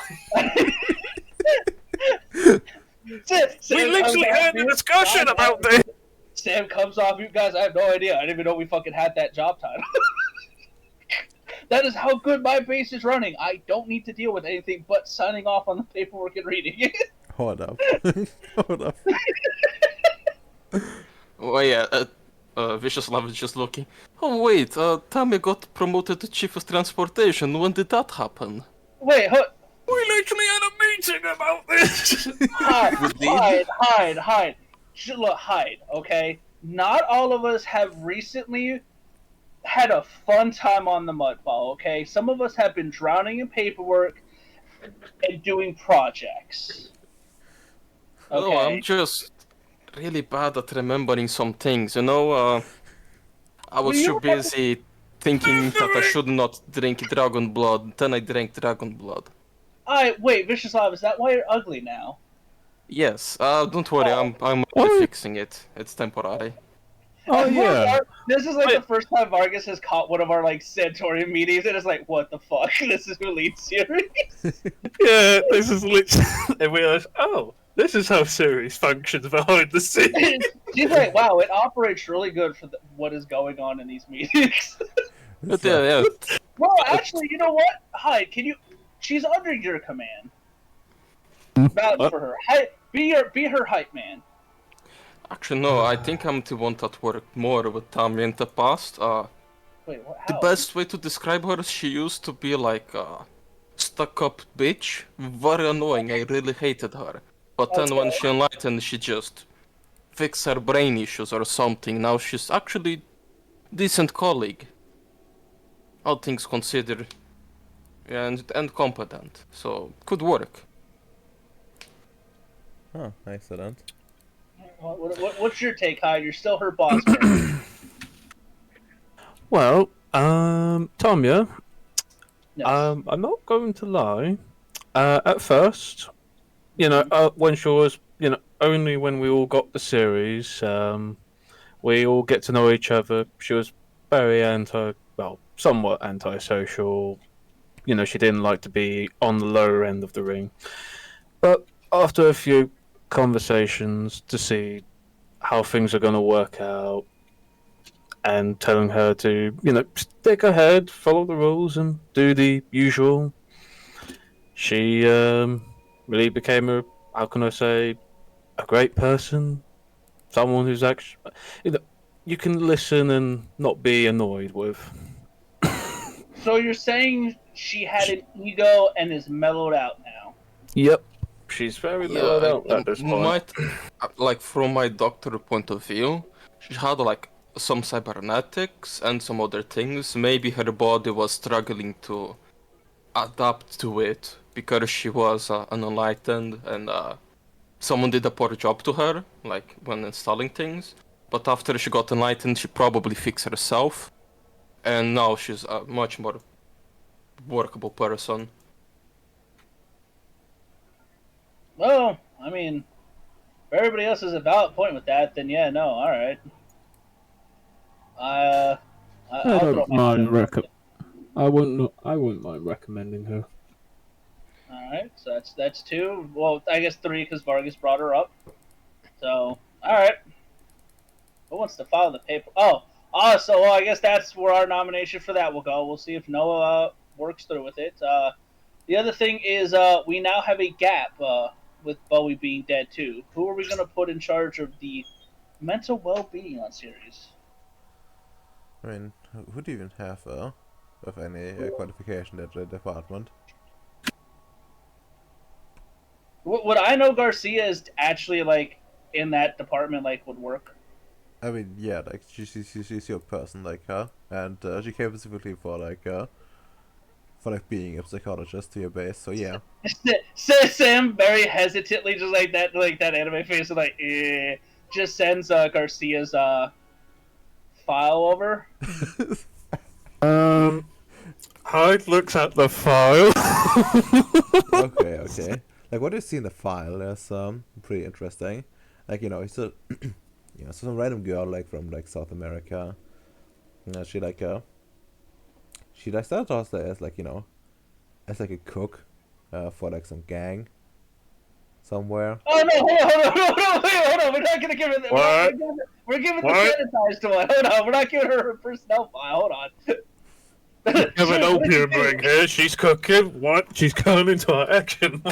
We literally had a discussion about this." Sam comes off, you guys, I have no idea. I didn't even know we fucking had that job title. That is how good my base is running. I don't need to deal with anything but signing off on the paperwork and reading it. Hold up. Hold up. Oh yeah, Vicious Love is just looking. Oh wait, Tommy got promoted to Chief of Transportation. When did that happen? Wait, We literally had a meeting about this. hide. Look, hide, okay? Not all of us have recently had a fun time on the Mudfall, okay? Some of us have been drowning in paperwork and doing projects. Oh, Okay. I'm just really bad at remembering some things. You know, I was too busy thinking that I should not drink dragon blood. Then I drank dragon blood. Wait, Vicious Lava, is that why you're ugly now? Yes. Don't worry. I'm Oh. already fixing it. It's temporary. Oh yeah. This is like the first time Vargas has caught one of our like Santorian meetings, and it's like, what the fuck? This is who leads Ceres. Yeah, this is literally. They realised, oh, this is how Ceres functions behind the scenes. She's like, wow, it operates really good for what is going on in these meetings. But yeah. Well, actually, you know what? Hi, can you? She's under your command. Vouch for her. Be her hype man. Actually, no. I think I'm the one that worked more with Tammy in the past. Wait, what? The How? best way to describe her, she used to be like a stuck-up bitch. Very annoying. I really hated her. But then when she enlightened, she just fixed her brain issues or something. Now she's actually decent colleague. All things considered. And competent. So, could work. Oh, excellent. What's your take, Hyde? You're still her boss. Man. Well, Tomya, Yes. I'm not going to lie. At first, when she was, only when we all got the series, we all get to know each other. She was very somewhat antisocial. She didn't like to be on the lower end of the ring. But after a few conversations to see how things are going to work out, and telling her to, stick ahead, follow the rules, and do the usual, she really became how can I say, a great person. Someone who's actually, you can listen and not be annoyed with. So you're saying she had an ego and is mellowed out now? Yep. She's very mellowed out at this point. Like, from my doctor point of view, she had, like, some cybernetics and some other things. Maybe her body was struggling to adapt to it because she was unenlightened and someone did a poor job to her, like, when installing things. But after she got enlightened, she probably fixed herself. And now she's a much more workable person. Well, I mean, if everybody else has a valid point with that, then yeah, no, all right. I don't mind I wouldn't mind recommending her. All right, so that's two. Well, I guess three because Vargas brought her up. So, all right. Who wants to file the paper? So I guess that's where our nomination for that will go. We'll see if Noah works through with it. The other thing is we now have a gap with Bowie being dead too. Who are we going to put in charge of the mental well-being on Ceres? I mean, who do you even have with any qualification at the department? Would I know Garcia is actually like in that department like would work? I mean, yeah, like she's your person like her, and she came specifically for like for like being a psychologist to your base. So yeah. Says Sam very hesitantly, just like that anime face, like just sends Garcia's file over. Hyde looks at the file. Okay. Like what you see in the file is pretty interesting. Like it's a some random girl like from like South America. She started off as like as like a cook for like some gang somewhere. Oh no! Hold on! We're not gonna give her. What? We're giving What? the sanitized one. Hold on! We're not giving her personnel file. Hold on. Have an opium ring here. She's cooking. What? She's coming into our action.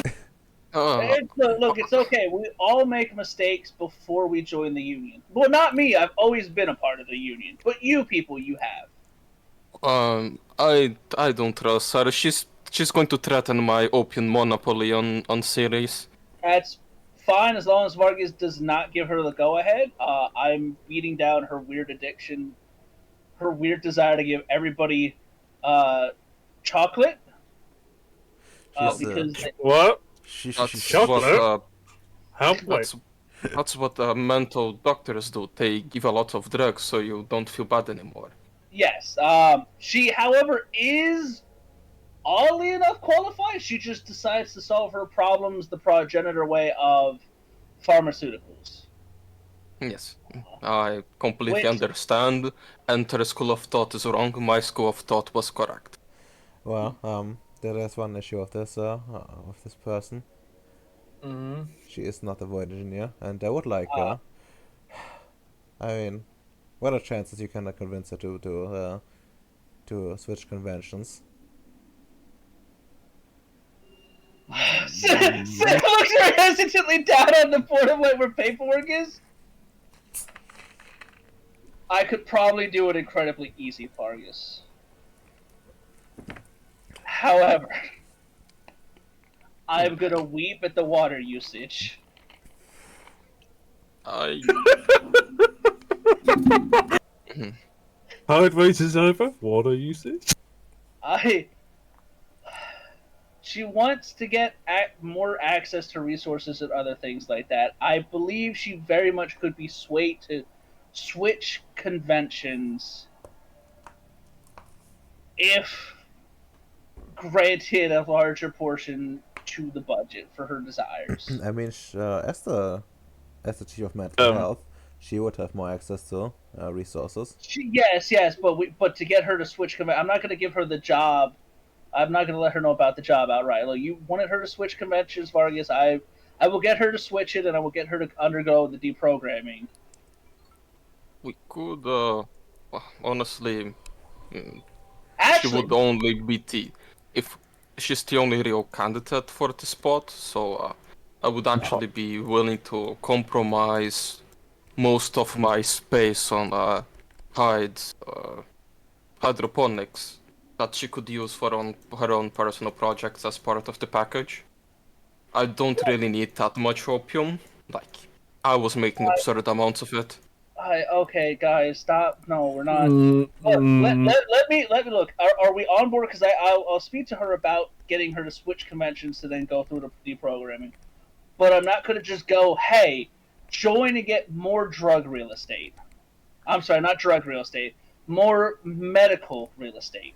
Look, it's okay. We all make mistakes before we join the union. Well, not me. I've always been a part of the union. But you people, you have. I don't trust her. She's going to threaten my opium monopoly on Ceres. That's fine as long as Vargas does not give her the go-ahead. I'm beating down her weird addiction, her weird desire to give everybody chocolate. She's, Because What? That's chocolate? what How? that's what mental doctors do. They give a lot of drugs so you don't feel bad anymore. yes, she, however, is oddly enough qualified. She just decides to solve her problems the progenitor way of pharmaceuticals. Yes, I completely Which- understand. Enter school of thought is wrong. My school of thought was correct. well, there is one issue of this person. She is not a void engineer, and I would like I mean, what are chances you can convince her to switch conventions? Sam looks her hesitantly down on the board of where paperwork is. I could probably do it incredibly easy, Vargas. However, I'm gonna weep at the water usage. I Hyde races over. Water usage. She wants to get more access to resources and other things like that. I believe she very much could be swayed to switch conventions if granted a larger portion to the budget for her desires. I mean, as the chief of mental Um. health, she would have more access to resources. Yes, but to get her to switch I'm not going to give her the job. I'm not going to let her know about the job outright. Like, you wanted her to switch conventions, Vargas. I will get her to switch it, and I will get her to undergo the deprogramming. we could honestly. She Actually, would only be if she's the only real candidate for the spot. So I would actually be willing to compromise most of my space on Hyde's hydroponics that she could use for her own personal projects as part of the package. I don't really need that much opium. Like, I was making absurd amounts of it. okay, guys, stop. No, we're not. Look, let me look. Are we on board? Because I'll speak to her about getting her to switch conventions to then go through the deprogramming. But I'm not going to just go, hey, join and get more drug real estate. I'm sorry, not drug real estate. More medical real estate.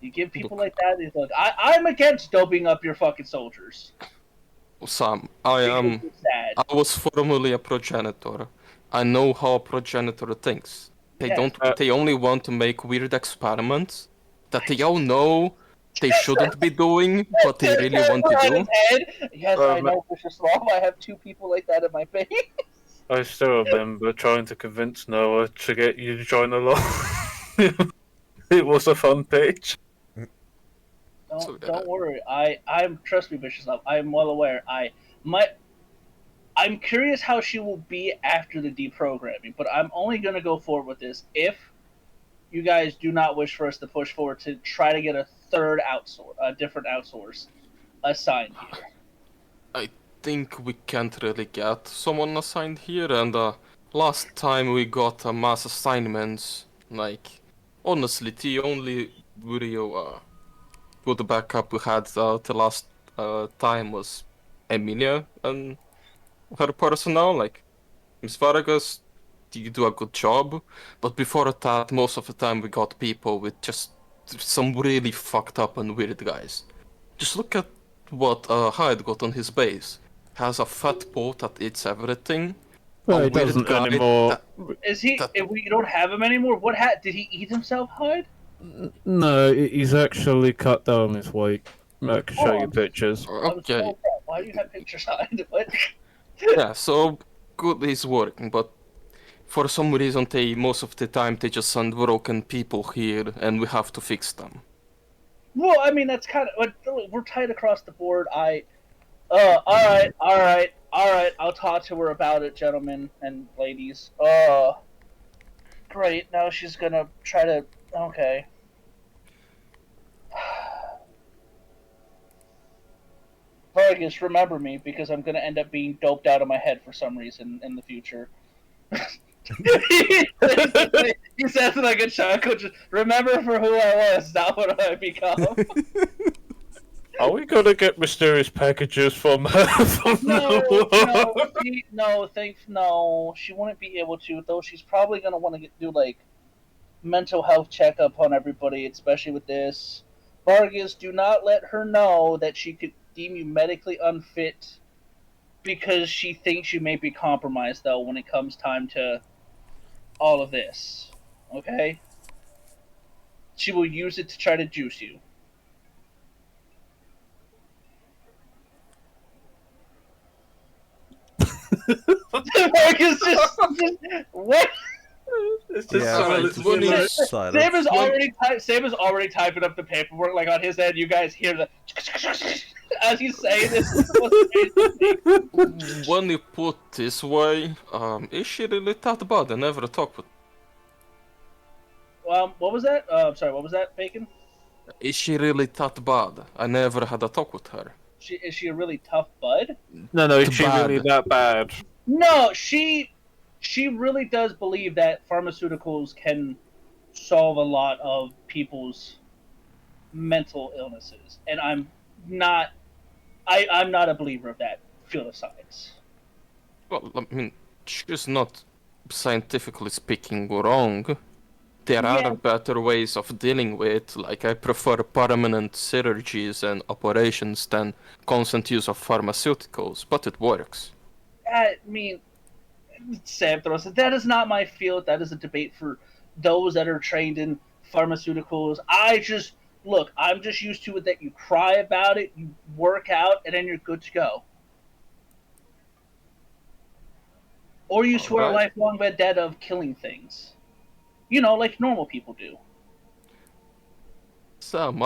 You give people like that, look, I'm against doping up your fucking soldiers. Sam, Because it's sad. I was formerly a progenitor. I know how a progenitor thinks. They Yes. don't. They only want to make weird experiments that they all know they shouldn't be doing, but they really want to do. Yes, I know, Vicious Love. I have two people like that in my base. I still remember trying to convince Noah to get you to join along. It was a fun pitch. Don't worry. I'm trust me, Vicious Love. I'm well aware. I'm curious how she will be after the deprogramming, but I'm only gonna go forward with this if you guys do not wish for us to push forward to try to get a different outsource assigned here. I think we can't really get someone assigned here, and last time we got mass assignments. Like, honestly, the only real good backup we had the last time was Emilia and her personnel. Like, Miss Vargas, you do a good job, but before that, most of the time we got people with just some really fucked up and weird guys. Just look at what Hyde got on his base. Has a fat boat that eats everything. Well, A he weird doesn't guy anymore. that- Is he? that- If we don't have him anymore, what did he eat himself, Hyde? No, he's actually cut down his weight. I can show you pictures. I'm so okay, proud. Why do you have pictures, Hyde? What? yeah, so good is working, but for some reason most of the time they just send broken people here and we have to fix them. Well, I mean that's kind of we're tight across the board. All right. I'll talk to her about it, gentlemen and ladies. Great. Now she's gonna try to. Okay. Vargas, remember me because I'm gonna end up being doped out of my head for some reason in the future. He says it like a chuckle. Just remember for who I was, not what I become. Are we gonna get mysterious packages from her? No. She wouldn't be able to. Though she's probably gonna want to do like mental health checkup on everybody, especially with this. Vargas, do not let her know that she could deem you medically unfit because she thinks you may be compromised. Though when it comes time to all of this, okay? She will use it to try to juice you. Vargas just what? It's just Yeah, so it's when just he's- silence. Sam is already typing up the paperwork like on his end. You guys hear the as he's saying this. When you put this way, is she really that bad? I never talked with. What was that? Sorry, what was that, Bacon? Is she really that bad? I never had a talk with her. Is she a really tough bud? No, is Too she really bad. that bad? No, she really does believe that pharmaceuticals can solve a lot of people's mental illnesses, and I'm not a believer of that field of science. Well, I mean, she's not scientifically speaking wrong. There Yeah. are better ways of dealing with, like I prefer permanent surgeries and operations than constant use of pharmaceuticals, but it works. I mean, Sam throws it. That is not my field. That is a debate for those that are trained in pharmaceuticals. I'm just used to it that you cry about it, you work out, and then you're good to go. Or you swear a Alright. lifelong vendetta of killing things. You know, like normal people do. Sam,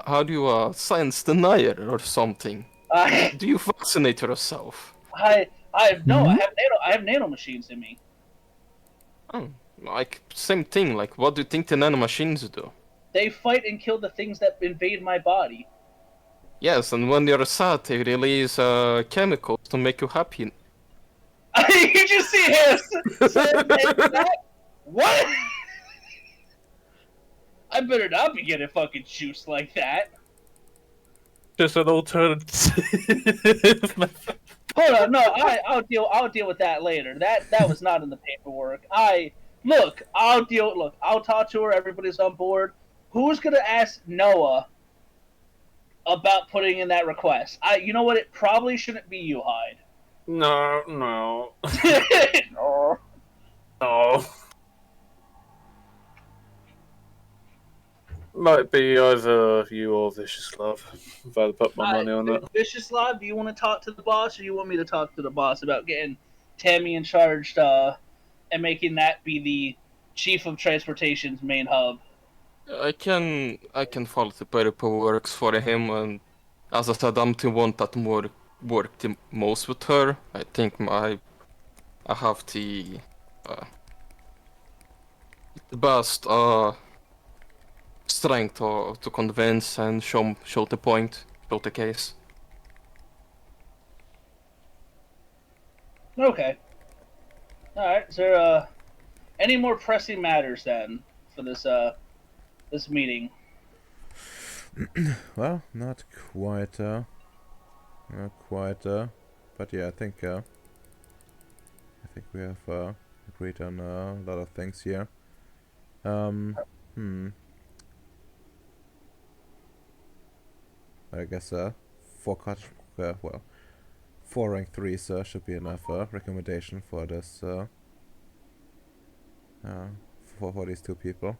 how do you science denier or something? I Do you vaccinate yourself? I have I have nano machines in me. Oh, like same thing. Like, what do you think the nanomachines do? They fight and kill the things that invade my body. Yes, and when you're sad, they release chemicals to make you happy. You just see him saying that? What? I better not be getting fucking juiced like that. Just an alternative. Hold on, no, I'll deal with that later. That was not in the paperwork. I'll talk to her, everybody's on board. Who's gonna ask Noah about putting in that request? You know what, it probably shouldn't be you, Hyde. No. No. No. Might be either you or Vicious Love. If I put my money on it. Vicious-Lab, do you want to talk to the boss, or you want me to talk to the boss about getting Tammy in charge and making that be the chief of transportation's main hub? I can follow the paperwork for him, and as I said, I'm the one that work the most with her. I think I have the best strength to convince and show the point, show the case. Okay. Alright, is there any more pressing matters then for this meeting? Well, not quite, but yeah, I think we have agreed on a lot of things here. Hmm. I guess well, 4 rank 3s should be enough recommendation for this for these two people.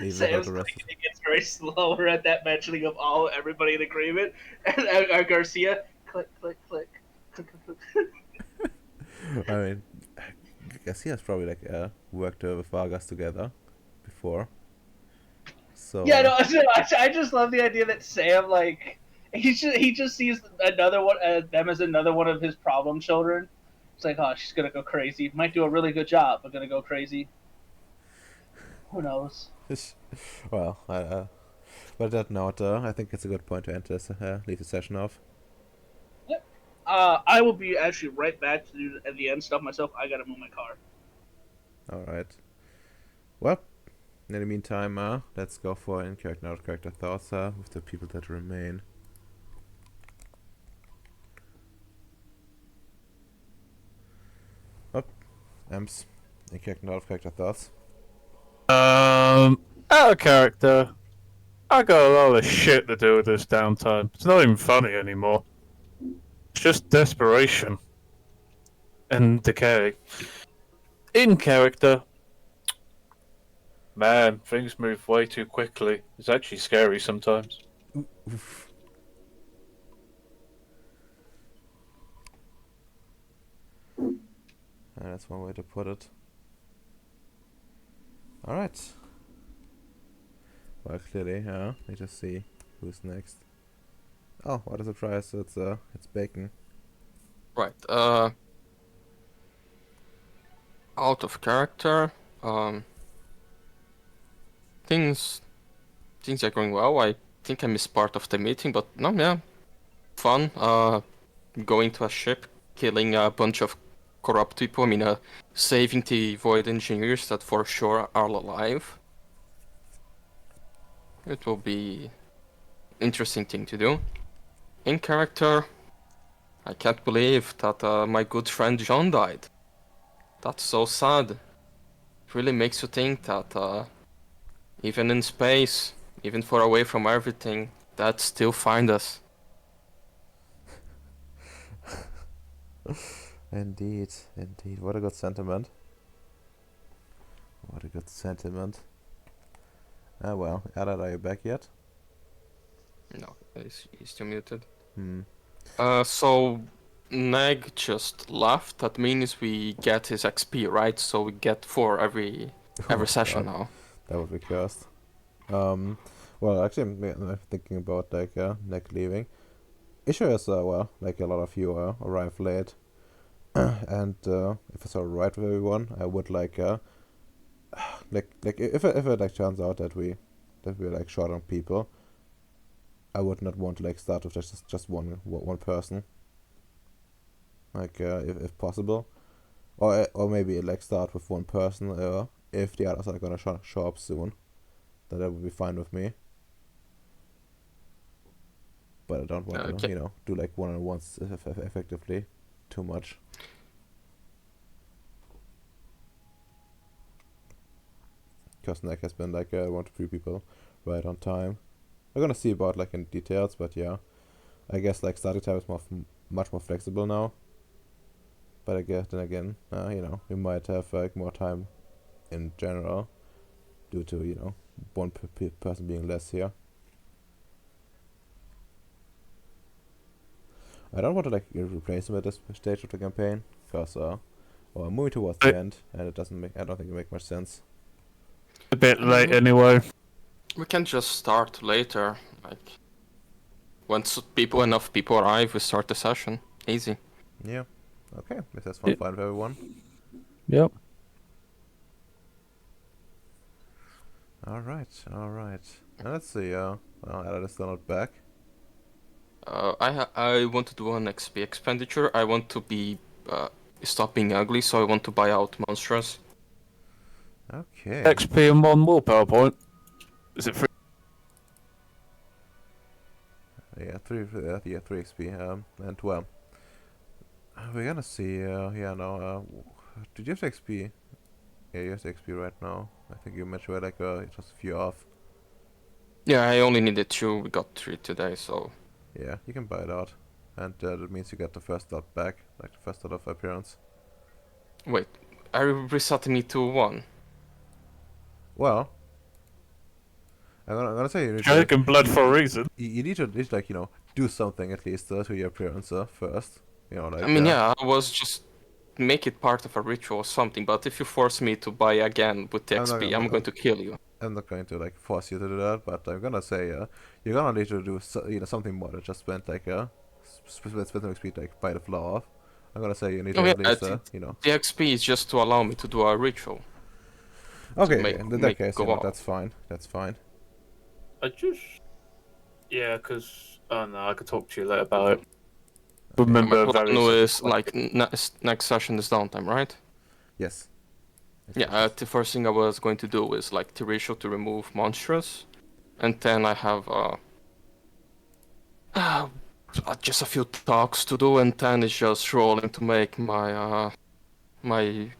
Even though Sam's the rest clicking, it gets very slower at that mentioning of everybody in agreement, and Garcia click click click. I mean, I guess he has probably like worked with Vargas together before. So Yeah, no, I just love the idea that Sam like he just sees another one them as another one of his problem children. It's like, oh, she's gonna go crazy. Might do a really good job, but gonna go crazy. Who knows? well, but that note, I think it's a good point to end this, leave the session off. Yep. I will be actually right back to do at the end stuff myself. I gotta move my car. Alright. Well, in the meantime, let's go for in-character, out-character thoughts with the people that remain. Oh, Ems, in-character, out-character thoughts. Out of character. I got a lot of shit to do with this downtime. It's not even funny anymore. It's just desperation and decay. In character, man, things move way too quickly. It's actually scary sometimes. That's one way to put it. Alright. Well, clearly, we just see who's next. Oh, what a surprise! It's Bacon. Right. Out of character. Things are going well. I think I missed part of the meeting, but no, yeah, fun. Going to a ship, killing a bunch of corrupt people. I mean, saving the void engineers that for sure are alive. It will be interesting thing to do. In character, I can't believe that my good friend John died. That's so sad. It really makes you think that even in space, even far away from everything, that still find us. Indeed, indeed. What a good sentiment. What a good sentiment. Well, Alad, are you back yet? No, he's still muted. Hmm. So Neg just left. That means we get his XP, right? So we get 4 every Oh session god, now. that would be cursed. Well, actually, I'm thinking about like Nick leaving. Issue is well, like a lot of you arrive late, and if it's alright with everyone, I would like if it like turns out that we're like short on people, I would not want to like start with just one person. Like if possible, or maybe like start with one person. If the others are gonna show up soon, then that would be fine with me. But I don't want to, Okay. do like one-on-ones effectively too much. Because Nick has been like 1 to 3 people right on time. We're gonna see about like in details, but yeah, I guess like starting time is much more flexible now. But I guess then again, we might have like more time in general due to one person being less here. I don't want to like replace him at this stage of the campaign because we're moving towards the end, and I don't think it makes much sense. A bit late anyway. We can just start later. Like once enough people arrive, we start the session. Easy. Yeah. Okay. If that's fine with everyone. Yep. All right. Now let's see. Well, Ella is still not back. I want to do an XP expenditure. I want to be stop being ugly, so I want to buy out monsters. Okay. XP and one more PowerPoint. Is it free? Yeah, 3 XP. And well, we're gonna see. Yeah, no. Did you have XP? Yeah, you have XP right now. I think you mentioned we're like just a few off. Yeah, I only needed 2. We got 3 today, so Yeah, you can buy it out, and that means you get the first dot back, like the first dot of appearance. wait. Are you resetting me to 1? Well, I'm gonna say you need to like, Dragon blood for a reason. you need to at least like do something at least to your appearance first. I mean, yeah, I was just make it part of a ritual or something, but if you force me to buy again with the I'm not XP, gonna, I'm going to kill you. I'm not going to like force you to do that, but I'm gonna say you're gonna need to do something more than just spend like spend some XP like buy the floor off. I'm gonna say you need Oh to yeah, at least the XP is just to allow me to do a ritual. Okay, make- okay. In that make case, go you know, off. that's fine. That's fine. I just. Yeah, because. Oh no, I could talk to you later about it. Remember, My plan very. is like next session is downtime, right? Yes. Yeah, the first thing I was going to do is like the ritual to remove monstrous, and then I have just a few talks to do, and then it's just rolling to make my my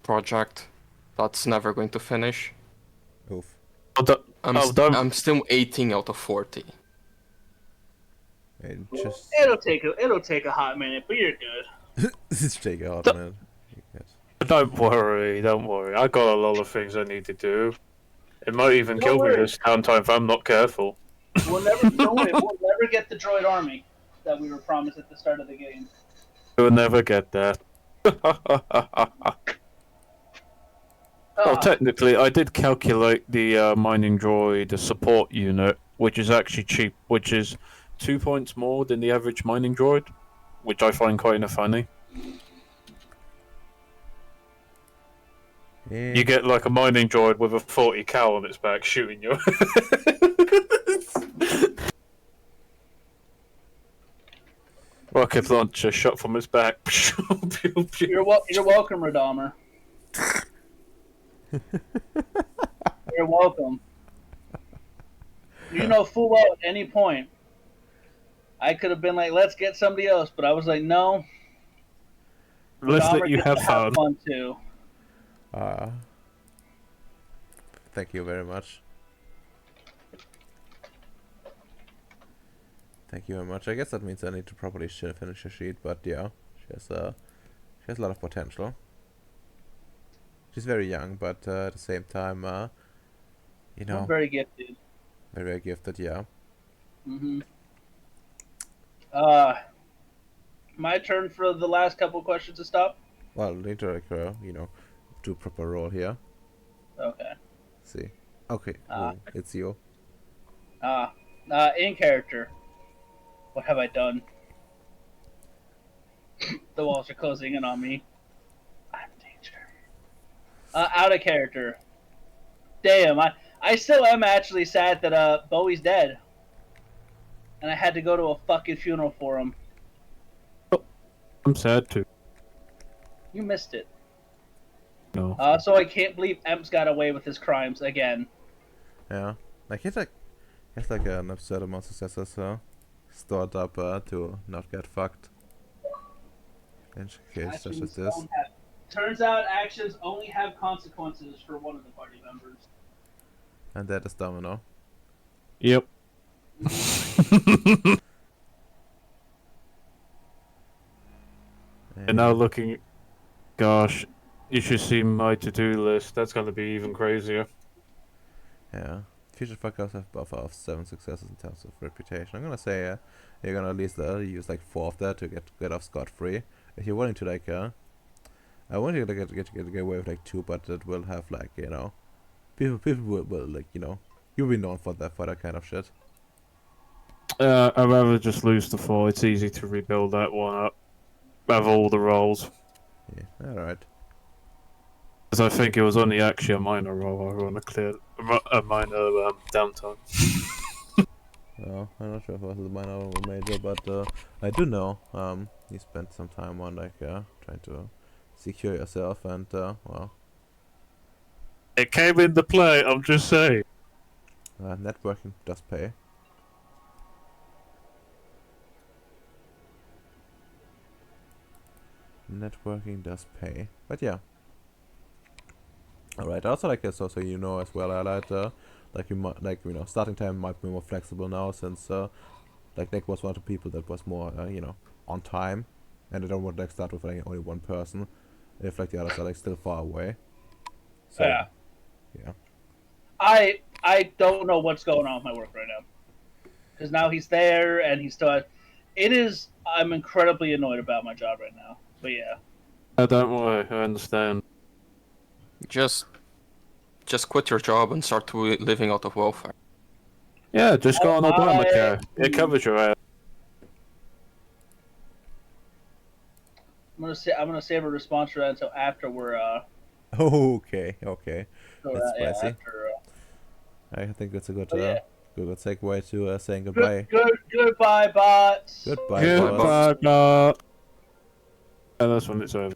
project that's never going to finish. Oof. I'm still 18 out of 40. And just It'll take a hot minute, but you're good. just take a hot minute. Don't worry, don't worry. I got a lot of things I need to do. It might even Don't kill me worry. this downtime if I'm not careful. Don't worry, we'll never get the droid army that we were promised at the start of the game. We'll never get there. Well, technically, I did calculate the mining droid support unit, which is actually cheap, which is 2 points more than the average mining droid, which I find kind of funny. Yeah. You get like a mining droid with a 40 cal on its back shooting you. Rocket launcher shot from his back. Pew, pew. You're welcome, Radama. You're welcome. You know full well at any point, I could have been like, let's get somebody else, but I was like, no. Let's Radama let you gets have to fun. too. Thank you very much. Thank you very much. I guess that means I need to properly finish her sheet, but yeah, she has a lot of potential. She's very young, but at the same time, you know, Very gifted. very, very gifted. Yeah. Mm-hmm. My turn for the last couple questions to stop. Well, need to like, do proper roll here. Okay. See. Okay. It's you. In character. What have I done? The walls are closing in on me. I'm in danger. Out of character. Damn, I still am actually sad that Bowie's dead. And I had to go to a fucking funeral for him. I'm sad too. You missed it. No. So I can't believe Emp's got away with his crimes again. Yeah. Like he's like an absurd amount of successes stored up to not get fucked. In case such as this. Turns out actions only have consequences for one of the party members. And that is Domino. Yep. And now looking, gosh, you should see my to-do list. That's gonna be even crazier. Yeah. Future fuckers have buffer of 7 successes in terms of reputation. I'm gonna say you're gonna at least use like 4 of that to get off scot-free. If you're willing to like I want you to get away with like 2, but it will have like people will like you'll be known for that kind of shit. I'd rather just lose the 4. It's easy to rebuild that one up. Have all the rolls. Yeah. All right. Because I think it was only actually a minor roll. I want to clear a minor downtime. Well, I'm not sure if it was a minor or a major, but I do know you spent some time on like trying to secure yourself, and well, It came into play, I'm just saying. Networking does pay. Networking does pay. But yeah. Alright, also like so you know as well, I like you might starting time might be more flexible now since like Nick was one of the people that was more on time, and I don't want to like start with like only one person if like the others are like still far away. So yeah. I don't know what's going on with my work right now. Because now he's there and he's still. I'm incredibly annoyed about my job right now. But yeah. Don't worry, I understand. Just quit your job and start living out of welfare. Yeah, just go on Obamacare. It covers your ass. I'm gonna save a response for that until after we're Okay. so, That's spicy. after, I think that's a good yeah. good segue to saying goodbye. Goodbye, bots. Goodbye, Goodbye, boss. bot. Yeah, that's when it's over.